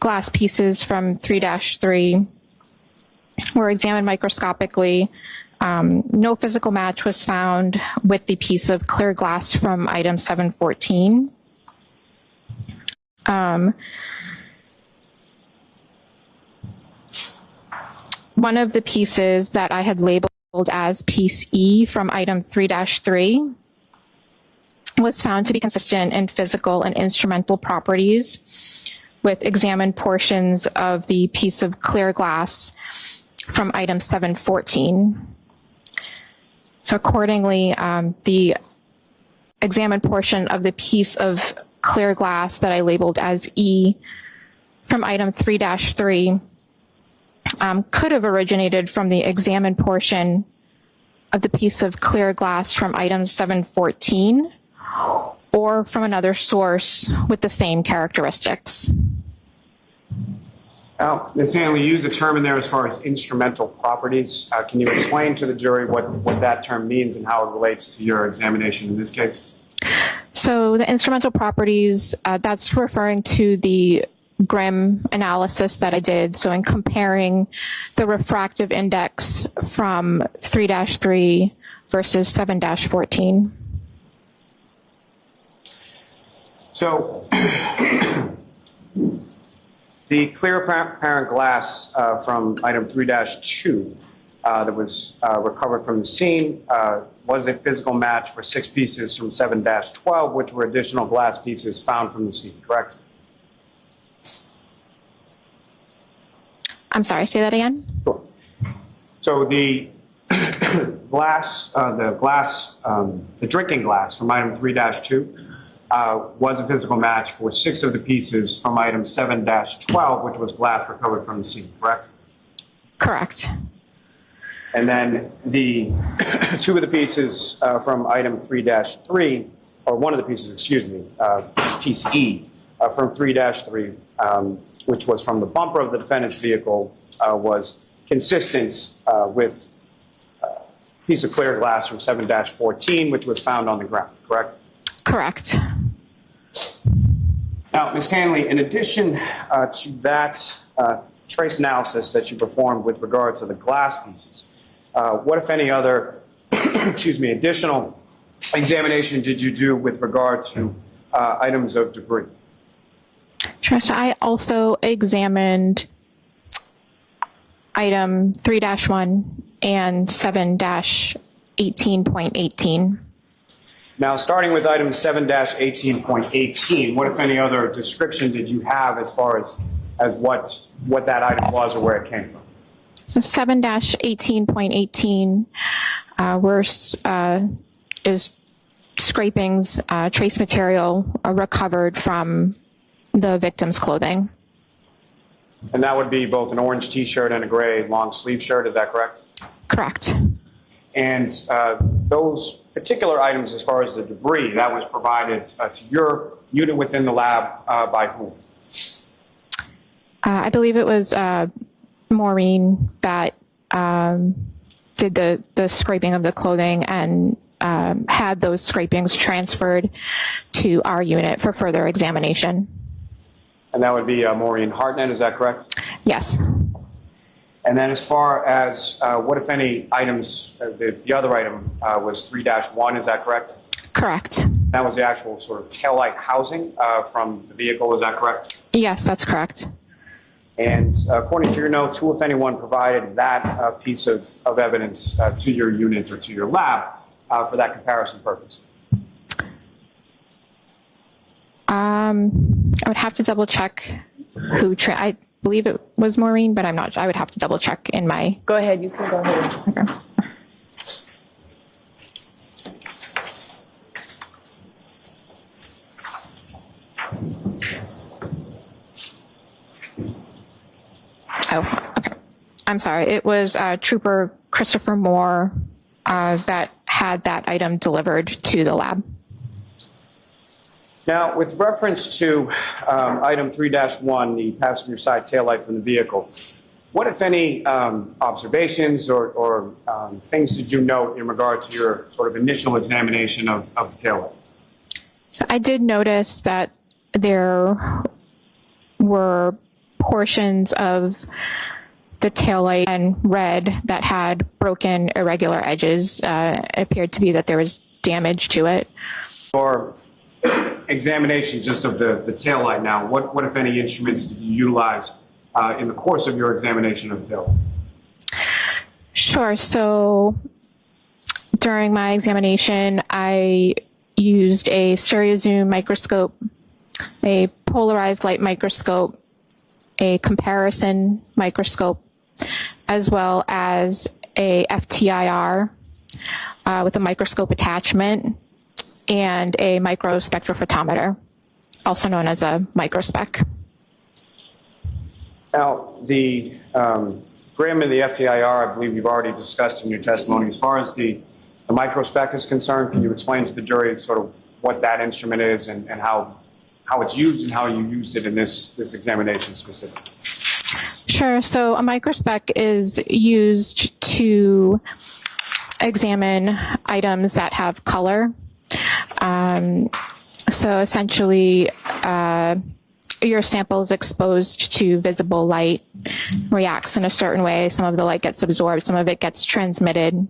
glass pieces from 3-3 were examined microscopically. No physical match was found with the piece of clear glass from item 714. One of the pieces that I had labeled as piece E from item 3-3 was found to be consistent in physical and instrumental properties with examined portions of the piece of clear glass from item 714. So accordingly, the examined portion of the piece of clear glass that I labeled as E from item 3-3 could have originated from the examined portion of the piece of clear glass from item 714 or from another source with the same characteristics. Now, Ms. Hanley, you used the term in there as far as instrumental properties. Can you explain to the jury what that term means and how it relates to your examination in this case? So the instrumental properties, that's referring to the Grimm analysis that I did. So in comparing the refractive index from 3-3 versus 7-14. So the clear apparent glass from item 3-2 that was recovered from the scene was a physical match for 6 pieces from 7-12, which were additional glass pieces found from the scene, correct? I'm sorry, say that again? Sure. So the the drinking glass from item 3-2 was a physical match for 6 of the pieces from item 7-12, which was glass recovered from the scene, correct? Correct. And then the 2 of the pieces from item 3-3, or one of the pieces, excuse me, piece E from 3-3, which was from the bumper of the defendant's vehicle, was consistent with a piece of clear glass from 7-14, which was found on the ground, correct? Correct. Now, Ms. Hanley, in addition to that trace analysis that you performed with regard to the glass pieces, what, if any, other excuse me, additional examination did you do with regard to items of debris? Sure. So I also examined item 3-1 and 7-18.18. Now, starting with item 7-18.18, what, if any, other description did you have as far as what that item was or where it came from? So 7-18.18 is scrapings, trace material recovered from the victim's clothing. And that would be both an orange T-shirt and a gray long sleeve shirt, is that correct? Correct. And those particular items, as far as the debris, that was provided to your unit within the lab by whom? I believe it was Maureen that did the scraping of the clothing and had those scrapings transferred to our unit for further examination. And that would be Maureen Hartnett, is that correct? Yes. And then as far as what, if any, items, the other item was 3-1, is that correct? Correct. That was the actual sort of taillight housing from the vehicle, is that correct? Yes, that's correct. And according to your notes, who, if anyone, provided that piece of evidence to your unit or to your lab for that comparison purpose? I would have to double check who, I believe it was Maureen, but I'm not, I would have to double check in my. Go ahead, you can go ahead. Okay. Oh, okay. I'm sorry. It was Trooper Christopher Moore that had that item delivered to the lab. Now, with reference to item 3-1, the passenger side taillight from the vehicle, what, if any, observations or things did you note in regard to your sort of initial examination of the taillight? So I did notice that there were portions of the taillight and red that had broken irregular edges. It appeared to be that there was damage to it. Or examination just of the taillight now, what, if any, instruments did you utilize in the course of your examination of the taillight? Sure. So during my examination, I used a stereo zoom microscope, a polarized light microscope, a comparison microscope, as well as a FTIR with a microscope attachment, and a microspectrophotometer, also known as a microspec. Now, the Graham and the FTIR, I believe you've already discussed in your testimony. As far as the microspec is concerned, can you explain to the jury sort of what that instrument is and how it's used and how you used it in this examination specifically? Sure. So a microspec is used to examine items that have color. So essentially, your sample is exposed to visible light, reacts in a certain way. Some of the light gets absorbed, some of it gets transmitted,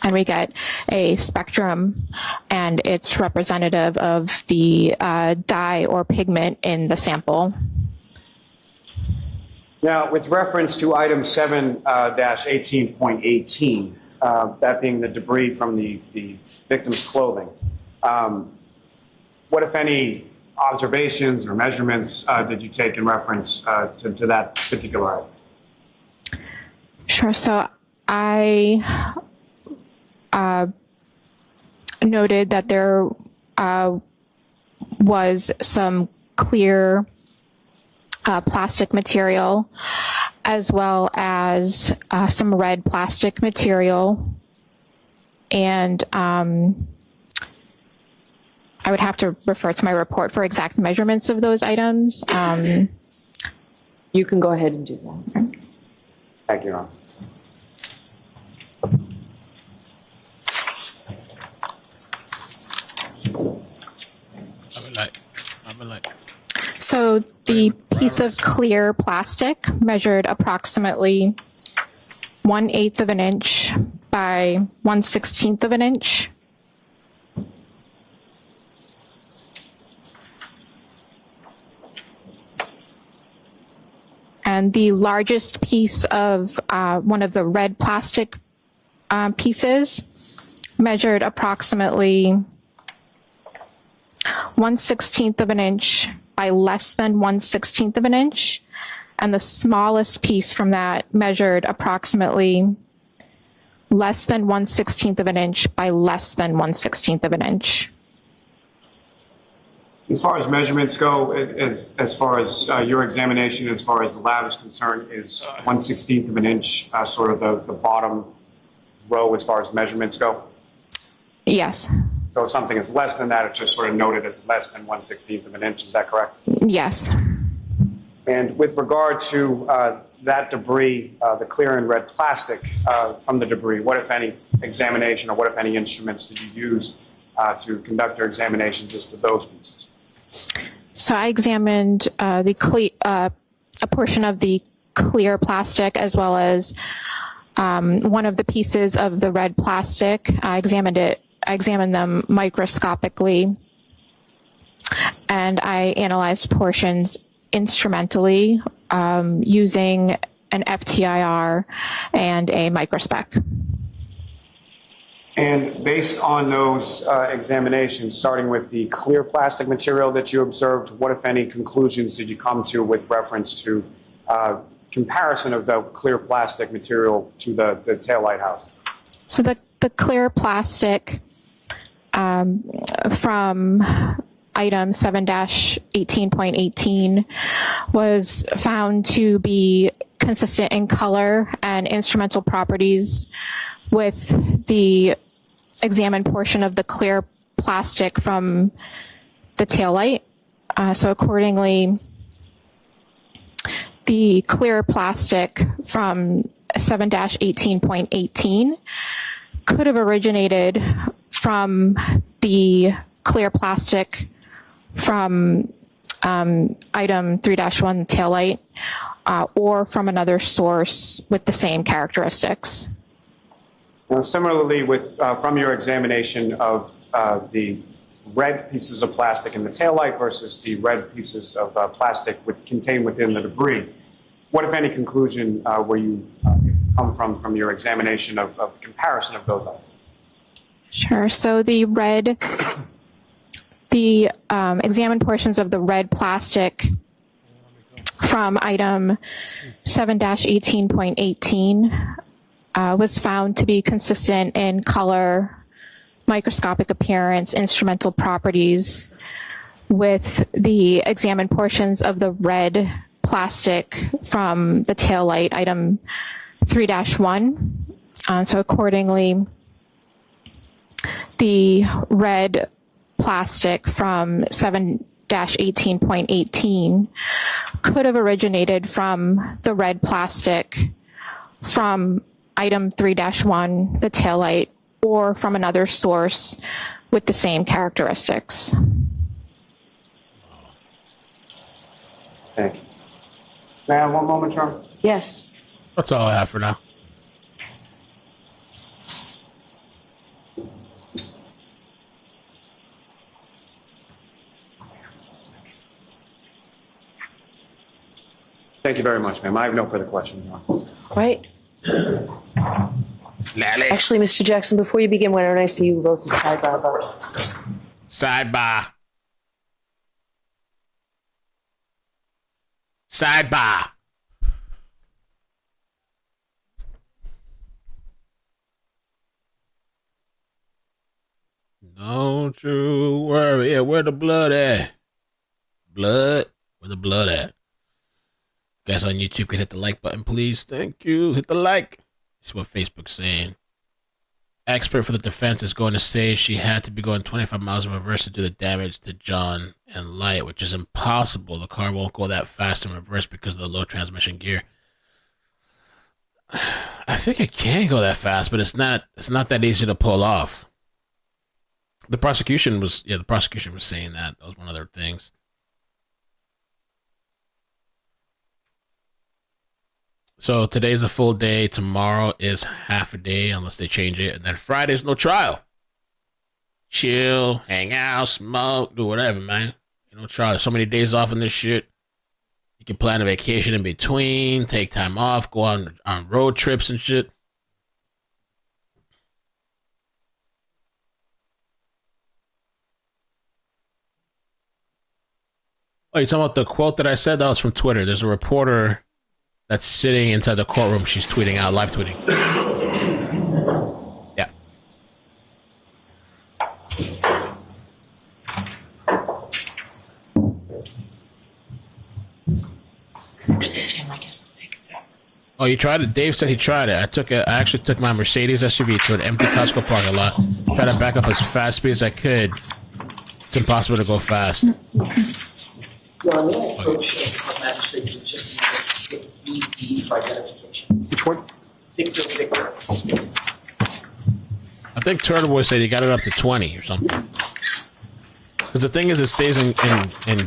and we get a spectrum, and it's representative of the dye or pigment in the sample. Now, with reference to item 7-18.18, that being the debris from the victim's clothing, what, if any, observations or measurements did you take in reference to that particular item? Sure. So I noted that there was some clear plastic material, as well as some red plastic material, and I would have to refer to my report for exact measurements of those items. You can go ahead and do that. Thank you, Your Honor. So the piece of clear plastic measured approximately 1/8 of an inch by 1/16 of an inch. And the largest piece of one of the red plastic pieces measured approximately 1/16 of an inch by less than 1/16 of an inch. And the smallest piece from that measured approximately less than 1/16 of an inch by less than 1/16 of an inch. As far as measurements go, as far as your examination, as far as the lab is concerned, is 1/16 of an inch sort of the bottom row as far as measurements go? Yes. So if something is less than that, it's just sort of noted as less than 1/16 of an inch. Is that correct? Yes. And with regard to that debris, the clear and red plastic from the debris, what, if any, examination or what, if any, instruments did you use to conduct your examination just for those pieces? So I examined a portion of the clear plastic, as well as one of the pieces of the red plastic. I examined them microscopically, and I analyzed portions instrumentally using an FTIR and a microspec. And based on those examinations, starting with the clear plastic material that you observed, what, if any, conclusions did you come to with reference to comparison of the clear plastic material to the taillight housing? So the clear plastic from item 7-18.18 was found to be consistent in color and instrumental properties with the examined portion of the clear plastic from the taillight. So accordingly, the clear plastic from 7-18.18 could have originated from the clear plastic from item 3-1 taillight, or from another source with the same characteristics. Now, similarly, from your examination of the red pieces of plastic in the taillight versus the red pieces of plastic contained within the debris, what, if any, conclusion were you come from your examination of the comparison of those items? Sure. So the examined portions of the red plastic from item 7-18.18 was found to be consistent in color, microscopic appearance, instrumental properties with the examined portions of the red plastic from the taillight item 3-1. So accordingly, the red plastic from 7-18.18 could have originated from the red plastic from item 3-1, the taillight, or from another source with the same characteristics. Thank you. May I have one moment, Charm? Yes. That's all I have for now. Thank you very much, ma'am. I have no further questions. Right. Actually, Mr. Jackson, before you begin, why don't I see you vote the sidebar vote? Sidebar. Sidebar. Don't you worry. Yeah, where the blood at? Blood? Where the blood at? Guys on YouTube can hit the like button, please. Thank you. Hit the like. See what Facebook's saying. Expert for the defense is going to say she had to be going 25 miles in reverse to do the damage to John and Light, which is impossible. The car won't go that fast in reverse because of the low transmission gear. I think it can go that fast, but it's not that easy to pull off. The prosecution was saying that. That was one of their things. So today's a full day. Tomorrow is half a day, unless they change it. And then Friday's no trial. Chill, hang out, smoke, do whatever, man. No trial. There's so many days off in this shit. You can plan a vacation in between, take time off, go on road trips and shit. Oh, you talking about the quote that I said? That was from Twitter. There's a reporter that's sitting inside the courtroom. She's tweeting out, live tweeting. Yeah. Oh, you tried it? Dave said he tried it. I actually took my Mercedes SUV to an empty Costco parking lot. Tried to back up as fast speed as I could. It's impossible to go fast. Your main approach to magistrates is just to get VP for identification. Which one? Victor. I think Turtle Boy said he got it up to 20 or something. Because the thing is, it stays in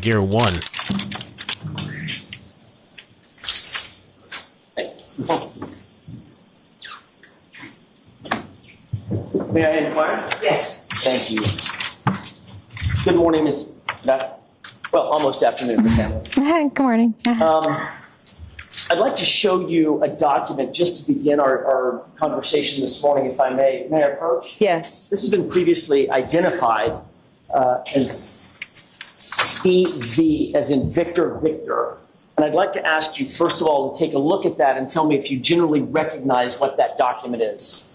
gear 1. May I inquire? Yes. Thank you. Good morning, Ms. Well, almost afternoon, Ms. Hamlin. Good morning. I'd like to show you a document just to begin our conversation this morning, if I may. May I approach? Yes. This has been previously identified as VV, as in Victor. And I'd like to ask you, first of all, to take a look at that and tell me if you generally recognize what that document is.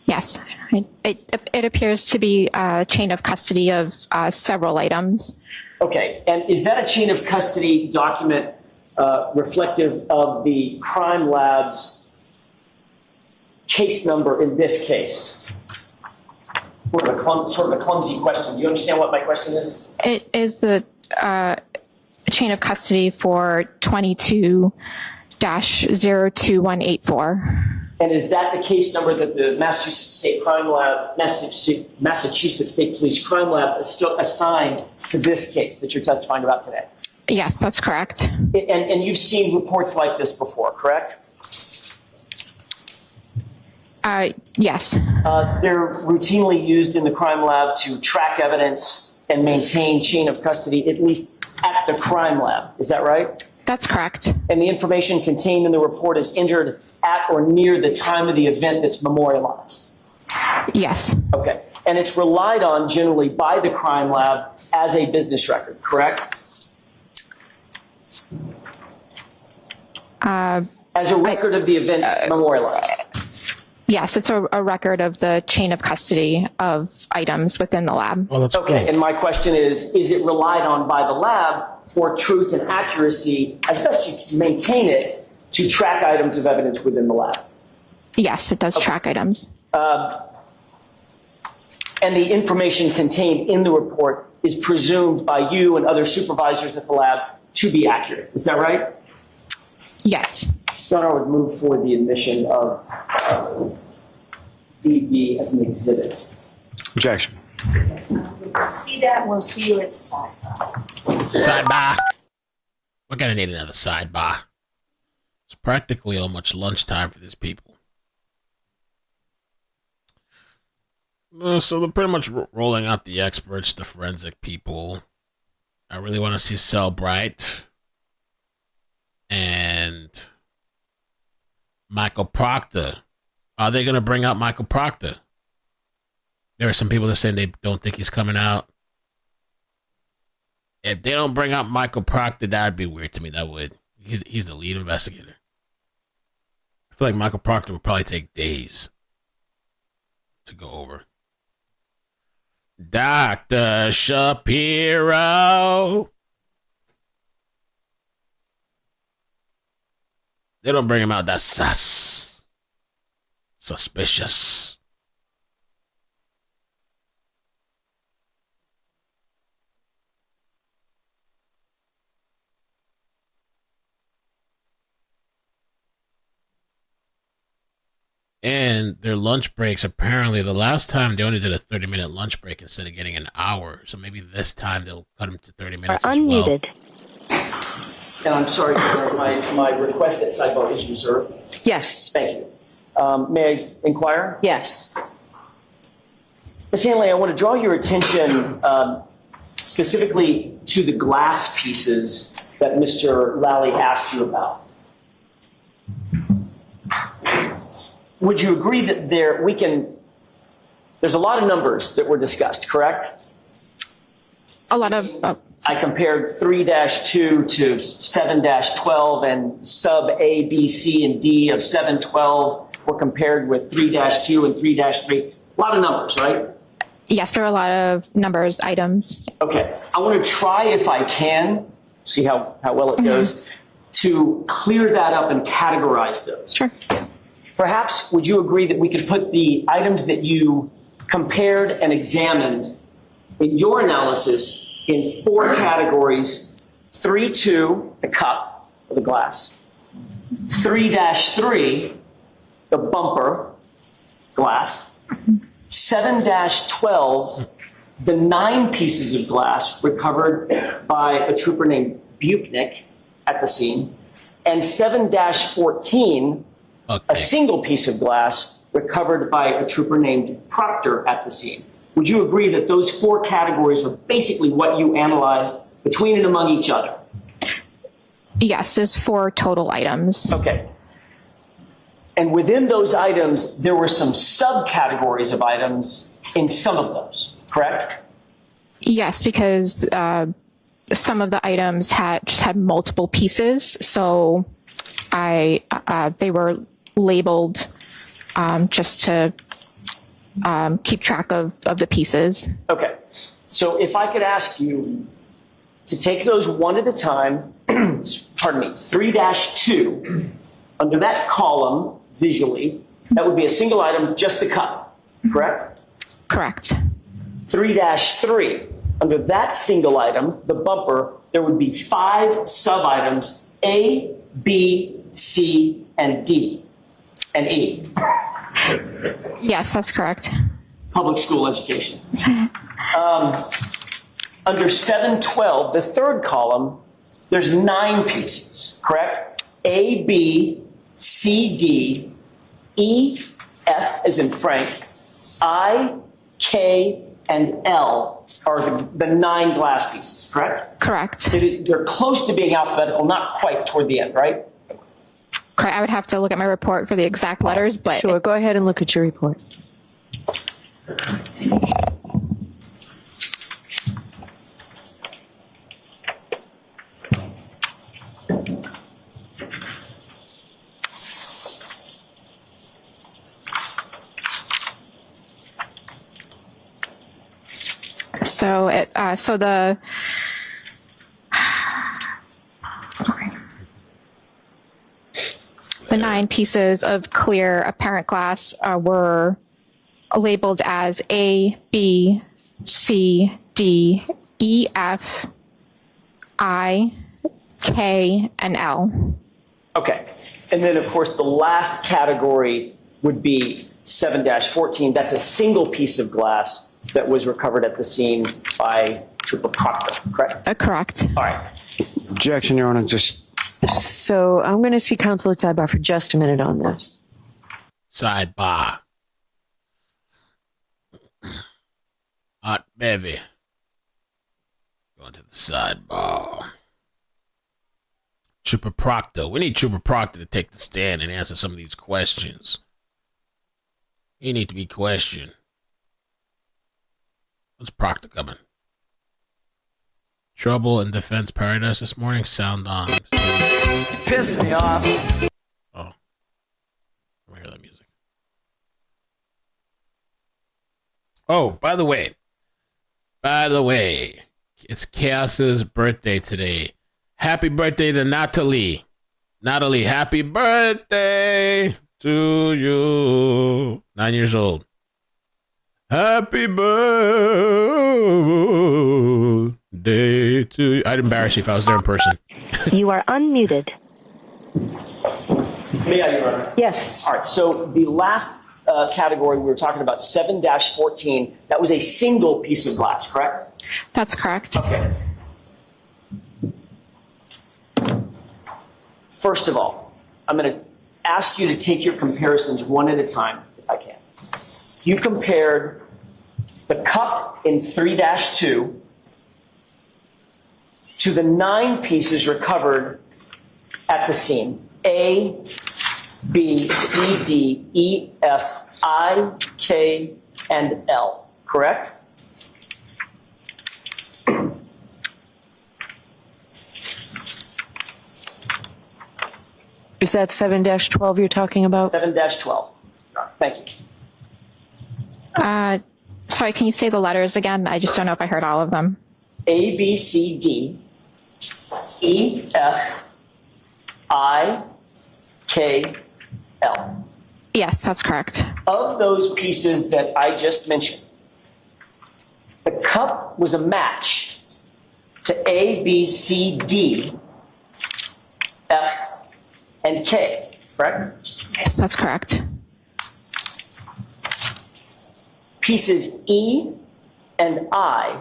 Yes, it appears to be a chain of custody of several items. Okay, and is that a chain of custody document reflective of the crime lab's case number in this case? sort of a clumsy question. Do you understand what my question is? It is the chain of custody for 22-02184. And is that the case number that the Massachusetts State Crime Lab, Massachusetts State Police Crime Lab is still assigned to this case that you're testifying about today? Yes, that's correct. And you've seen reports like this before, correct? Yes. They're routinely used in the crime lab to track evidence and maintain chain of custody, at least at the crime lab. Is that right? That's correct. And the information contained in the report is entered at or near the time of the event that's memorialized? Yes. Okay. And it's relied on generally by the crime lab as a business record, correct? As a record of the event memorialized? Yes, it's a record of the chain of custody of items within the lab. Well, that's okay. cool. And my question is it relied on by the lab for truth and accuracy, as best you can maintain it, to track items of evidence within the lab? Yes, it does track items. And the information contained in the report is presumed by you and other supervisors at the lab to be accurate. Is that right? Yes. Your Honor, I would move for the admission of VB as an exhibit. Objection. See that, we'll see you at the sidebar. Sidebar. We're gonna need another sidebar. It's practically almost lunchtime for these people. So they're pretty much rolling out the experts, the forensic people. I really want to see Cellbright and Michael Proctor. Are they going to bring out Michael Proctor? There are some people that say they don't think he's coming out. If they don't bring out Michael Proctor, that would be weird to me. That would. He's the lead investigator. I feel like Michael Proctor would probably take days to go over. Dr. Shapiro. They don't bring him out. That's sus. Suspicious. And their lunch breaks, apparently, the last time they only did a 30-minute lunch break instead of getting an hour. So maybe this time they'll cut them to 30 minutes as well. And I'm sorry, my request at sidebar is reserved. Yes. Thank you. May I inquire? Yes. Ms. Hanley, I want to draw your attention specifically to the glass pieces that Mr. Lally asked you about. Would you agree that there's a lot of numbers that were discussed, correct? A lot of... I compared 3-2 to 7-12 and sub A, B, C, and D of 712 were compared with 3-2 and 3-3. A lot of numbers, right? Yes, there are a lot of numbers, items. Okay. I want to try, if I can, see how well it goes, to clear that up and categorize those. Sure. Perhaps, would you agree that we could put the items that you compared and examined in your analysis in 4 categories: 3-2, the cup or the glass; 3-3, the bumper glass; 7-12, the 9 pieces of glass recovered by a trooper named Buchnick at the scene; and 7-14, a single piece of glass recovered by a trooper named Proctor at the scene. Would you agree that those 4 categories are basically what you analyzed between and among each other? Yes, there's 4 total items. Okay. And within those items, there were some subcategories of items in some of those, correct? Yes, because some of the items just had multiple pieces, so they were labeled just to keep track of the pieces. Okay. So if I could ask you to take those one at a time, pardon me, 3-2, under that column, visually, that would be a single item, just the cup, correct? Correct. 3-3, under that single item, the bumper, there would be 5 sub-items, A, B, C, and D, and E. Yes, that's correct. Public school education. Under 712, the third column, there's 9 pieces, correct? A, B, C, D, E, F as in Frank, I, K, and L are the 9 glass pieces, correct? Correct. They're close to being alphabetical, not quite toward the end, right? Correct. I would have to look at my report for the exact letters, but Sure, go ahead and look at your report. so the the 9 pieces of clear apparent glass were labeled as A, B, C, D, E, F, I, K, and L. Okay. And then, of course, the last category would be 7-14. That's a single piece of glass that was recovered at the scene by Trooper Proctor, correct? Correct. All right. Objection, Your Honor. So I'm going to see counsel at sidebar for just a minute on this. Sidebar. Hot baby. Going to the sidebar. Trooper Proctor. We need Trooper Proctor to take the stand and answer some of these questions. He need to be questioned. What's Proctor coming? Trouble in Defense Paradise this morning? Sound on. Piss me off. Oh. Let me hear that music. Oh, by the way, it's Chaos's birthday today. Happy birthday to Natalie. Natalie, happy birthday to you. 9 years old. Happy birthday to you. I'd embarrass you if I was there in person. You are unmuted. May I, Your Honor? Yes. All right. So the last category we were talking about, 7-14, that was a single piece of glass, correct? That's correct. Okay. First of all, I'm going to ask you to take your comparisons one at a time, if I can. You compared the cup in 3-2 to the 9 pieces recovered at the scene. A, B, C, D, E, F, I, K, and L, correct? Is that 7-12 you're talking about? 7-12. Thank you. Sorry, can you say the letters again? I just don't know if I heard all of them. A, B, C, D, E, F, I, K, L. Yes, that's correct. Of those pieces that I just mentioned, the cup was a match to A, B, C, D, F, and K, correct? Yes, that's correct. Pieces E and I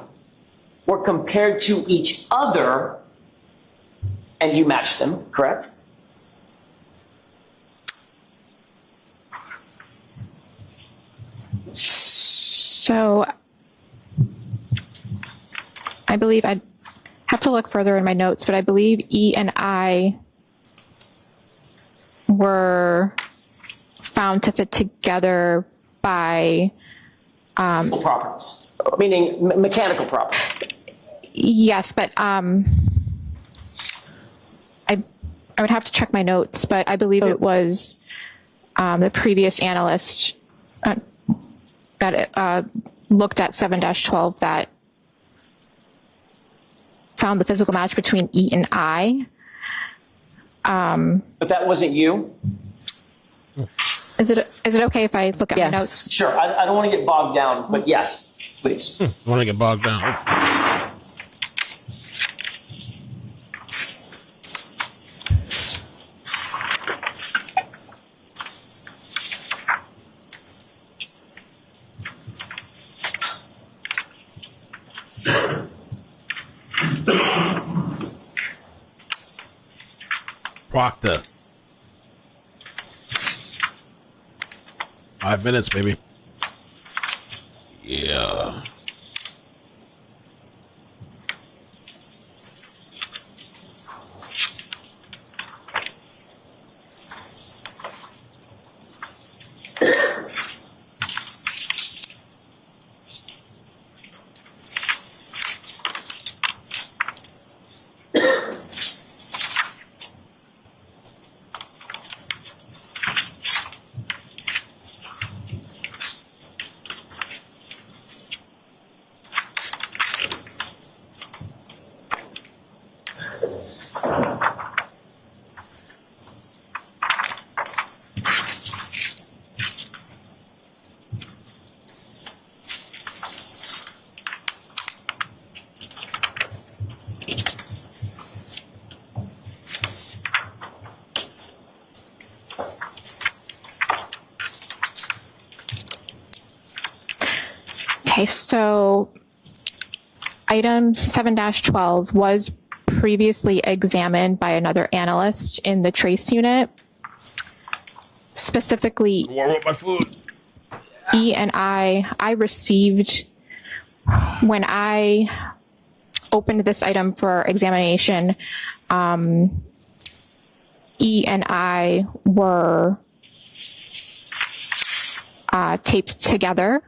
were compared to each other, and you matched them, correct? So I believe I'd have to look further in my notes, but I believe E and I were found to fit together by properties, meaning mechanical properties. Yes, but I would have to check my notes, but I believe it was the previous analyst that looked at 7-12 that found the physical match between E and I. But that wasn't you? Is it okay if I look at my notes? Sure. I don't want to get bogged down, but yes, please. I want to get bogged down. Proctor. 5 minutes, baby. Yeah. Okay, so item 7-12 was previously examined by another analyst in the trace unit. Specifically, warm up my food. E and I received, when I opened this item for examination, E and I were taped together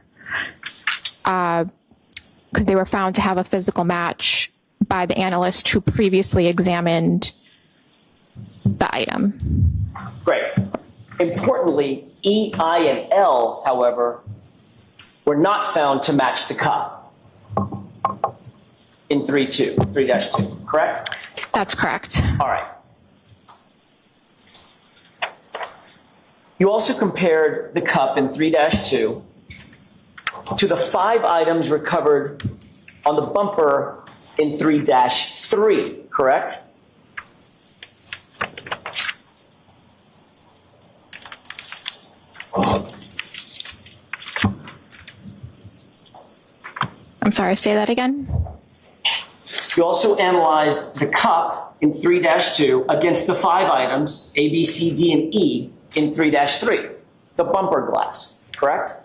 because they were found to have a physical match by the analyst who previously examined the item. Great. Importantly, E, I, and L, however, were not found to match the cup in 3-2, correct? That's correct. All right. You also compared the cup in 3-2 to the 5 items recovered on the bumper in 3-3, correct? I'm sorry, say that again? You also analyzed the cup in 3-2 against the 5 items, A, B, C, D, and E, in 3-3, the bumper glass, correct?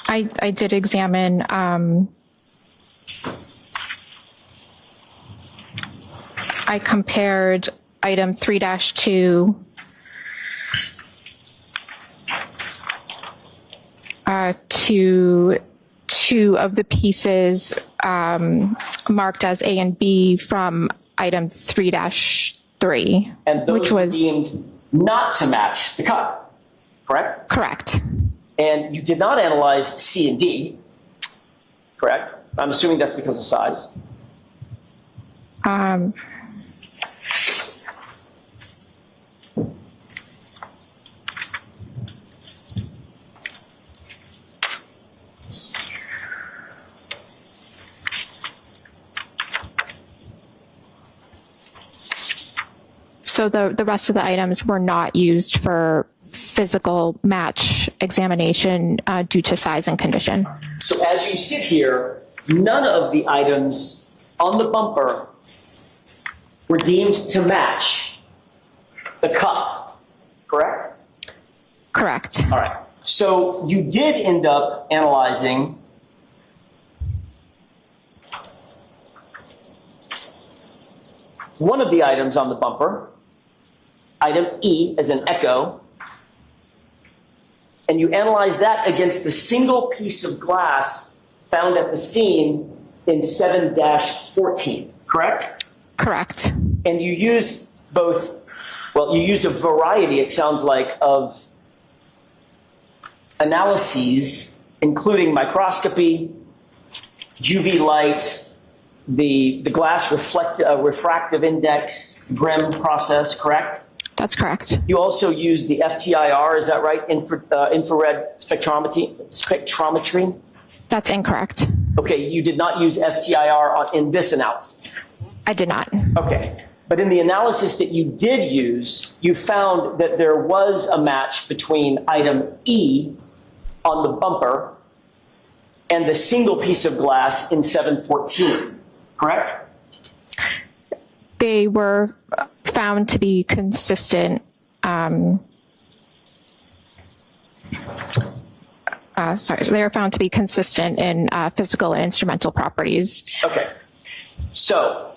I did examine I compared item 3-2 to 2 of the pieces marked as A and B from item 3-3, And those which were was deemed not to match the cup, correct? correct. And you did not analyze C and D, correct? I'm assuming that's because of size. So the rest of the items were not used for physical match examination due to size and condition. So as you sit here, none of the items on the bumper were deemed to match the cup, correct? Correct. All right. So you did end up analyzing one of the items on the bumper, item E as in echo, and you analyzed that against the single piece of glass found at the scene in 7-14, correct? Correct. And you used both, well, you used a variety, it sounds like, of analyses, including microscopy, UV light, the glass refractive index, GRIM process, correct? That's correct. You also use the FTIR, is that right? Infrared spectrometry? That's incorrect. Okay, you did not use FTIR in this analysis? I did not. Okay, but in the analysis that you did use, you found that there was a match between item E on the bumper and the single piece of glass in 714, correct? They were found to be consistent. They were found to be consistent in physical and instrumental properties. Okay. So,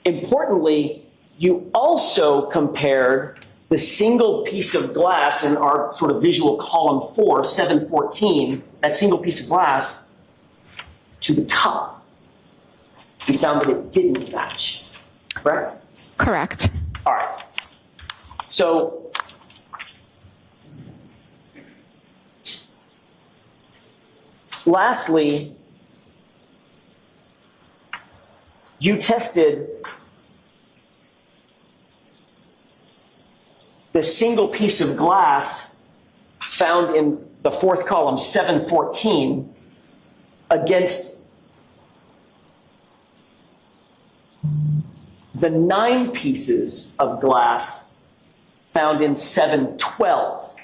importantly, you also compared the single piece of glass in our sort of visual column 4, 714, that single piece of glass, to the cup. You found that it didn't match, correct? Correct. All right. So, lastly, you tested the single piece of glass found in the fourth column, 714, against the 9 pieces of glass found in 712,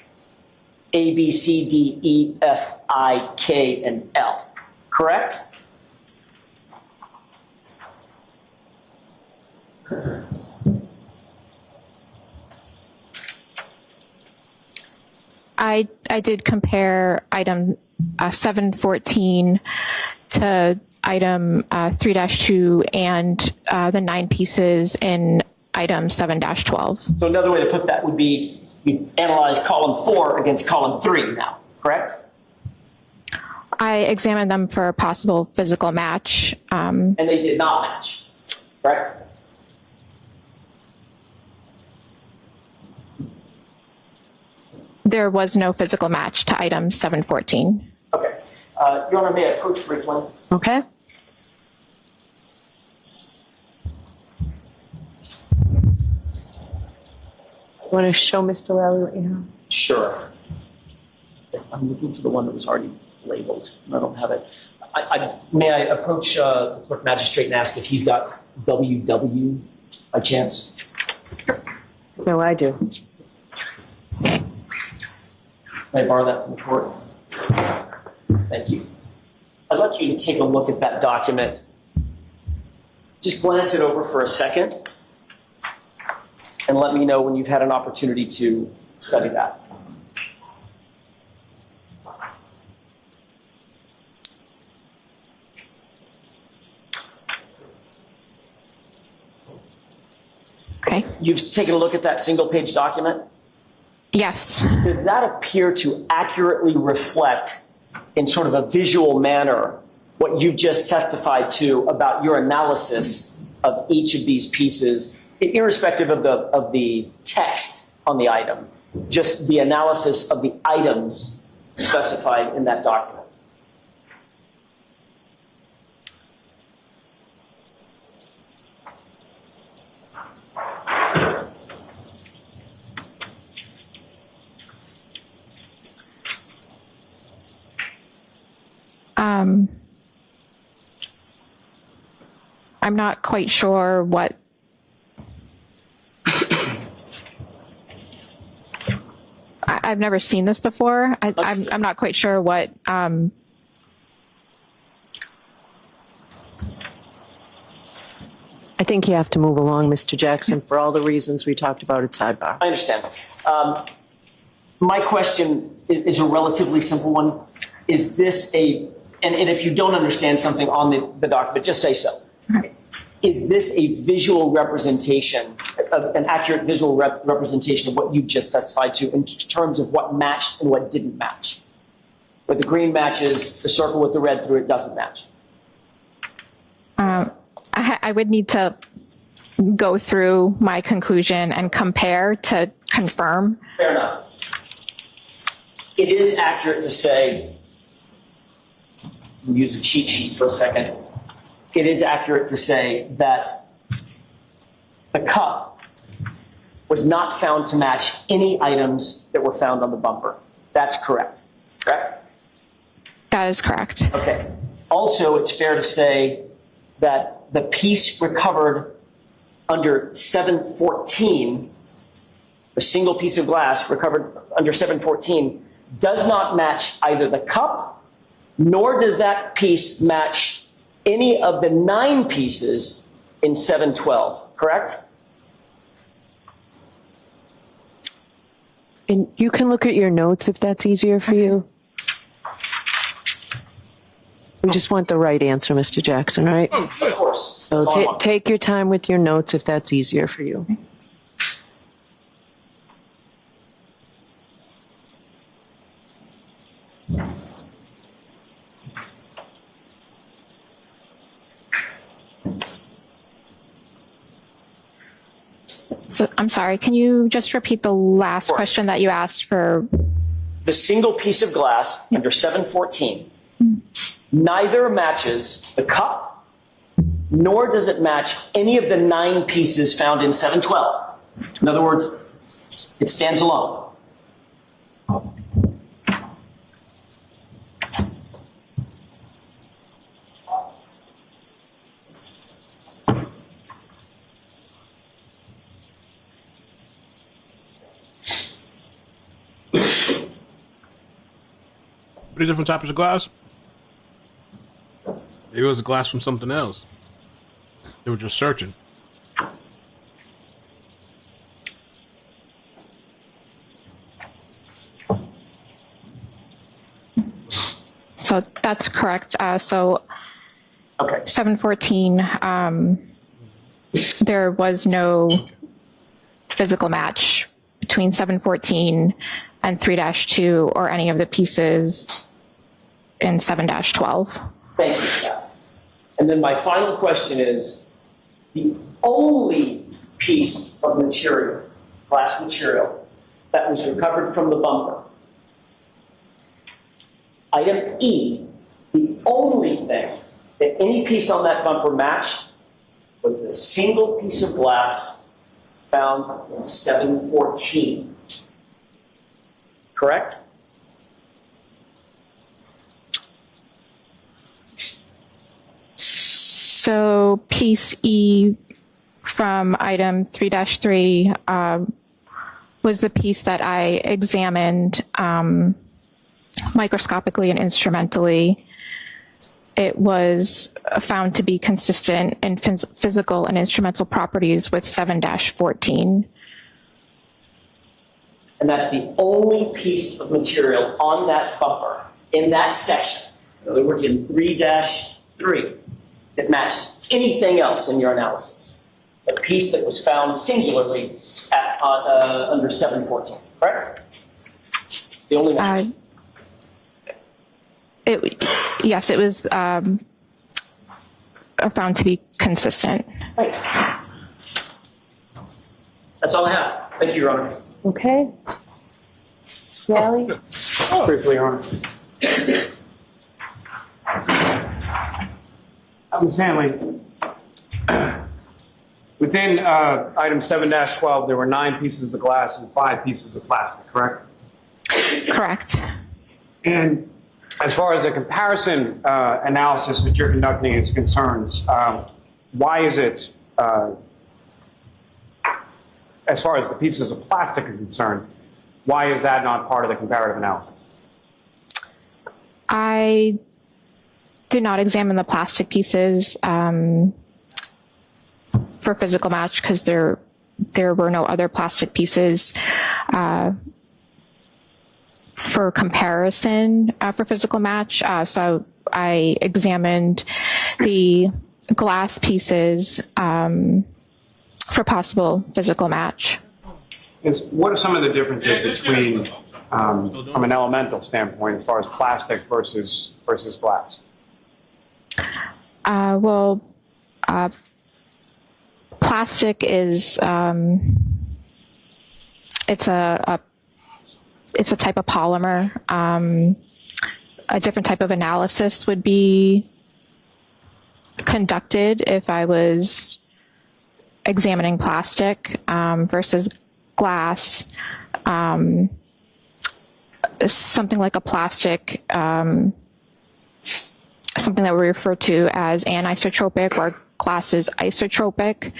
A, B, C, D, E, F, I, K, and L, correct? I did compare item 714 to item 3-2 and the 9 pieces in item 7-12. So another way to put that would be you analyze column 4 against column 3 now, correct? I examined them for a possible physical match. And they did not match, correct? There was no physical match to item 714. Okay. Your Honor, may I approach briefly? Okay. Want to show Mr. Lally what you have? Sure. I'm looking for the one that was already labeled. I don't have it. May I approach the clerk magistrate and ask if he's got WW by chance? No, I do. May I borrow that from the court? Thank you. I'd like you to take a look at that document. Just glance it over for a second and let me know when you've had an opportunity to study that. Okay. You've taken a look at that single page document? Yes. Does that appear to accurately reflect in sort of a visual manner what you just testified to about your analysis of each of these pieces, irrespective of the text on the item, just the analysis of the items specified in that document? I'm not quite sure what I've never seen this before. I'm not quite sure what I think you have to move along, Mr. Jackson, for all the reasons we talked about at sidebar. I understand. My question is a relatively simple one. Is this and if you don't understand something on the document, just say so. Is this a visual representation, an accurate visual representation of what you just testified to in terms of what matched and what didn't match? Where the green matches, the circle with the red through it doesn't match? I would need to go through my conclusion and compare to confirm. Fair enough. it is accurate to say, we'll use a cheat sheet for a second. It is accurate to say that the cup was not found to match any items that were found on the bumper. That's correct, correct? That is correct. Okay. Also, it's fair to say that the piece recovered under 714, a single piece of glass recovered under 714, does not match either the cup, nor does that piece match any of the 9 pieces in 712, correct? And you can look at your notes if that's easier for you. We just want the right answer, Mr. Jackson, right? Of course. So take your time with your notes if that's easier for you. So I'm sorry, can you just repeat the last question that you asked for? The single piece of glass under 714 neither matches the cup, nor does it match any of the 9 pieces found in 712. In other words, it stands alone. Three different types of glass? Maybe it was a glass from something else. They were just searching. So that's correct. So 714, there was no physical match between 714 and 3-2 or any of the pieces in 7-12. Thank you, Scott. And then my final question is, the only piece of material, glass material, that was recovered from the bumper, item E, the only thing that any piece on that bumper matched was the single piece of glass found in 714. Correct? So piece E from item 3-3 was the piece that I examined microscopically and instrumentally. It was found to be consistent in physical and instrumental properties with 7-14. And that's the only piece of material on that bumper in that section. In other words, in 3-3, that matched anything else in your analysis. The piece that was found singularly at, under 714, correct? The only match. Yes, it was found to be consistent. Thanks. That's all I have. Thank you, Your Honor. Okay. Sally? Just briefly, Your Honor. Ms. Hanley, within item 7-12, there were 9 pieces of glass and 5 pieces of plastic, correct? Correct. And as far as the comparison analysis that you're conducting is concerned, why is it, as far as the pieces of plastic are concerned, why is that not part of the comparative analysis? I did not examine the plastic pieces for physical match because there were no other plastic pieces for comparison for physical match. So I examined the glass pieces for possible physical match. What are some of the differences between, from an elemental standpoint, as far as plastic versus glass? Plastic is it's a it's a type of polymer. A different type of analysis would be conducted if I was examining plastic versus glass. Something like a plastic, something that we refer to as anisotropic, or glass is isotropic.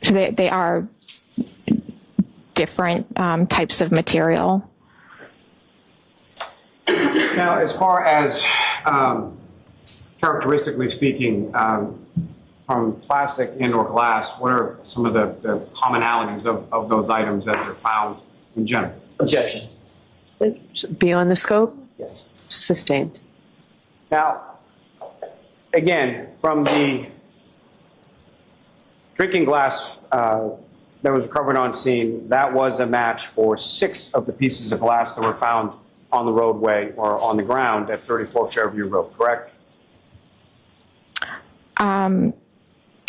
So they are different types of material. Now, as far as characteristically speaking, from plastic and or glass, what are some of the commonalities of those items as they're found in general? Objection. Beyond the scope? Yes. Sustained. Now, again, from the drinking glass that was recovered on scene, that was a match for 6 of the pieces of glass that were found on the roadway or on the ground at 34 Fairview Road, correct?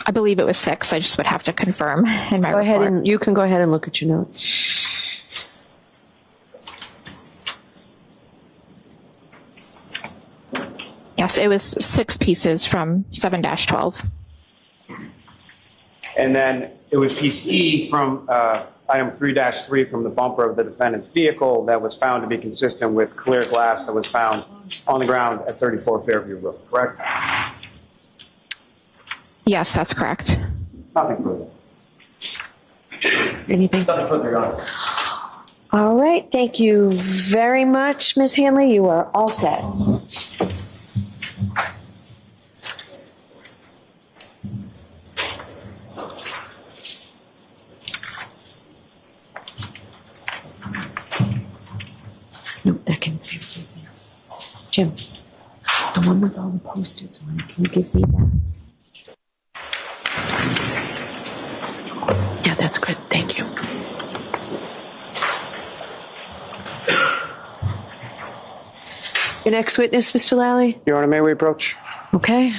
I believe it was 6. I just would have to confirm in my Go report. ahead and you can go ahead and look at your notes. Yes, it was 6 pieces from 7-12. And then it was piece E from item 3-3 from the bumper of the defendant's vehicle that was found to be consistent with clear glass that was found on the ground at 34 Fairview Road, correct? Yes, that's correct. Nothing further. Anything? Nothing further, Your Honor. All right, thank you very much, Ms. Hanley. You are all set. No, that can say something else. Jim, the one with all the Post-its on it, can you give me that? Yeah, that's good. Thank you. Your next witness, Mr. Lally? Your Honor, may we approach? Okay.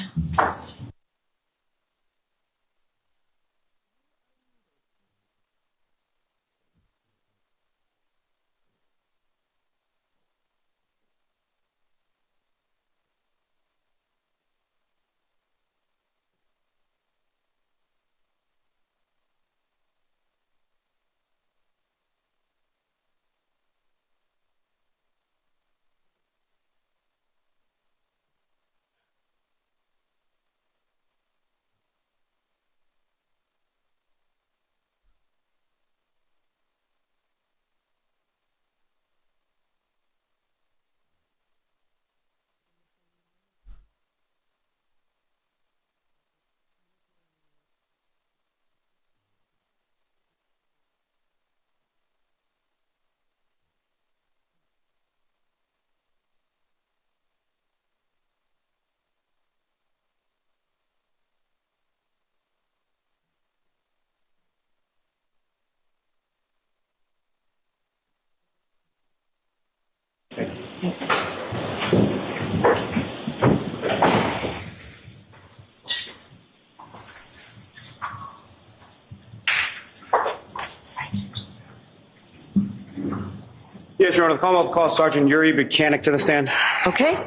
Yes, Your Honor, the Commonwealth calls Sergeant Yuri Buchanan to the stand. Okay.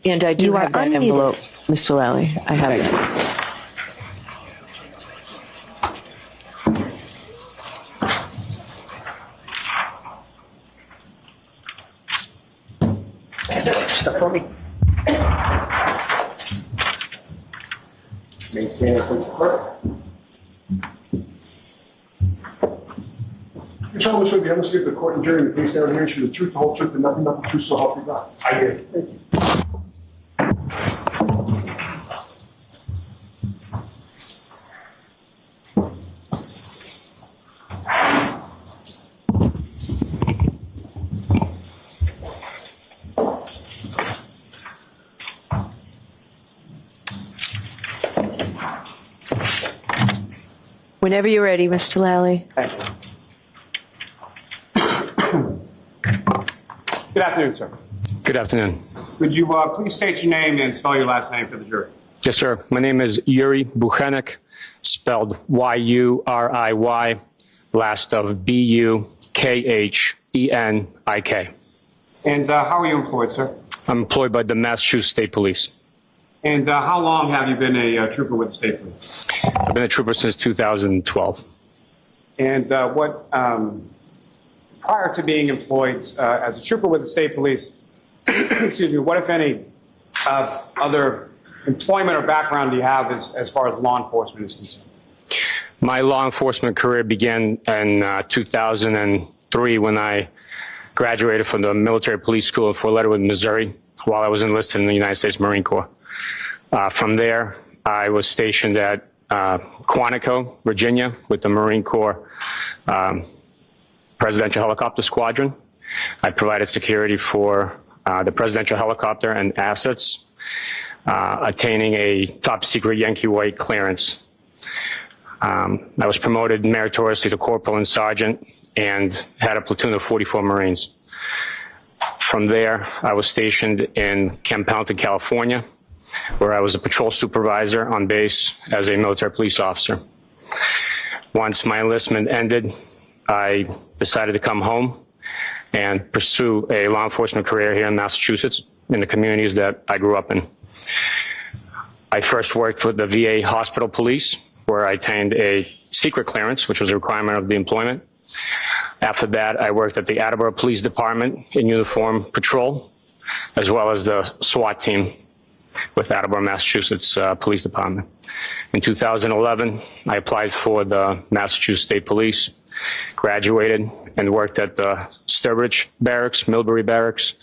And I do have that envelope, Mr. Lally. I have it. Step for me. May stand and please clerk. You solemnly swear to demonstrate the court and jury in the case now here the truth, the whole truth, and nothing but the truth, so help you God. I do. Thank you. Whenever you're ready, Mr. Lally. Thank you. Good afternoon, sir. Good afternoon. Would you please state your name and spell your last name for the jury? Yes, sir. My name is Yuri Buchanan, spelled Y-U-R-I-Y. last of B-U-K-H-E-N-I-K. And how are you employed, sir? I'm employed by the Massachusetts State Police. And how long have you been a trooper with the state police? I've been a trooper since 2012. And prior to being employed as a trooper with the state police, excuse me, what, if any, other employment or background do you have as far as law enforcement is concerned? My law enforcement career began in 2003 when I graduated from the military police school in Fort Leonard, Missouri, while I was enlisted in the United States Marine Corps. From there, I was stationed at Quantico, Virginia, with the Marine Corps Presidential Helicopter Squadron. I provided security for the presidential helicopter and assets, attaining a top secret Yankee White clearance. I was promoted meritoriously to corporal and sergeant and had a platoon of 44 Marines. From there, I was stationed in Camp Pendleton, California, where I was a patrol supervisor on base as a military police officer. Once my enlistment ended, I decided to come home and pursue a law enforcement career here in Massachusetts in the communities that I grew up in. I first worked with the VA Hospital Police, where I attained a secret clearance, which was a requirement of the employment. After that, I worked at the Attleboro Police Department in uniform patrol, as well as the SWAT team with Attleboro, Massachusetts Police Department. In 2011, I applied for the Massachusetts State Police, graduated, and worked at the Sturbridge Barracks, Millbury Barracks,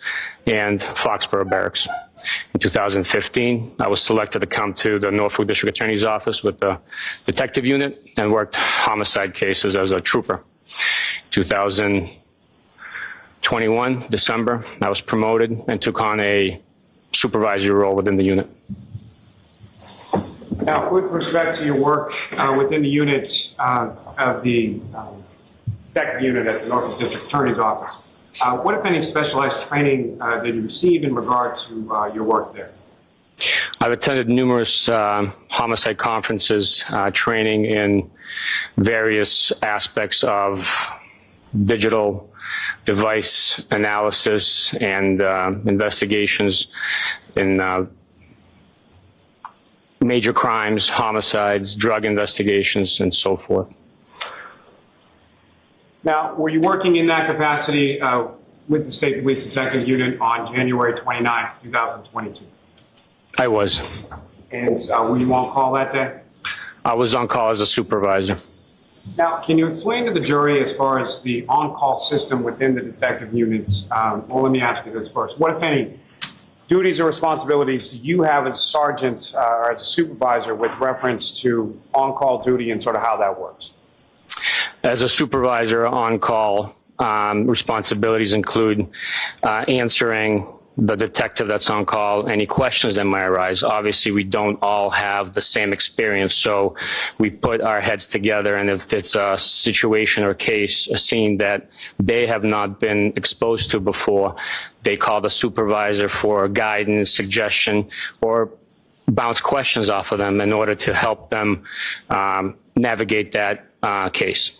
and Foxborough Barracks. In 2015, I was selected to come to the Norfolk District Attorney's Office with the detective unit and worked homicide cases as a trooper. 2021, December, I was promoted and took on a supervisory role within the unit. Now, with respect to your work within the unit of the detective unit at the Norfolk District Attorney's Office, what, if any, specialized training did you receive in regard to your work there? I've attended numerous homicide conferences, training in various aspects of digital device analysis and investigations in major crimes, homicides, drug investigations, and so forth. Now, were you working in that capacity with the State Police Detective Unit on January 29th, 2022? I was. And were you on call that day? I was on call as a supervisor. Now, can you explain to the jury as far as the on-call system within the detective units? Well, let me ask you this first. What, if any, duties or responsibilities do you have as a sergeant or as a supervisor with reference to on-call duty and sort of how that works? As a supervisor on call, responsibilities include answering the detective that's on call any questions that might arise. Obviously, we don't all have the same experience, so we put our heads together, and if it's a situation or case, a scene that they have not been exposed to before, they call the supervisor for guidance, suggestion, or bounce questions off of them in order to help them navigate that case.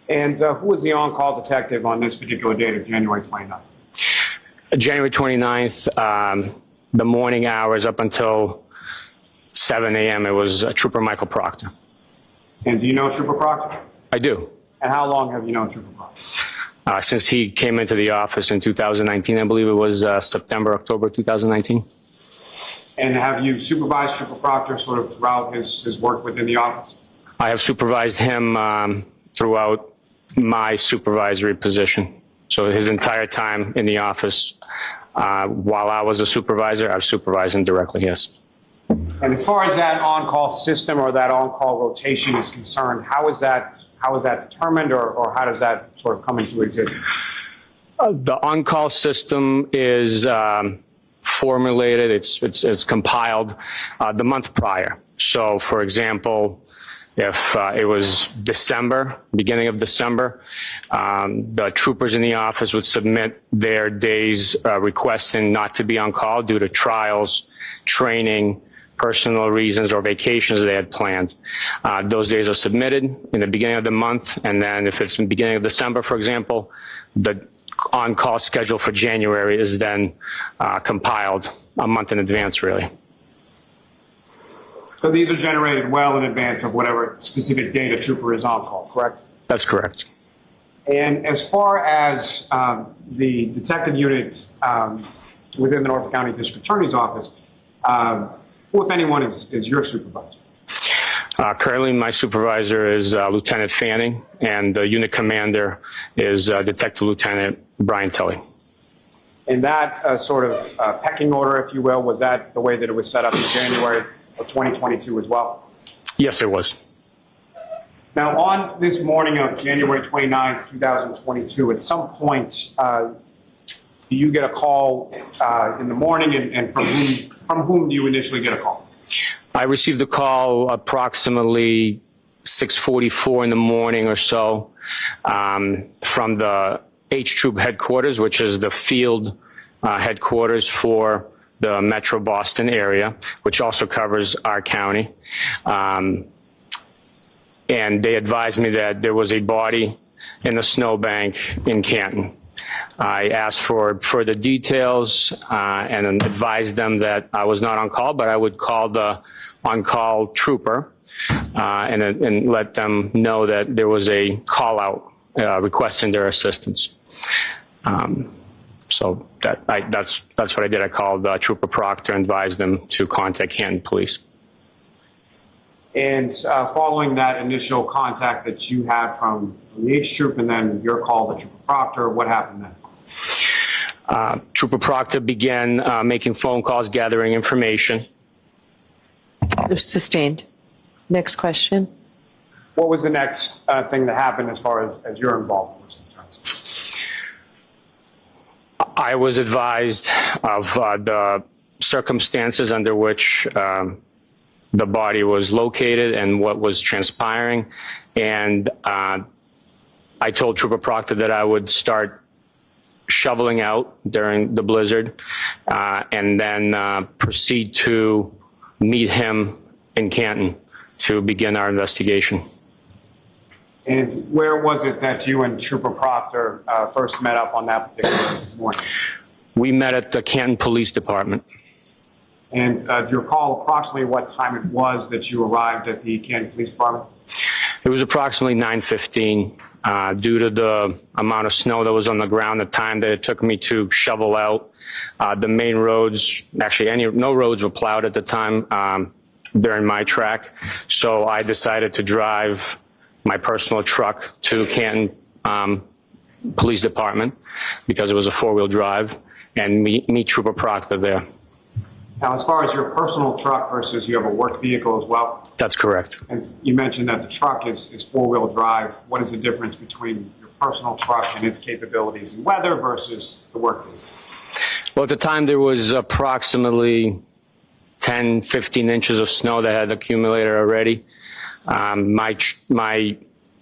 And who was the on-call detective on this particular date of January 29th? January 29th, the morning hours up until 7 a.m., it was Trooper Michael Proctor. And do you know Trooper Proctor? I do. And how long have you known Trooper Proctor? Since he came into the office in 2019, I believe it was September, October 2019. And have you supervised Trooper Proctor sort of throughout his work within the office? I have supervised him throughout my supervisory position. So his entire time in the office, while I was a supervisor, I've supervised him directly, yes. And as far as that on-call system or that on-call rotation is concerned, how is that determined, or how does that sort of come into existence? The on-call system is formulated, it's compiled the month prior. So, for example, if it was December, beginning of December, the troopers in the office would submit their days requesting not to be on call due to trials, training, personal reasons or vacations they had planned. Those days are submitted in the beginning of the month, and then if it's in the beginning of December, for example, the on-call schedule for January is then compiled a month in advance, really. So these are generated well in advance of whatever specific day the trooper is on call, correct? That's correct. And as far as the detective unit within the Norfolk County District Attorney's Office, who, if anyone, is your supervisor? Currently, my supervisor is Lieutenant Fanning, and the unit commander is Detective Lieutenant Brian Tully. In that sort of pecking order, if you will, was that the way that it was set up in January of 2022 as well? Yes, it was. Now, on this morning of January 29th, 2022, at some point, do you get a call in the morning, and from whom do you initially get a call? I received a call approximately 6:44 in the morning or so from the H Troop headquarters, which is the field headquarters for the Metro Boston area, which also covers our county. And they advised me that there was a body in the snowbank in Canton. I asked for further details and advised them that I was not on call, but I would call the on-call trooper and let them know that there was a call out requesting their assistance. So that's what I did. I called Trooper Proctor and advised them to contact Canton Police. And following that initial contact that you had from the H Troop and then your call to Trooper Proctor, what happened then? Trooper Proctor began making phone calls, gathering information. Sustained. Next question. What was the next thing that happened as far as your involvement was concerned? I was advised of the circumstances under which the body was located and what was transpiring. And I told Trooper Proctor that I would start shoveling out during the blizzard and then proceed to meet him in Canton to begin our investigation. And where was it that you and Trooper Proctor first met up on that particular morning? We met at the Canton Police Department. And do you recall approximately what time it was that you arrived at the Canton Police Department? It was approximately 9:15. Due to the amount of snow that was on the ground, the time that it took me to shovel out the main roads, actually no roads were plowed at the time during my track. So I decided to drive my personal truck to Canton Police Department because it was a four-wheel drive and meet Trooper Proctor there. Now, as far as your personal truck versus you have a work vehicle as well? That's correct. And you mentioned that the truck is four-wheel drive. What is the difference between your personal truck and its capabilities in weather versus the work vehicle? Well, at the time, there was approximately 10, 15 inches of snow that had accumulated already. My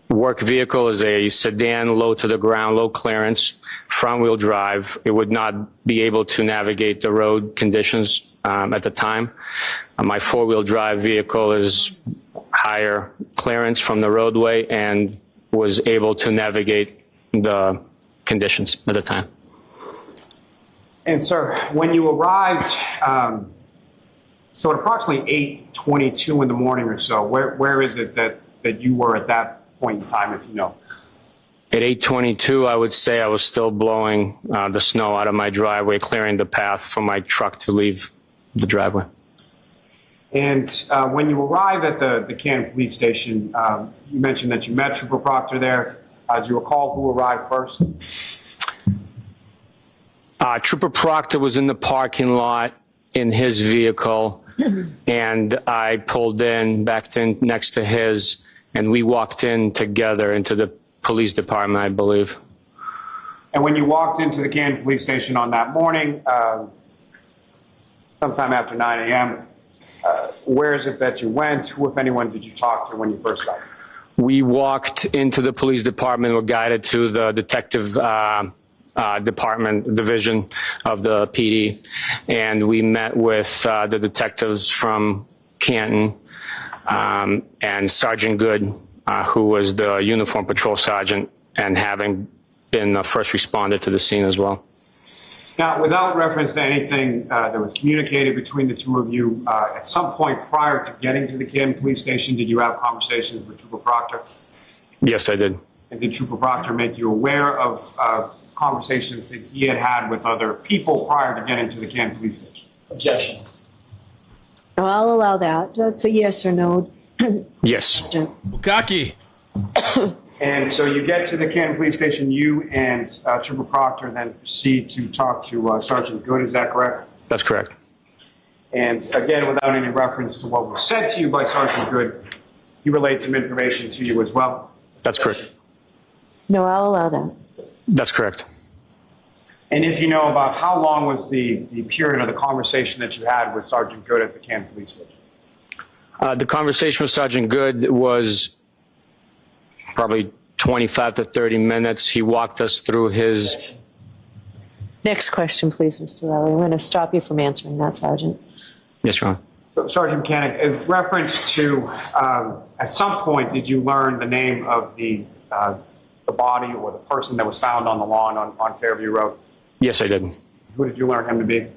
work vehicle is a sedan, low to the ground, low clearance, front-wheel drive. It would not be able to navigate the road conditions at the time. My four-wheel drive vehicle is higher clearance from the roadway and was able to navigate the conditions at the time. And sir, when you arrived, so at approximately 8:22 in the morning or so, where is it that you were at that point in time, if you know? At 8:22, I would say I was still blowing the snow out of my driveway, clearing the path for my truck to leave the driveway. And when you arrived at the Canton Police Station, you mentioned that you met Trooper Proctor there. Do you recall who arrived first? Trooper Proctor was in the parking lot in his vehicle, and I pulled in, backed in next to his, and we walked in together into the police department, I believe. And when you walked into the Canton Police Station on that morning, sometime after 9 a.m., where is it that you went? Who, if anyone, did you talk to when you first got there? We walked into the police department, were guided to the detective division of the PD, and we met with the detectives from Canton and Sergeant Good, who was the uniform patrol sergeant and having been the first responder to the scene as well. Now, without reference to anything that was communicated between the two of you, at some point prior to getting to the Canton Police Station, did you have conversations with Trooper Proctor? Yes, I did. And did Trooper Proctor make you aware of conversations that he had had with other people prior to getting to the Canton Police Station? Objection. I'll allow that. That's a yes or no. Yes. Bukaki. And so you get to the Canton Police Station, you and Trooper Proctor then proceed to talk to Sergeant Good, is that correct? That's correct. And again, without any reference to what was said to you by Sergeant Good, he relayed some information to you as well? That's correct. No, I'll allow that. That's correct. And if you know about how long was the period of the conversation that you had with Sergeant Good at the Canton Police Station? The conversation with Sergeant Good was probably 25 to 30 minutes. He walked us through his... Next question, please, Mr. Lally. I'm going to stop you from answering that, Sergeant. Yes, Your Honor. So, Sergeant Mechanic, in reference to, at some point, did you learn the name of the body or the person that was found on the lawn on Fairview Road? Yes, I did. Who did you learn him to be?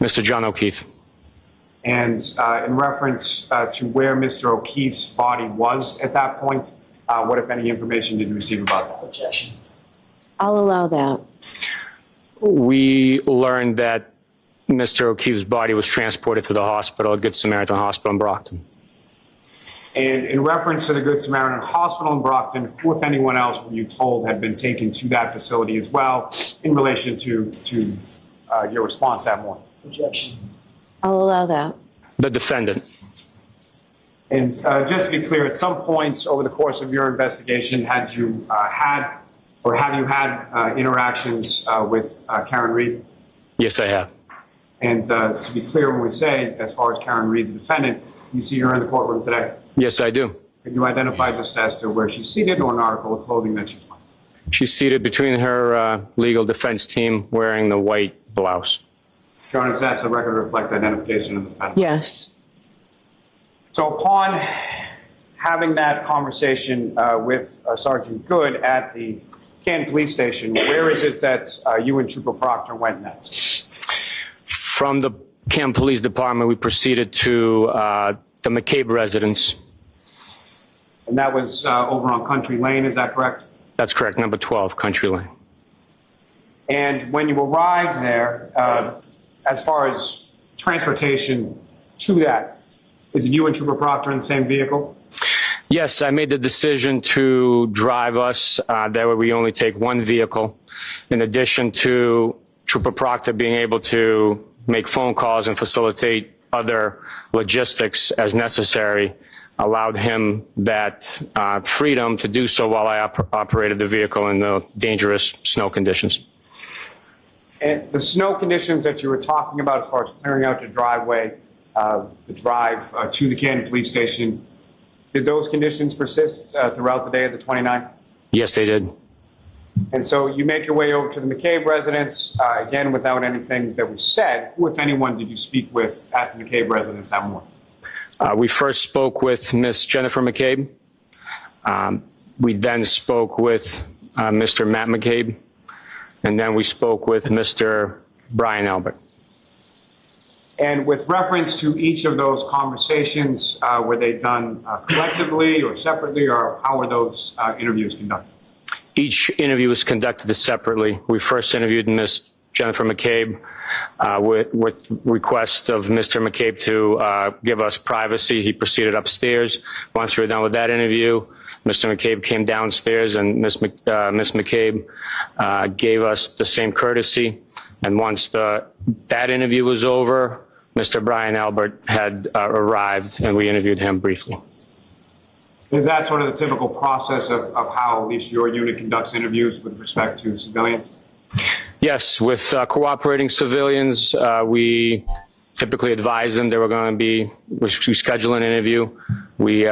Mr. John O'Keefe. And in reference to where Mr. O'Keefe's body was at that point, what, if any, information did you receive about that? Objection. I'll allow that. We learned that Mr. O'Keefe's body was transported to the hospital, Good Samaritan Hospital in Brockton. And in reference to the Good Samaritan Hospital in Brockton, who, if anyone else, were you told had been taken to that facility as well in relation to your response that morning? Objection. I'll allow that. The defendant. And just to be clear, at some points over the course of your investigation, have you had interactions with Karen Reed? Yes, I have. And to be clear, when we say, as far as Karen Reed, the defendant, you see her in the courtroom today? Yes, I do. Can you identify just as to where she's seated or an article of clothing that she's wearing? She's seated between her legal defense team wearing the white blouse. Your Honor, that's the record reflect identification of the defendant? Yes. So upon having that conversation with Sergeant Good at the Canton Police Station, where is it that you and Trooper Proctor went next? From the Canton Police Department, we proceeded to the McCabe residence. And that was over on Country Lane, is that correct? That's correct, number 12, Country Lane. And when you arrived there, as far as transportation to that, is it you and Trooper Proctor in the same vehicle? Yes, I made the decision to drive us. That way we only take one vehicle. In addition to Trooper Proctor being able to make phone calls and facilitate other logistics as necessary, allowed him that freedom to do so while I operated the vehicle in the dangerous snow conditions. And the snow conditions that you were talking about as far as clearing out your driveway, the drive to the Canton Police Station, did those conditions persist throughout the day of the 29th? Yes, they did. And so you make your way over to the McCabe residence, again, without anything that was said. Who, if anyone, did you speak with at the McCabe residence that morning? We first spoke with Miss Jennifer McCabe. We then spoke with Mr. Matt McCabe. And then we spoke with Mr. Brian Albert. And with reference to each of those conversations, were they done collectively or separately, or how were those interviews conducted? Each interview was conducted separately. We first interviewed Miss Jennifer McCabe with request of Mr. McCabe to give us privacy. He proceeded upstairs. Once we were done with that interview, Mr. McCabe came downstairs, and Miss McCabe gave us the same courtesy. And once that interview was over, Mr. Brian Albert had arrived, and we interviewed him briefly. Is that sort of the typical process of how at least your unit conducts interviews with respect to civilians? Yes, with cooperating civilians, we typically advise them we schedule an interview. We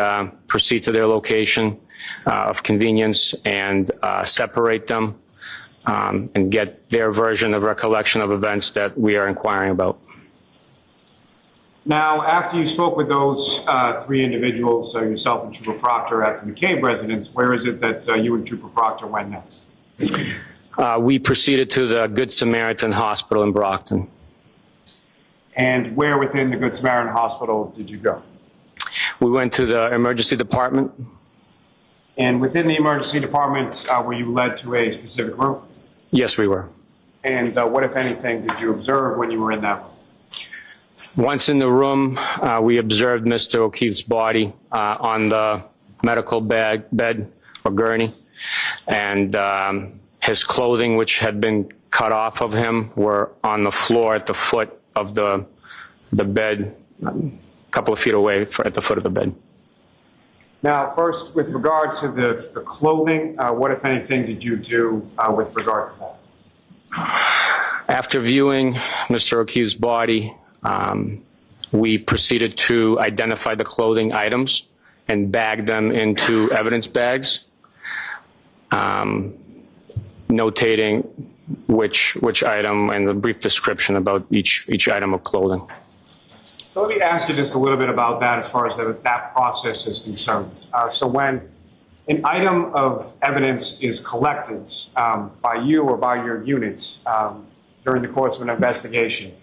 proceed to their location of convenience and separate them. and get their version of recollection of events that we are inquiring about. Now, after you spoke with those three individuals, yourself and Trooper Proctor at the McCabe residence, where is it that you and Trooper Proctor went next? We proceeded to the Good Samaritan Hospital in Brockton. And where within the Good Samaritan Hospital did you go? We went to the emergency department. And within the emergency department, were you led to a specific room? Yes, we were. And what, if anything, did you observe when you were in that room? Once in the room, we observed Mr. O'Keefe's body on the medical bed or gurney, and his clothing, which had been cut off of him, were on the floor at the foot of the bed, a couple of feet away at the foot of the bed. Now, first, with regard to the clothing, what, if anything, did you do with regard to that? After viewing Mr. O'Keefe's body, we proceeded to identify the clothing items and bag them into evidence bags, notating which item and the brief description about each item of clothing. So let me ask you just a little bit about that as far as that process is concerned. So when an item of evidence is collected by you or by your units during the course of an investigation,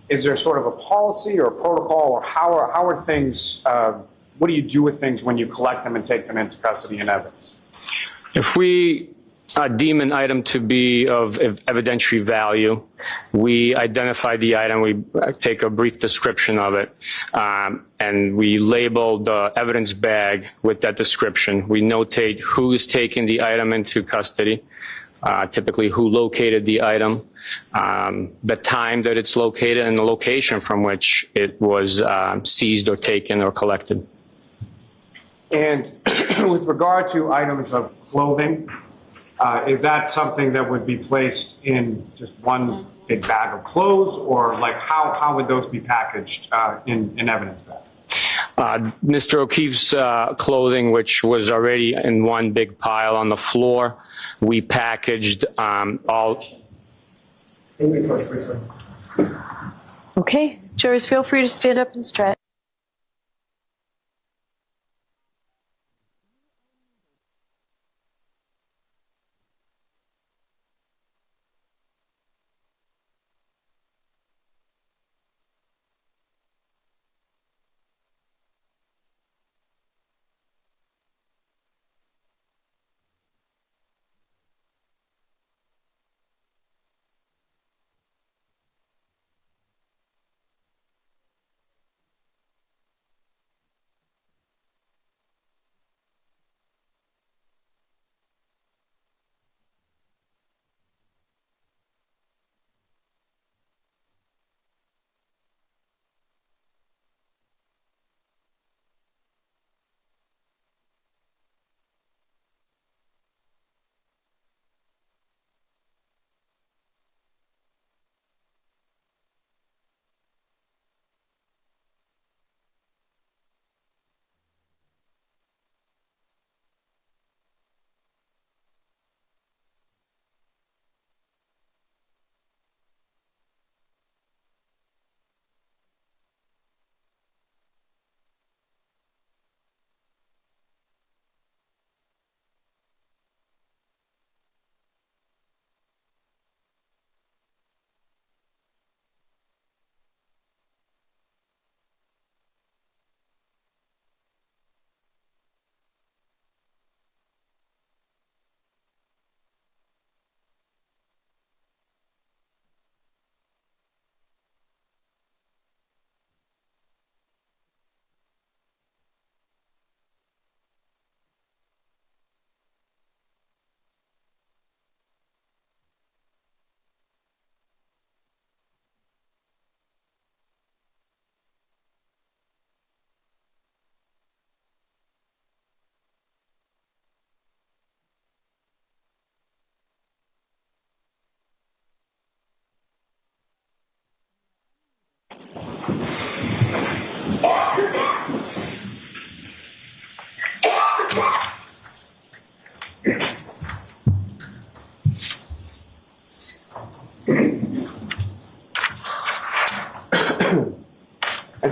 is there sort of a policy or a protocol, or how are things, what do you do with things when you collect them and take them into custody and evidence? If we deem an item to be of evidentiary value, we identify the item, we take a brief description of it, and we label the evidence bag with that description. We notate who is taking the item into custody, typically who located the item, the time that it's located, and the location from which it was seized or taken or collected. And with regard to items of clothing, is that something that would be placed in just one big bag of clothes, or like how would those be packaged in evidence bag? Mr. O'Keefe's clothing, which was already in one big pile on the floor, we packaged all. Okay, jurors, feel free to stand up and stretch.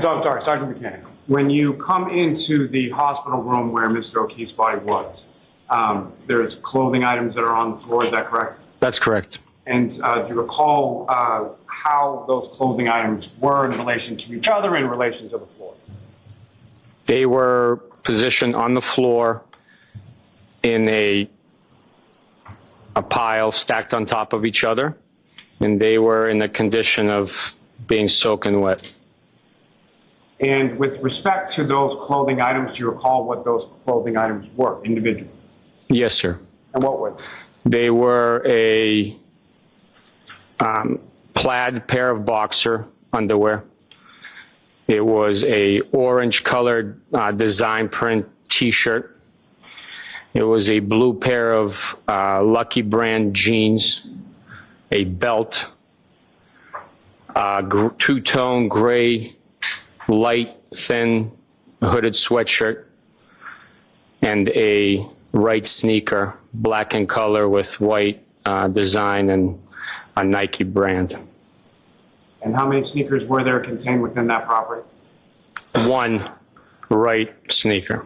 So I'm sorry, Sergeant Mechanic. When you come into the hospital room where Mr. O'Keefe's body was, there's clothing items that are on the floor, is that correct? That's correct. And do you recall how those clothing items were in relation to each other, in relation to the floor? They were positioned on the floor in a pile stacked on top of each other, and they were in the condition of being soaking wet. And with respect to those clothing items, do you recall what those clothing items were individually? Yes, sir. And what were they? They were a plaid pair of boxer underwear. It was a orange colored design print t-shirt. It was a blue pair of Lucky Brand jeans, a belt, two-tone gray, light, thin hooded sweatshirt, and a right sneaker, black in color with white design and a Nike brand. And how many sneakers were there contained within that property? One right sneaker.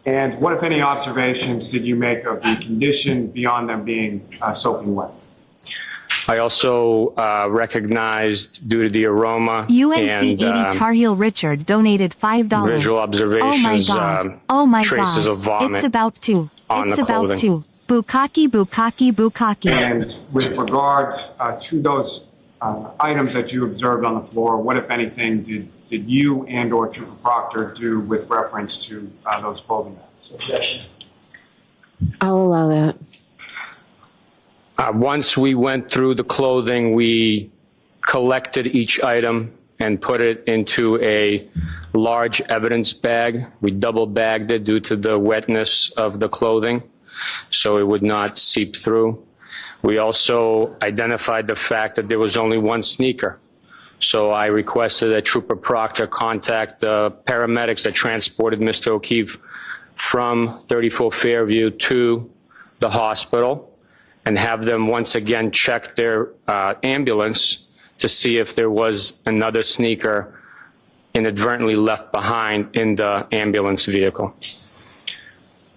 And what, if any, observations did you make of the condition beyond them being soaking wet? I also recognized, due to the aroma UNC and 80 Tar Heel Richard donated $5. visual observations, Oh my traces God. of vomit It's about to. on It's the about clothing. to. Bukkake, bukkake, bukkake. And with regard to those items that you observed on the floor, what, if anything, did you and or Trooper Proctor do with reference to those clothing items? Objection. I'll allow that. Once we went through the clothing, we collected each item and put it into a large evidence bag. We double bagged it due to the wetness of the clothing, so it would not seep through. We also identified the fact that there was only one sneaker. So I requested that Trooper Proctor contact the paramedics that transported Mr. O'Keefe from 34 Fairview to the hospital and have them once again check their ambulance to see if there was another sneaker inadvertently left behind in the ambulance vehicle.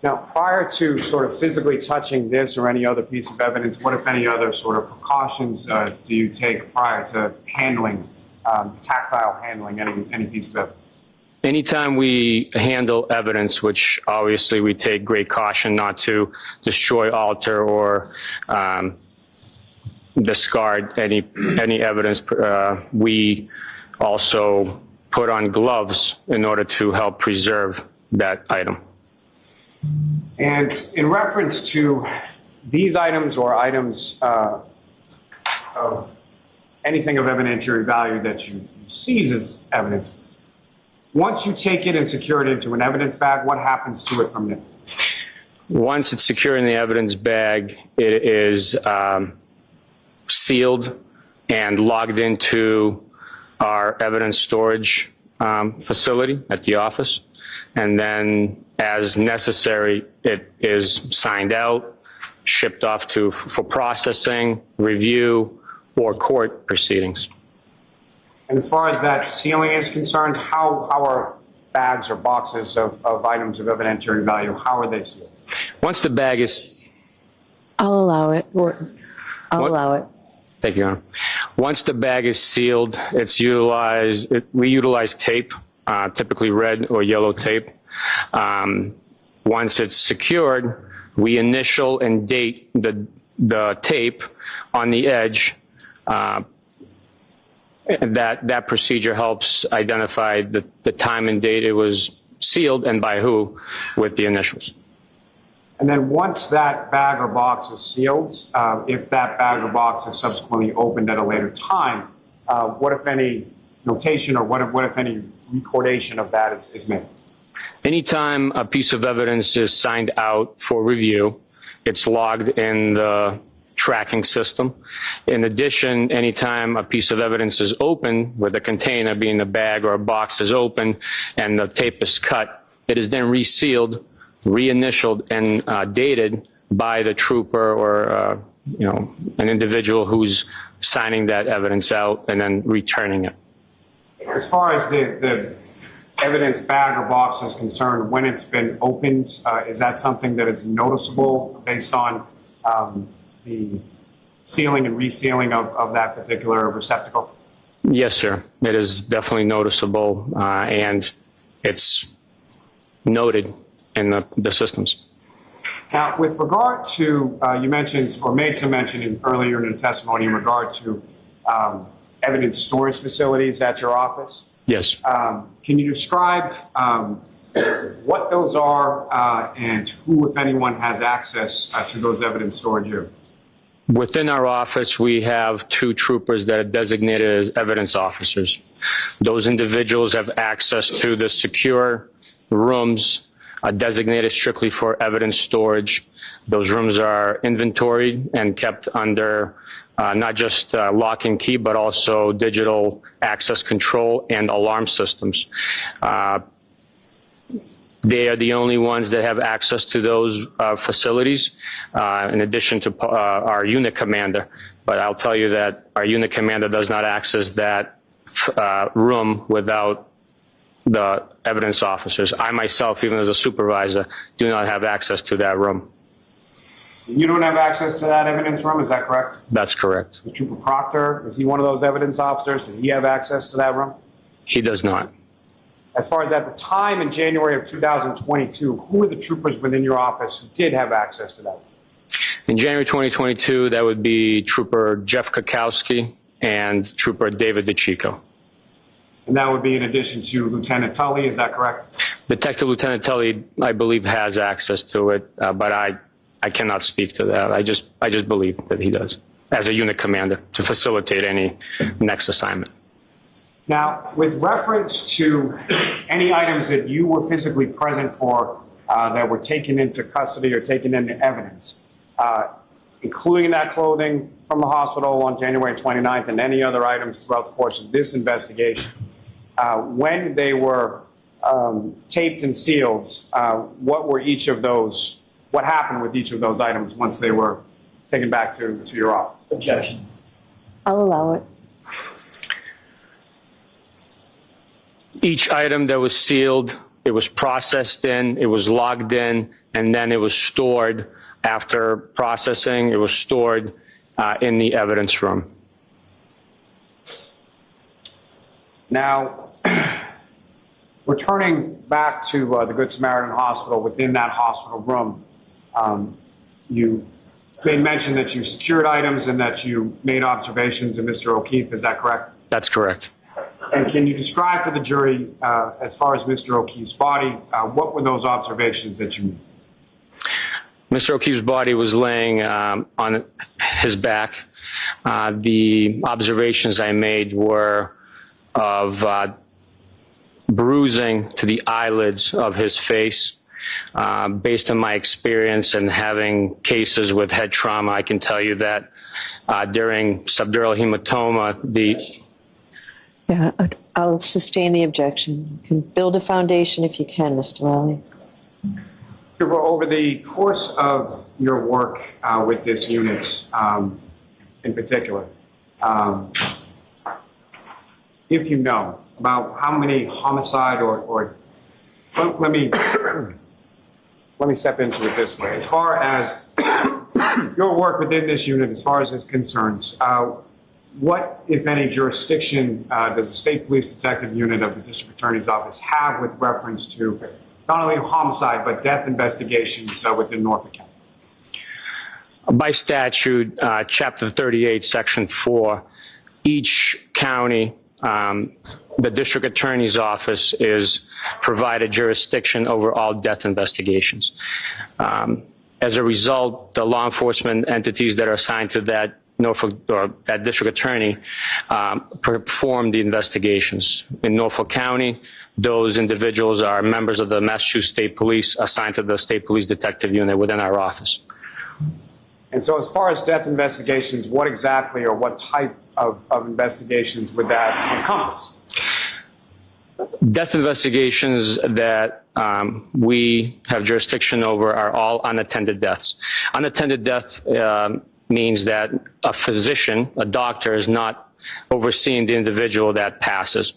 Now, prior to sort of physically touching this or any other piece of evidence, what, if any, other sort of precautions do you take prior to handling, tactile handling any piece of evidence? Anytime we handle evidence, which obviously we take great caution not to destroy, alter, or discard any evidence, we also put on gloves in order to help preserve that item. And in reference to these items or items of anything of evidentiary value that you seize as evidence, once you take it and secure it into an evidence bag, what happens to it from there? Once it's secured in the evidence bag, it is sealed and logged into our evidence storage facility at the office. And then as necessary, it is signed out, shipped off for processing, review, or court proceedings. And as far as that sealing is concerned, how are bags or boxes of items of evidentiary value, how are they sealed? Once the bag is... I'll allow it. I'll allow it. Thank you, Your Honor. Once the bag is sealed, it's utilized. We utilize tape, typically red or yellow tape. Once it's secured, we initial and date the tape on the edge. And that procedure helps identify the time and date it was sealed and by who with the initials. And then once that bag or box is sealed, if that bag or box is subsequently opened at a later time, what, if any, notation or what, if any, recordation of that is made? Anytime a piece of evidence is signed out for review, it's logged in the tracking system. In addition, anytime a piece of evidence is open, with a container being the bag or a box is open and the tape is cut, it is then resealed, reinitialed, and dated by the trooper or an individual who's signing that evidence out and then returning it. As far as the evidence bag or box is concerned, when it's been opened, is that something that is noticeable based on the sealing and resealing of that particular receptacle? Yes, sir. It is definitely noticeable, and it's noted in the systems. Now, with regard to, you mentioned or made some mention earlier in the testimony in regard to evidence storage facilities at your office. Yes. Can you describe what those are and who, if anyone, has access to those evidence storage areas? Within our office, we have 2 troopers that are designated as evidence officers. Those individuals have access to the secure rooms designated strictly for evidence storage. Those rooms are inventoried and kept under not just lock and key, but also digital access control and alarm systems. They are the only ones that have access to those facilities, in addition to our unit commander. But I'll tell you that our unit commander does not access that room without the evidence officers. I myself, even as a supervisor, do not have access to that room. You don't have access to that evidence room, is that correct? That's correct. Is Trooper Proctor, is he one of those evidence officers? Does he have access to that room? He does not. As far as at the time in January of 2022, who were the troopers within your office who did have access to that? In January 2022, that would be Trooper Jeff Kakowski and Trooper David DeChico. And that would be in addition to Lieutenant Tully, is that correct? Detective Lieutenant Tully, I believe, has access to it, but I cannot speak to that. I just believe that he does, as a unit commander, to facilitate any next assignment. Now, with reference to any items that you were physically present for that were taken into custody or taken into evidence, including that clothing from the hospital on January 29th and any other items throughout the course of this investigation, when they were taped and sealed, what happened with each of those items once they were taken back to your office? Objection. I'll allow it. Each item that was sealed, it was processed in, it was logged in, and then it was stored after processing. It was stored in the evidence room. Now, returning back to the Good Samaritan Hospital, within that hospital room, you made mention that you secured items and that you made observations of Mr. O'Keefe. Is that correct? That's correct. And can you describe for the jury, as far as Mr. O'Keefe's body, what were those observations that you made? Mr. O'Keefe's body was laying on his back. The observations I made were of bruising to the eyelids of his face. Based on my experience and having cases with head trauma, I can tell you that during subdural hematoma, Yeah, I'll sustain the objection. You can build a foundation if you can, Mr. Lally. Over the course of your work with this unit in particular, if you know about how many homicide or let me step into it this way. As far as your work within this unit, as far as it's concerned, what, if any, jurisdiction does the State Police Detective Unit of the District Attorney's Office have with reference to not only homicide, but death investigations within Norfolk County? by statute, Chapter 38, Section 4, each county, the district attorney's office is provided jurisdiction over all death investigations. As a result, the law enforcement entities that are assigned to that Norfolk or that district attorney perform the investigations. In Norfolk County, those individuals are members of the Massachusetts State Police assigned to the State Police Detective Unit within our office. And so as far as death investigations, what exactly or what type of investigations would that encompass? Death investigations that we have jurisdiction over are all unattended deaths. Unattended death means that a physician, a doctor, is not overseeing the individual that passes.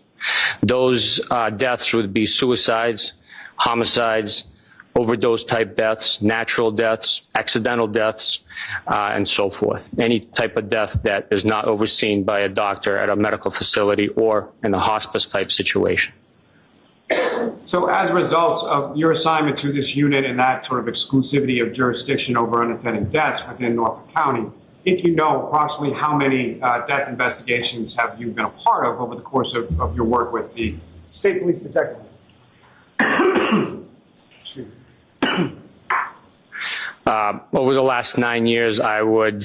Those deaths would be suicides, homicides, overdose type deaths, natural deaths, accidental deaths, and so forth. Any type of death that is not overseen by a doctor at a medical facility or in a hospice type situation. So as a result of your assignment to this unit and that sort of exclusivity of jurisdiction over unattended deaths within Norfolk County, if you know approximately how many death investigations have you been a part of over the course of your work with the State Police Detective? Excuse me. Over the last 9 years, I would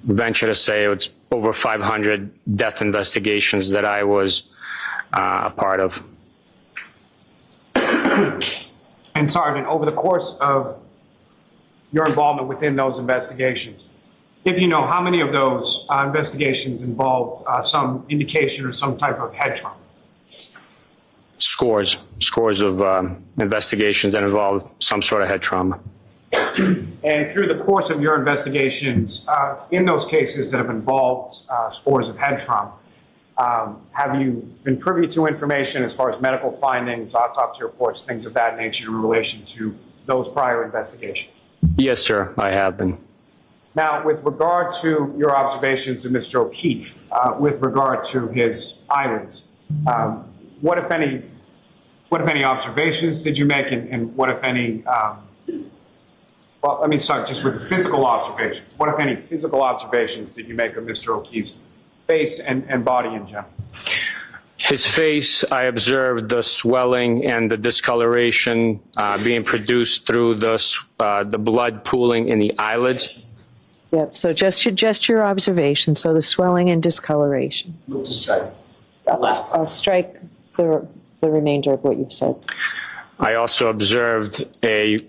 venture to say it's over 500 death investigations that I was a part of. And Sergeant, over the course of your involvement within those investigations, if you know how many of those investigations involved some indication or some type of head trauma? Scores of investigations that involved some sort of head trauma. And through the course of your investigations, in those cases that have involved scores of head trauma, have you been privy to information as far as medical findings, autopsy reports, things of that nature in relation to those prior investigations? Yes, sir, I have been. Now, with regard to your observations of Mr. O'Keefe, with regard to his eyelids, what if any observations did you make, and what if any, well, let me start just with physical observations. What if any physical observations did you make of Mr. O'Keefe's face and body in general? His face, I observed the swelling and the discoloration being produced through the blood pooling in the eyelids. Yep, so just your observation, so the swelling and discoloration. Move to strike. I'll strike the remainder of what you've said. I also observed a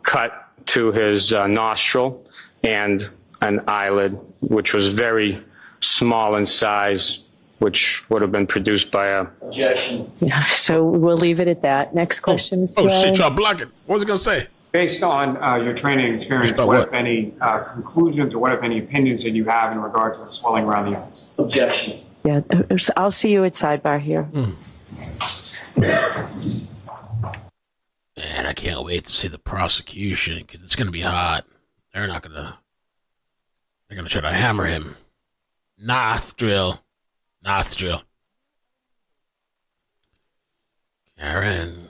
cut to his nostril and an eyelid, which was very small in size, which would have been produced by a... Objection. Yeah, so we'll leave it at that. Next question, Mr. Oh, shit, Riley. y'all blocking. What was it going to say? Based on your training experience, what if any conclusions or what if any opinions that you have in regard to the swelling around the eyes? Objection. Yeah, I'll see you at sidebar here. Man, I can't wait to see the prosecution because it's going to be hot. They're going to try to hammer him. Nostril. Karen.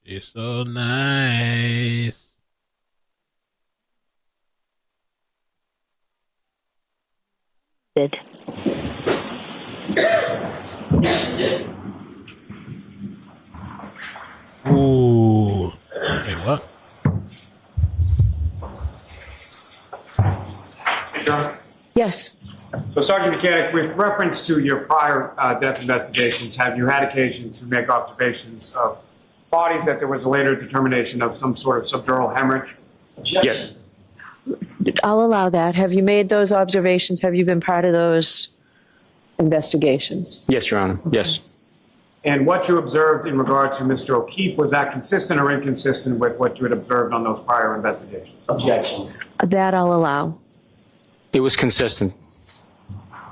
She's so nice. Did. Ooh. Wait, what? Hey, John. Yes. So, Sergeant Mechanic, with reference to your prior death investigations, have you had occasion to make observations of bodies that there was a later determination of some sort of subdural hemorrhage? Objection. I'll allow that. Have you made those observations? Have you been part of those investigations? Yes, Your Honor. Yes. And what you observed in regard to Mr. O'Keefe, was that consistent or inconsistent with what you had observed on those prior investigations? Objection. That I'll allow. It was consistent.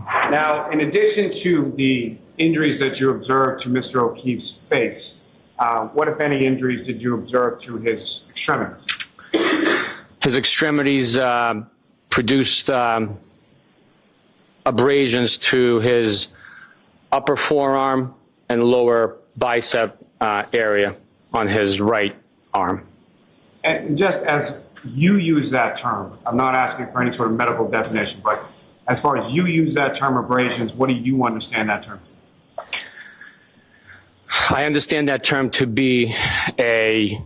Now, in addition to the injuries that you observed to Mr. O'Keefe's face, what, if any, injuries did you observe to his extremities? His extremities produced abrasions to his upper forearm and lower bicep area on his right arm. And just as you use that term, I'm not asking for any sort of medical definition, but as far as you use that term abrasions, what do you understand that term to be? I understand that term to be a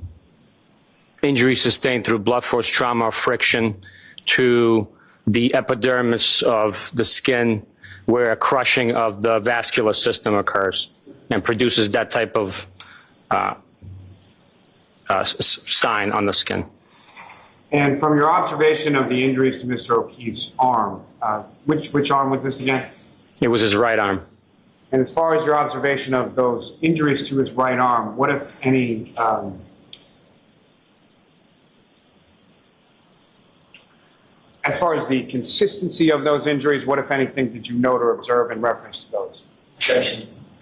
injury sustained through blunt force trauma or friction to the epidermis of the skin, where a crushing of the vascular system occurs and produces that type of sign on the skin. And from your observation of the injuries to Mr. O'Keefe's arm, which arm was this again? It was his right arm. And as far as your observation of those injuries to his right arm, what, if any, As far as the consistency of those injuries, what, if anything, did you note or observe in reference to those?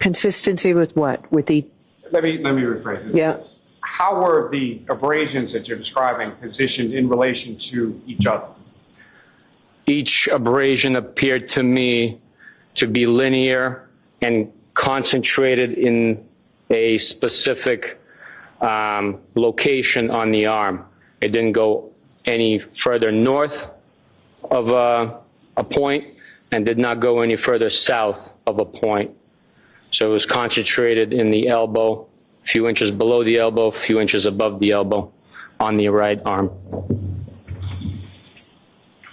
Consistency with what? With the, Let me rephrase this. Yeah. How were the abrasions that you're describing positioned in relation to each other? Each abrasion appeared to me to be linear and concentrated in a specific location on the arm. It didn't go any further north of a point and did not go any further south of a point. So it was concentrated in the elbow, a few inches below the elbow, a few inches above the elbow on the right arm.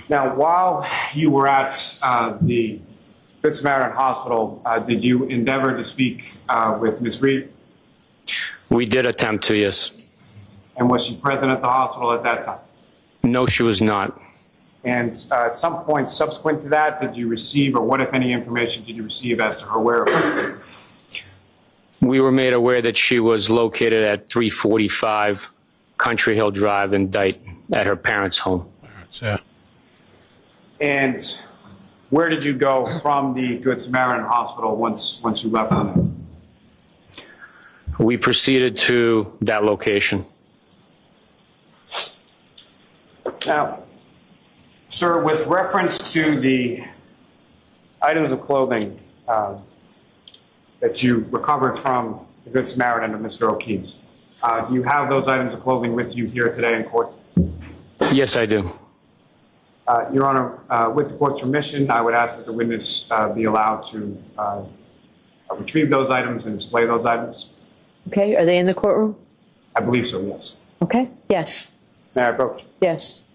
Now, while you were at the Good Samaritan Hospital, did you endeavor to speak with Ms. Reed? We did attempt to, yes. And was she present at the hospital at that time? No, she was not. And at some point subsequent to that, did you receive, or what, if any, information did you receive as to her whereabouts? We were made aware that she was located at 345 Country Hill Drive in Dayton at her parents' home. Yeah. And where did you go from the Good Samaritan Hospital once you left from there? We proceeded to that location. Now, sir, with reference to the items of clothing that you recovered from the Good Samaritan of Mr. O'Keefe's, do you have those items of clothing with you here today in court? Yes, I do. Your Honor, with the court's permission, I would ask that the witness be allowed to retrieve those items and display those items. okay, are they in the courtroom? I believe so, yes. Okay, yes, May I approach? yes.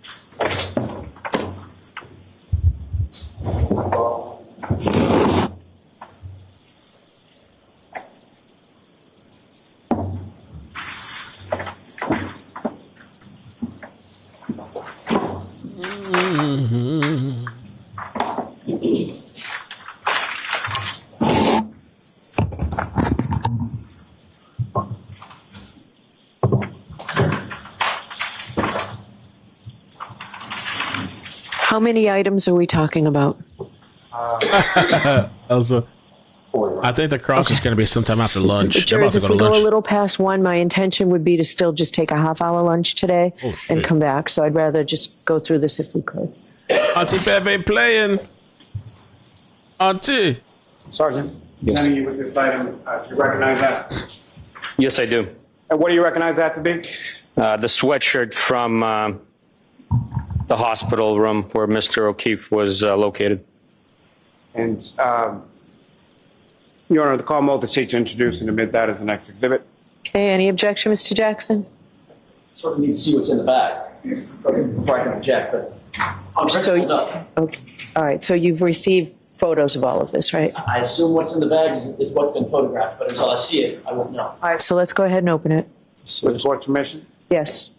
How many items are we talking about? Also, I think the cross is going to be sometime after lunch. They're about Jurors, to if go to we go a lunch. little past 1, my intention would be to still just take a half-hour lunch today and come back. So I'd rather just go through this if we could. Auntie Bev ain't playing. Auntie. Sergeant, presenting you with this item, do you recognize that? Yes, I do. And what do you recognize that to be? The sweatshirt from the hospital room where Mr. O'Keefe was located. And, Your Honor, the call will seek to introduce and admit that as the next exhibit. Okay, any objection, Mr. Jackson? Sort of need to see what's in the bag before I can object, but I'm principled up. Okay, all right, so you've received photos of all of this, right? I assume what's in the bag is what's been photographed, but until I see it, I won't know. All right, so let's go ahead and open it. With the court's permission? Yes.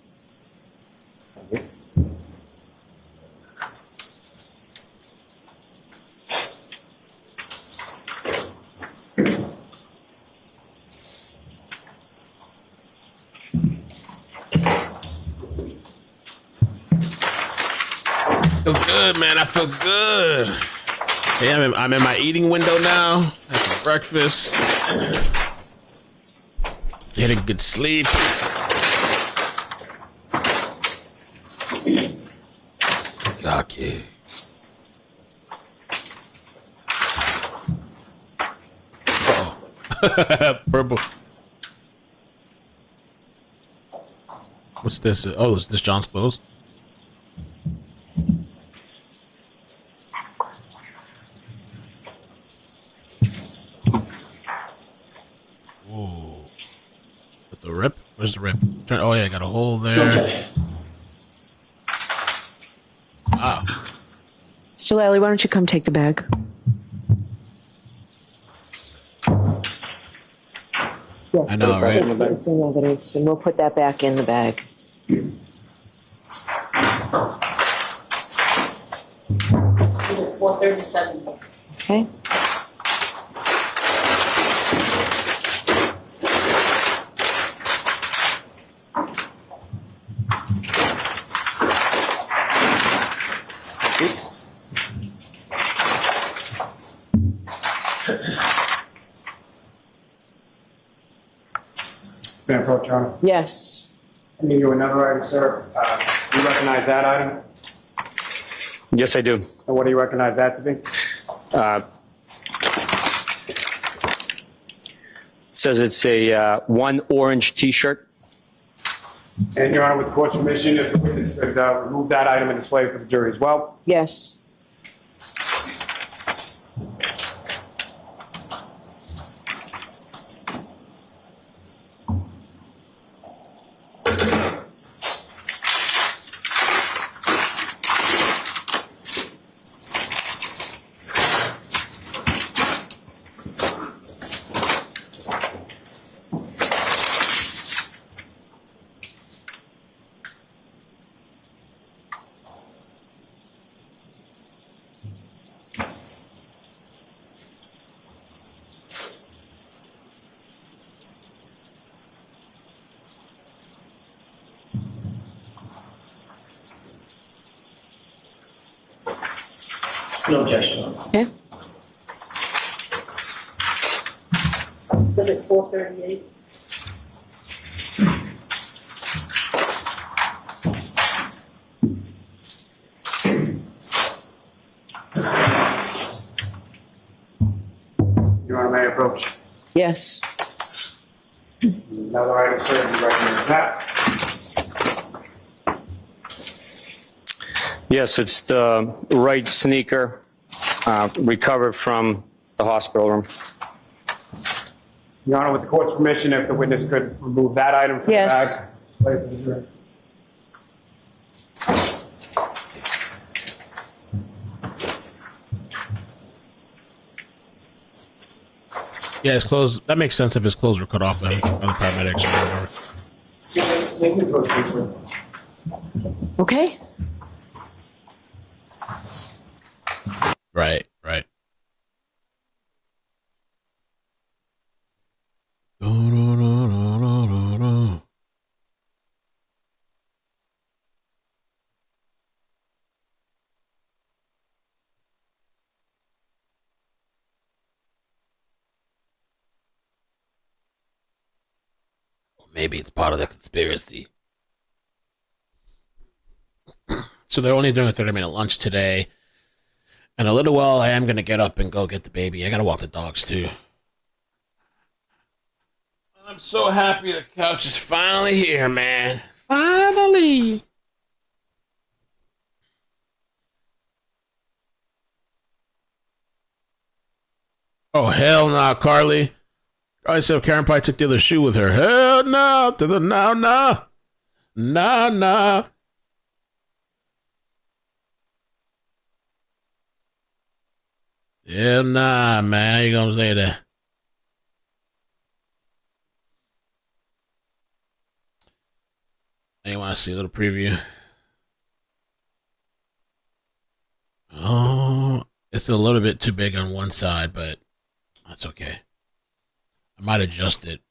Feel good, man. I feel good. Yeah, I'm in my eating window now. Had some breakfast. Getting good sleep. Cocky. Oh. Purple. What's this? Oh, is this John's clothes? Whoa. With the rip? Where's the rip? Oh, yeah, got a hole there. Wow. So, Lally, why don't you come take the bag? Yes, I know, right? It's in evidence, and we'll put that back in the bag. $437. Okay. May I approach, Your Honor? Yes. I need you another item, sir. Do you recognize that item? Yes, I do. And what do you recognize that to be? It says it's a one orange T-shirt. And Your Honor, with the court's permission, if the witness could remove that item and display it for the jury as well. Yes. No objection. Okay. Was it 4:38? Your Honor, may I approach? Yes. Another item, sir. Do you recognize that? Yes, it's the right sneaker recovered from the hospital room. Your Honor, with the court's permission, if the witness could remove that item from Yes. the bag. Display it for the jury. Yeah, his clothes. That makes sense if his clothes were cut off by the paramedics or whatever. They can approach, please. Okay. Right, right. Maybe it's part of the conspiracy. So they're only doing a 30-minute lunch today. And a little while, I am going to get up and go get the baby. I got to walk the dogs, too. I'm so happy the couch is finally here, man. Finally. Oh, hell no, Carly. Carly said Karen probably took the other shoe with her. Hell no. No, no. No, no. Yeah, nah, man. How you gonna say that? You want to see a little preview? Oh, it's a little bit too big on one side, but that's okay. I might adjust it,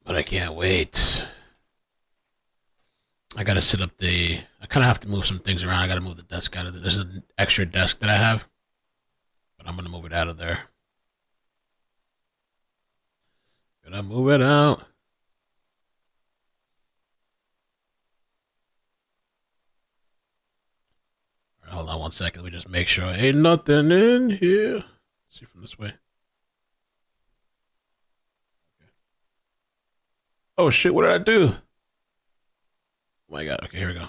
but I can't wait. I gotta sit up I kind of have to move some things around. I gotta move the desk out of there. There's an extra desk that I have, but I'm gonna move it out of there. Gonna move it out. All right, hold on one second. Let me just make sure ain't nothing in here. Let's see from this way. Okay. Oh shit! What did I do? Oh my god. Okay, here we go.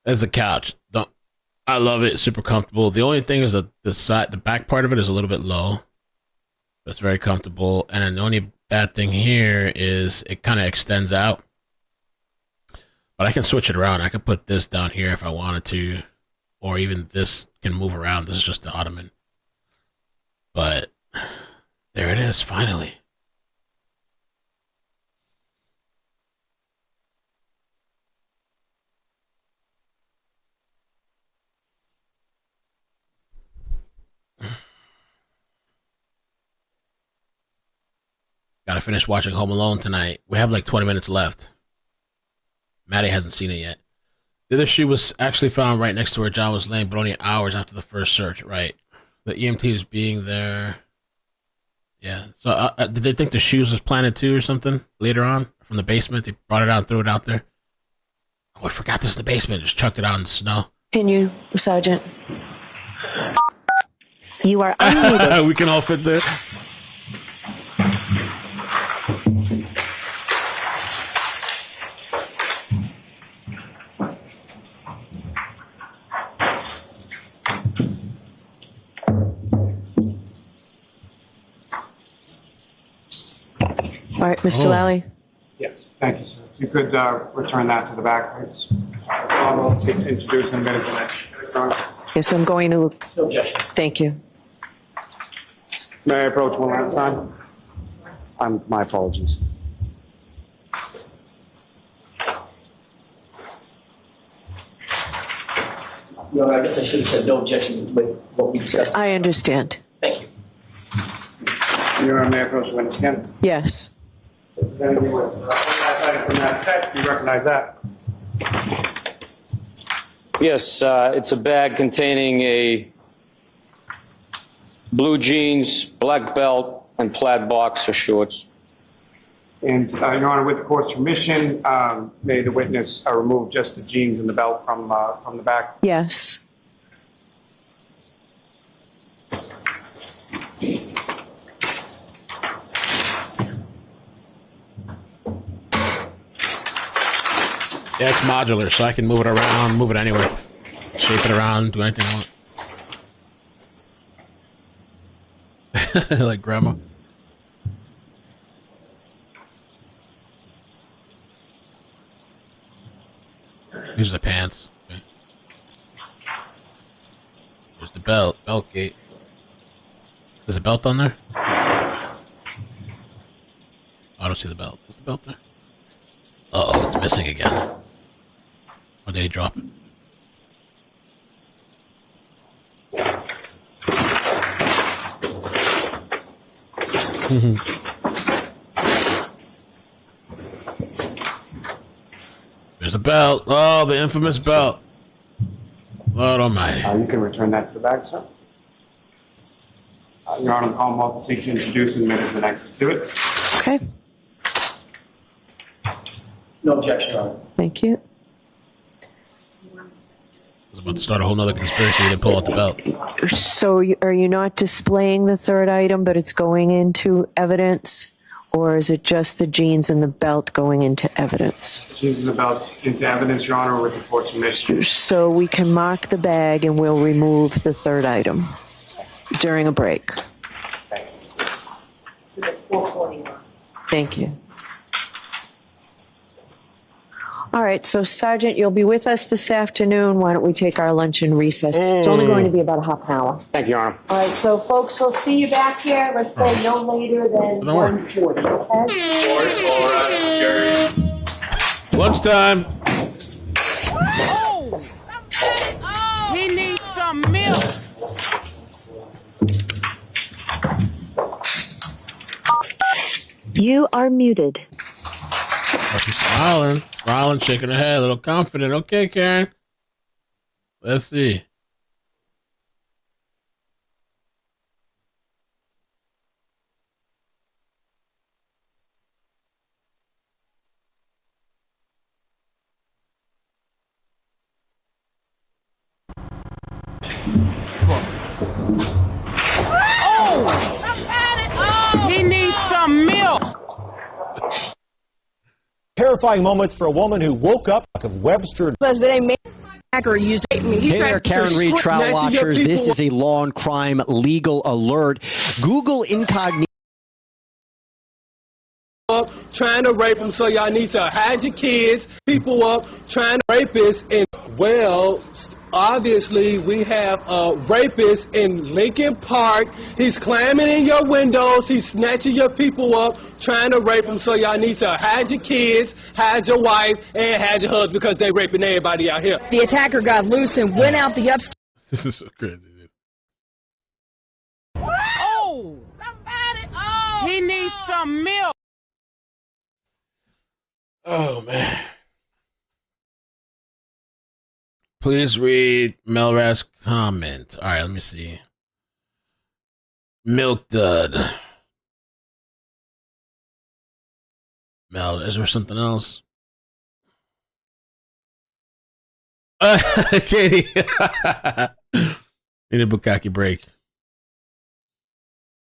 There's a couch. I love it. Super comfortable. The only thing is that the back part of it is a little bit low. But it's very comfortable. And then the only bad thing here is it kind of extends out. But I can switch it around. I can put this down here if I wanted to. Or even this can move around. This is just the ottoman. But there it is, finally. Gotta finish watching Home Alone tonight. We have like 20 minutes left. Maddie hasn't seen it yet. The other shoe was actually found right next to where John was laying, but only hours after the first search. Right. The EMT was being there. Yeah. So did they think the shoes was planted too or something later on from the basement? They brought it out and threw it out there. Oh, I forgot this in the basement. Just chucked it out in the snow. Continue, Sergeant. You are unmuted. We can all fit there. All right, Mr. Lally. Yes, thank you, sir. If you could return that to the back, please. I'll introduce in a minute. Yes, I'm going to. No objection. Thank you. May I approach one last time? My apologies. Your Honor, I guess I should have said no objection with what we discussed. I understand. Thank you. Your Honor, may I approach the witness again? Yes. Then we was last item from that set. Do you recognize that? Yes, it's a bag containing a blue jeans, black belt, and plaid boxer shorts. And Your Honor, with the court's permission, may the witness remove just the jeans and the belt from the back? Yes. Yeah, it's modular, so I can move it around, move it anywhere, shape it around, do anything I want. Like grandma. These are the pants. Okay. There's the belt gate. There's a belt on there? I don't see the belt. Is the belt there? Uh-oh, it's missing again. Or did he drop it? There's a belt. Oh, the infamous belt. Lord almighty. You can return that to the back, sir. Your Honor, the Commonwealth will seek to introduce in minutes the next exhibit. Okay. No objection, Your Honor. Thank you. I was about to start a whole nother conspiracy to pull out the belt. So are you not displaying the third item, but it's going into evidence? Or is it just the jeans and the belt going into evidence? Jeans and the belt into evidence, Your Honor, with the court's permission. So we can mark the bag and we'll remove the third item during a break. Thank you. All right, so Sergeant, you'll be with us this afternoon. Why don't we take our lunch and recess? It's only going to be about a half an hour. Thank you, Your Honor. All right, so folks, we'll see you back here, let's say no later than 1:40, okay? Lunchtime. He needs some milk. You are muted. Oh, she's smiling, shaking her head, a little confident. Okay, Karen. Let's see. He needs some milk. Terrifying moments for a woman who woke up of Webster. Hey there, Karen Reed, trial watchers. This is a law and crime legal alert. Google incognito. Up trying to rape them, so y'all need to hide your kids. People up trying to rapists, and well, obviously we have a rapist in Lincoln Park. He's climbing in your windows. He's snatching your people up, trying to rape them. So y'all need to hide your kids, hide your wife, and hide your husband because they raping everybody out here. The attacker got loose and went out the upstairs. This is so crazy, dude. Oh, he needs some milk. Oh, man. Please read Melrat's comment. All right, let me see. Milk Dud. Mel, is there something else? Katie. Need a bukkake break.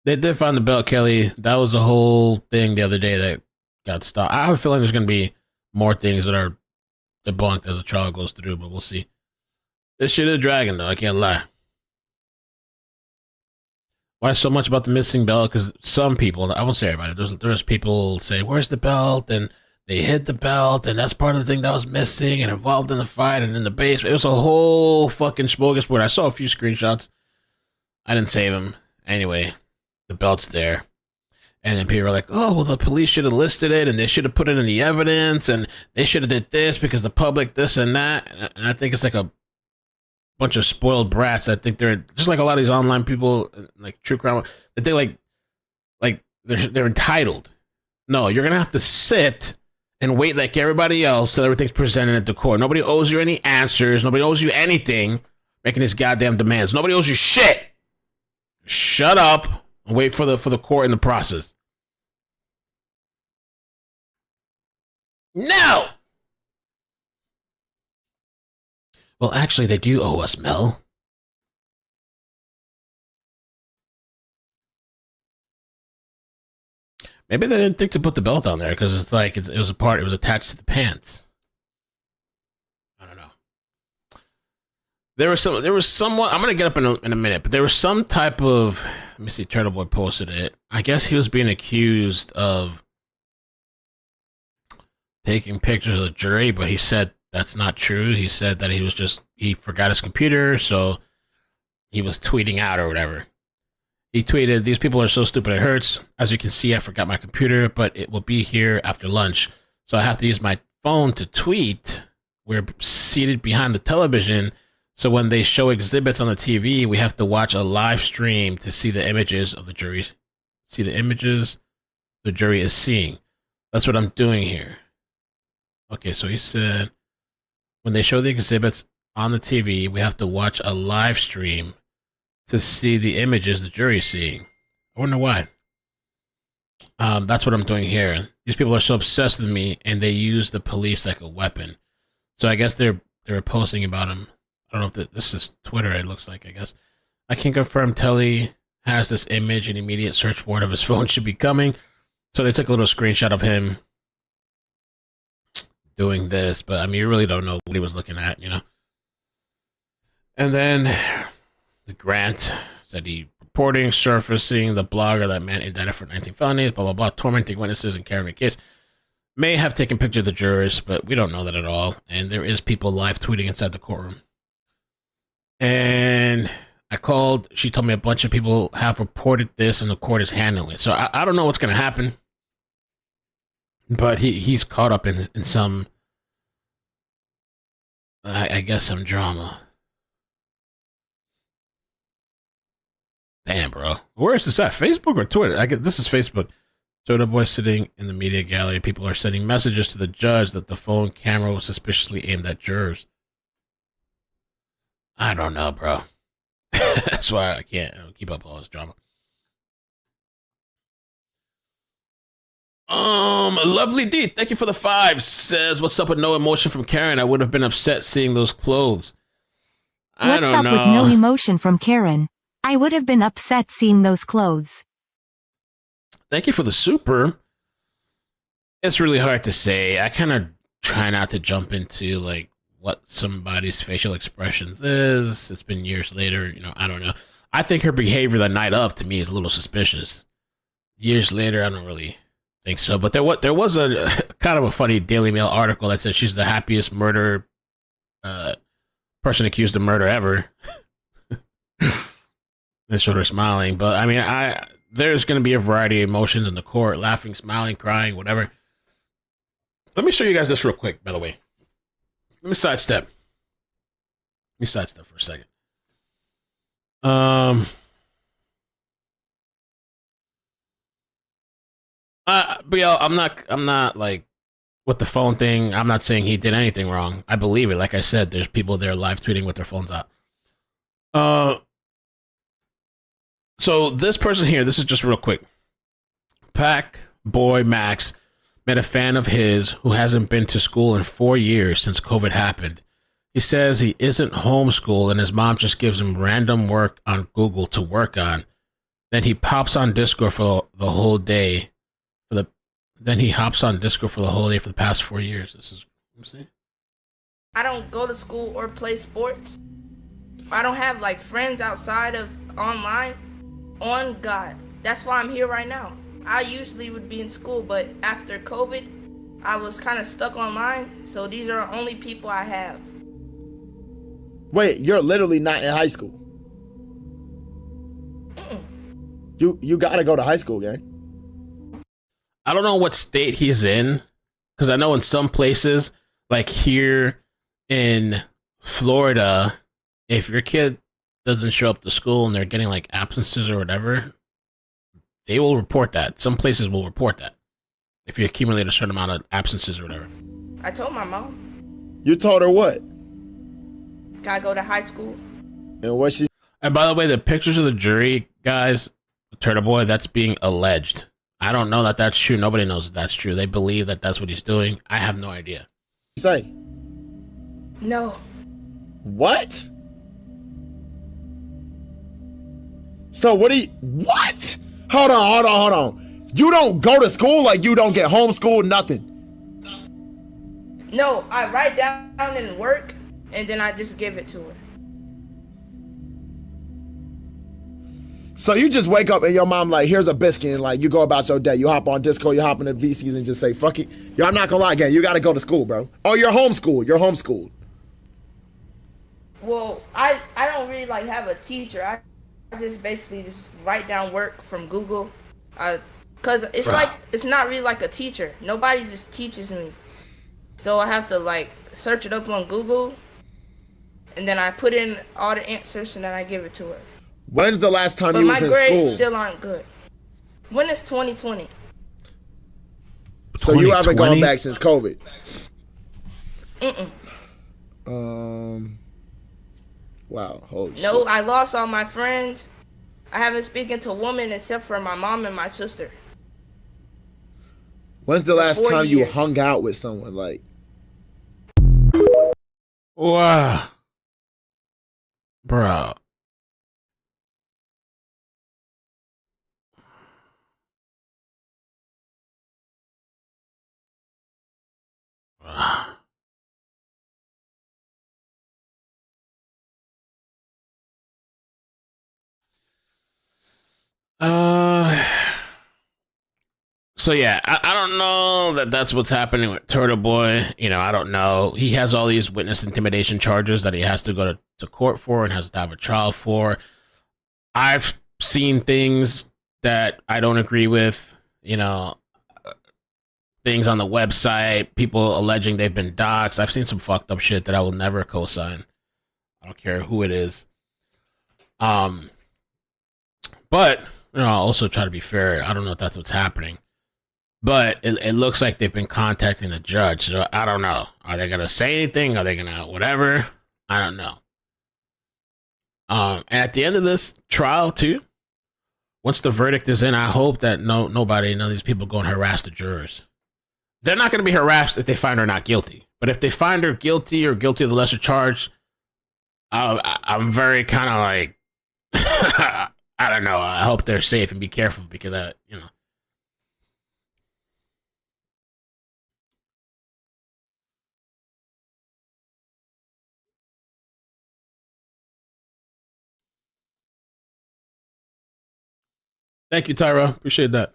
They did find the belt, Kelly. That was a whole thing the other day that got stopped. I have a feeling there's going to be more things that are debunked as the trial goes through, but we'll see. This shit is dragging, though. I can't lie. Why so much about the missing belt? Because some people, I won't say everybody, there's people saying, where's the belt? And they hid the belt, and that's part of the thing that was missing and involved in the fight and in the basement. It was a whole fucking smorgasbord. I saw a few screenshots. I didn't save them. Anyway, the belt's there. And then people are like, oh, well, the police should have listed it, and they should have put it in the evidence, and they should have did this because the public this and that. And I think it's like a bunch of spoiled brats. I think they're just like a lot of these online people, like true crime, that they like they're entitled. No, you're gonna have to sit and wait like everybody else till everything's presented at the court. Nobody owes you any answers. Nobody owes you anything. Making these goddamn demands. Nobody owes you shit. Shut up and wait for the court in the process. No. Well, actually, they do owe us, Mel. Maybe they didn't think to put the belt on there because it's like it was attached to the pants. I don't know. There was someone. I'm gonna get up in a minute, but there was some type of. Let me see. Turtle Boy posted it. I guess he was being accused of taking pictures of the jury, but he said that's not true. He said that he forgot his computer, so he was tweeting out or whatever. He tweeted, "These people are so stupid it hurts. As you can see, I forgot my computer, but it will be here after lunch. So I have to use my phone to tweet. We're seated behind the television, so when they show exhibits on the TV, we have to watch a live stream to see the images of the jury. See the images the jury is seeing. That's what I'm doing here." Okay, so he said, when they show the exhibits on the TV, we have to watch a live stream to see the images the jury is seeing. I wonder why. That's what I'm doing here. These people are so obsessed with me, and they use the police like a weapon. So I guess they were posting about him. I don't know if this is Twitter, it looks like, I guess. I can confirm Telly has this image. An immediate search warrant of his phone should be coming. So they took a little screenshot of him doing this, but I mean, you really don't know what he was looking at, you know? And then the Grant said he reporting, surfacing the blogger that man indicted for 19 felonies, blah, blah, blah, tormenting witnesses and carrying a case. May have taken pictures of the jurors, but we don't know that at all. And there is people live tweeting inside the courtroom. And I called, she told me a bunch of people have reported this and the court is handling it. So I don't know what's going to happen. But he's caught up in some, I guess, some drama. Damn, bro. Where is this at? Facebook or Twitter? This is Facebook. Soda Boy sitting in the media gallery. People are sending messages to the judge that the phone camera was suspiciously aimed at jurors. I don't know, bro. That's why I can't keep up all this drama. Lovely D, thank you for the 5. Says, what's up with no emotion from Karen? I would have been upset seeing those clothes. I don't know. What's up with no emotion from Karen? I would have been upset seeing those clothes. Thank you for the super. It's really hard to say. I kind of try not to jump into like what somebody's facial expressions is. It's been years later, you know, I don't know. I think her behavior the night of to me is a little suspicious. Years later, I don't really think so. But there was a kind of a funny Daily Mail article that said she's the happiest person accused of murder ever. They showed her smiling, but I mean, there's going to be a variety of emotions in the court: laughing, smiling, crying, whatever. Let me show you guys this real quick. By the way, let me sidestep. For a second. But yeah, I'm not like with the phone thing, I'm not saying he did anything wrong. I believe it. Like I said, there's people there live tweeting with their phones out. So this person here, this is just real quick. Pac Boy Max met a fan of his who hasn't been to school in 4 years since COVID happened. He says he isn't homeschooled and his mom just gives him random work on Google to work on. Then he pops on Discord for the whole day. Then he hops on Discord for the whole day for the past 4 years. This is what I'm saying. I don't go to school or play sports. I don't have like friends outside of online. On God, that's why I'm here right now. I usually would be in school, but after COVID, I was kind of stuck online. So these are the only people I have. Wait, you're literally not in high school. You gotta go to high school, gang. I don't know what state he's in, because I know in some places, like here in Florida, if your kid doesn't show up to school and they're getting like absences or whatever, they will report that. Some places will report that if you accumulate a certain amount of absences or whatever. I told my mom. You told her what? Gotta go to high school. And what she? And by the way, the pictures of the jury, guys, Turtle Boy, that's being alleged. I don't know that that's true. Nobody knows that that's true. They believe that that's what he's doing. I have no idea. Say. No. What? So what do you, what? Hold on. You don't go to school, like you don't get homeschooled, nothing. No, I write down and work, and then I just give it to her. So you just wake up and your mom like, here's a biscuit, and like you go about your day. You hop on Discord, you hop in the VCs and just say, fuck it. Yo, I'm not gonna lie, gang, you gotta go to school, bro. Oh, you're homeschooled. Well, I don't really like have a teacher. I just basically just write down work from Google. Cause it's like, it's not really like a teacher. Nobody just teaches me. So I have to like search it up on Google, and then I put in all the answers and then I give it to her. When's the last time But you was in my grades school? still aren't good. When is 2020? So you haven't gone back since COVID? Wow, holy shit. No, I lost all my friends. I haven't spoken to a woman except for my mom and my sister. When's the last 4 time you years. hung out with someone like? Wow. Bro. So yeah, I don't know that that's what's happening with Turtle Boy. You know, I don't know. He has all these witness intimidation charges that he has to go to court for and has to have a trial for. I've seen things that I don't agree with, you know, things on the website, people alleging they've been doxxed. I've seen some fucked up shit that I will never co-sign. I don't care who it is. But, you know, I'll also try to be fair. I don't know if that's what's happening. But it looks like they've been contacting the judge. So I don't know. Are they going to say anything? Are they going to whatever? I don't know. And at the end of this trial, too, once the verdict is in, I hope that none of these people go and harass the jurors. They're not going to be harassed if they find her not guilty. But if they find her guilty or guilty of the lesser charge, I'm very kind of like, I don't know. I hope they're safe and be careful because you know. Thank you, Tyra. Appreciate that.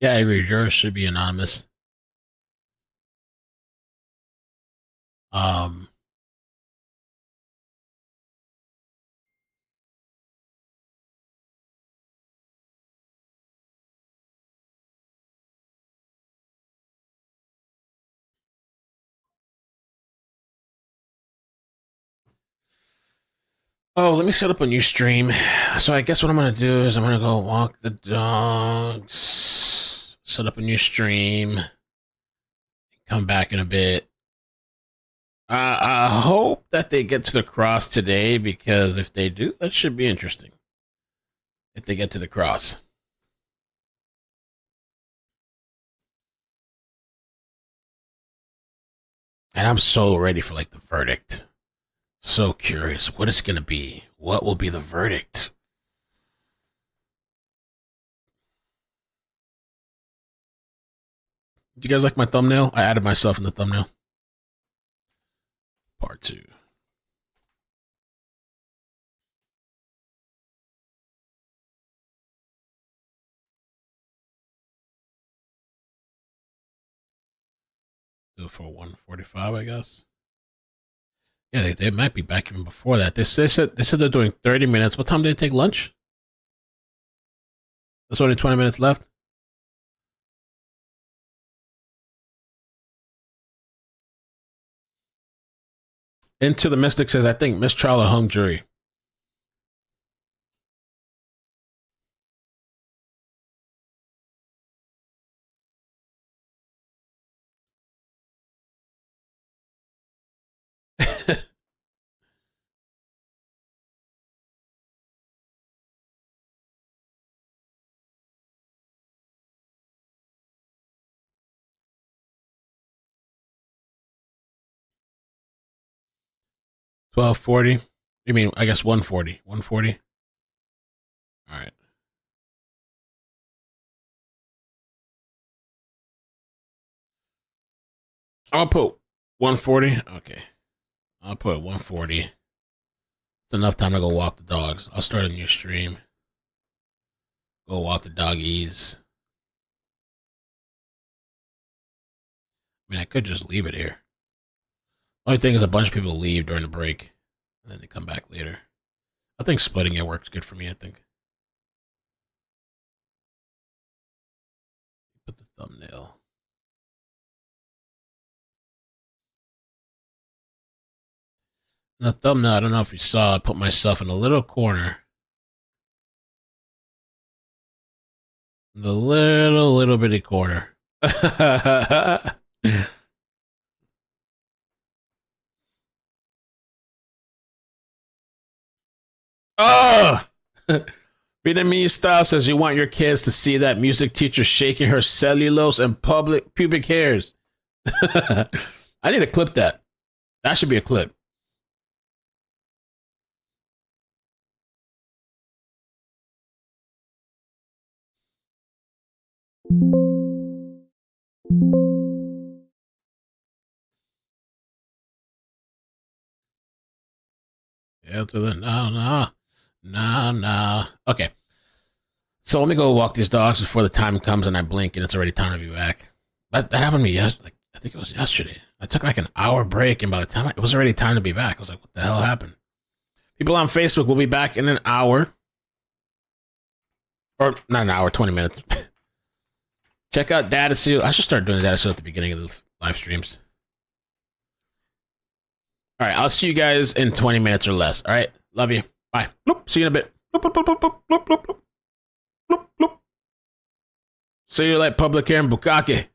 Yeah, I agree. Jurors should be anonymous. Um, Oh, let me set up a new stream. So I guess what I'm gonna do is I'm gonna go walk the dogs, set up a new stream, come back in a bit. I hope that they get to the cross today, because if they do, that should be interesting. If they get to the cross. And I'm so ready for like the verdict. So curious. What is it gonna be? What will be the verdict? Do you guys like my thumbnail? I added myself in the thumbnail. Part 2. Do it for 1:45, I guess. Yeah, they might be back even before that. They said they're doing 30 minutes. What time did they take lunch? There's only 20 minutes left. Into the Mystic says, I think mistrial or hung jury. $12.40. You mean, I guess 140. 140. All right. I'll put 140. Okay. I'll put 140. It's enough time to go walk the dogs. I'll start a new stream. Go walk the doggies. I mean, I could just leave it here. Only thing is, a bunch of people leave during the break, and then they come back later. I think splitting it works good for me, I think. Put the thumbnail. In the thumbnail, I don't know if you saw, I put myself in a little corner. The little bitty corner. Oh! Vietnamese style says you want your kids to see that music teacher shaking her cellulose and public pubic hairs. I need to clip that. That should be a clip. Yeah, to the no. Okay. So let me go walk these dogs before the time comes and I blink and it's already time to be back. That happened to me yesterday. I think it was yesterday. I took like an hour break, and by the time it was already time to be back, I was like, what the hell happened? People on Facebook will be back in an hour. Or not an hour, 20 minutes. Check out Data Seal. I should start doing the Data Seal at the beginning of the live streams. All right, I'll see you guys in 20 minutes or less. All right, love you. Bye. Bloop. See you in a bit. Bloop, bloop, bloop, bloop, bloop, bloop, bloop, bloop, bloop. See you like public here in Bukake.